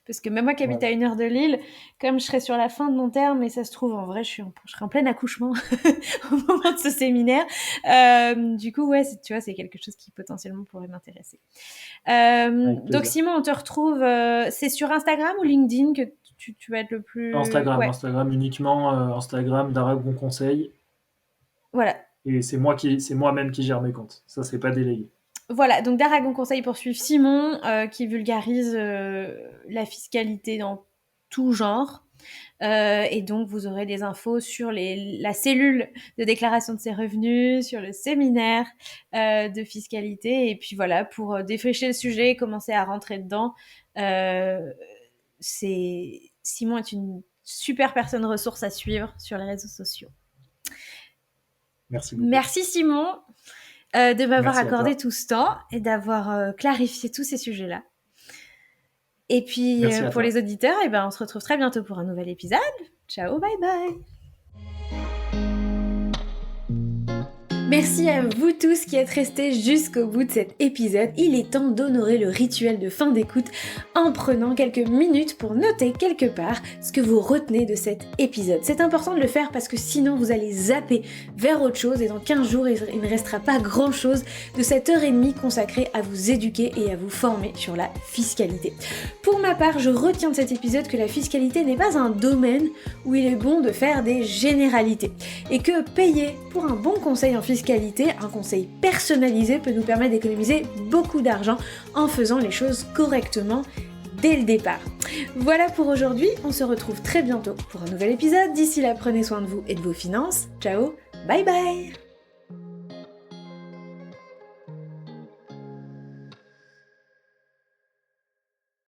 Parce que même moi qui habite Voilà. à 1 heure de Lille, comme je serai sur la fin de mon terme, et ça se trouve, en vrai, je serai en plein accouchement au moment de ce séminaire. Du coup, ouais, tu vois, c'est quelque chose qui potentiellement pourrait m'intéresser. Avec Donc, plaisir. Simon, on te retrouve. C'est sur Instagram ou LinkedIn que tu vas être le plus. Instagram, Ouais, Instagram uniquement, Instagram d'Aragon Conseil. voilà. Et c'est moi-même qui gère mes comptes. Ça, c'est pas délégué. Voilà, donc d'Aragon Conseil pour suivre Simon, qui vulgarise la fiscalité dans tout genre. Et donc, vous aurez des infos sur la cellule de déclaration de ses revenus, sur le séminaire de fiscalité. Et puis voilà, pour défricher le sujet, commencer à rentrer dedans. Simon est une super personne ressource à suivre sur les réseaux sociaux. Merci beaucoup. Merci Simon de m'avoir Merci à accordé toi. tout ce temps et d'avoir clarifié tous ces sujets-là. Et puis, Merci à pour toi. les auditeurs, eh ben, on se retrouve très bientôt pour un nouvel épisode. Ciao, bye bye. Merci à vous tous qui êtes restés jusqu'au bout de cet épisode. Il est temps d'honorer le rituel de fin d'écoute en prenant quelques minutes pour noter quelque part ce que vous retenez de cet épisode. C'est important de le faire parce que sinon vous allez zapper vers autre chose et dans 15 jours il ne restera pas grand chose de cette heure et demie consacrée à vous éduquer et à vous former sur la fiscalité. Pour ma part, je retiens de cet épisode que la fiscalité n'est pas un domaine où il est bon de faire des généralités et que payer pour un bon conseil en fiscalité, un conseil personnalisé peut nous permettre d'économiser beaucoup d'argent en faisant les choses correctement dès le départ. Voilà pour aujourd'hui, on se retrouve très bientôt pour un nouvel épisode. D'ici là, prenez soin de vous et de vos finances. Ciao, bye bye!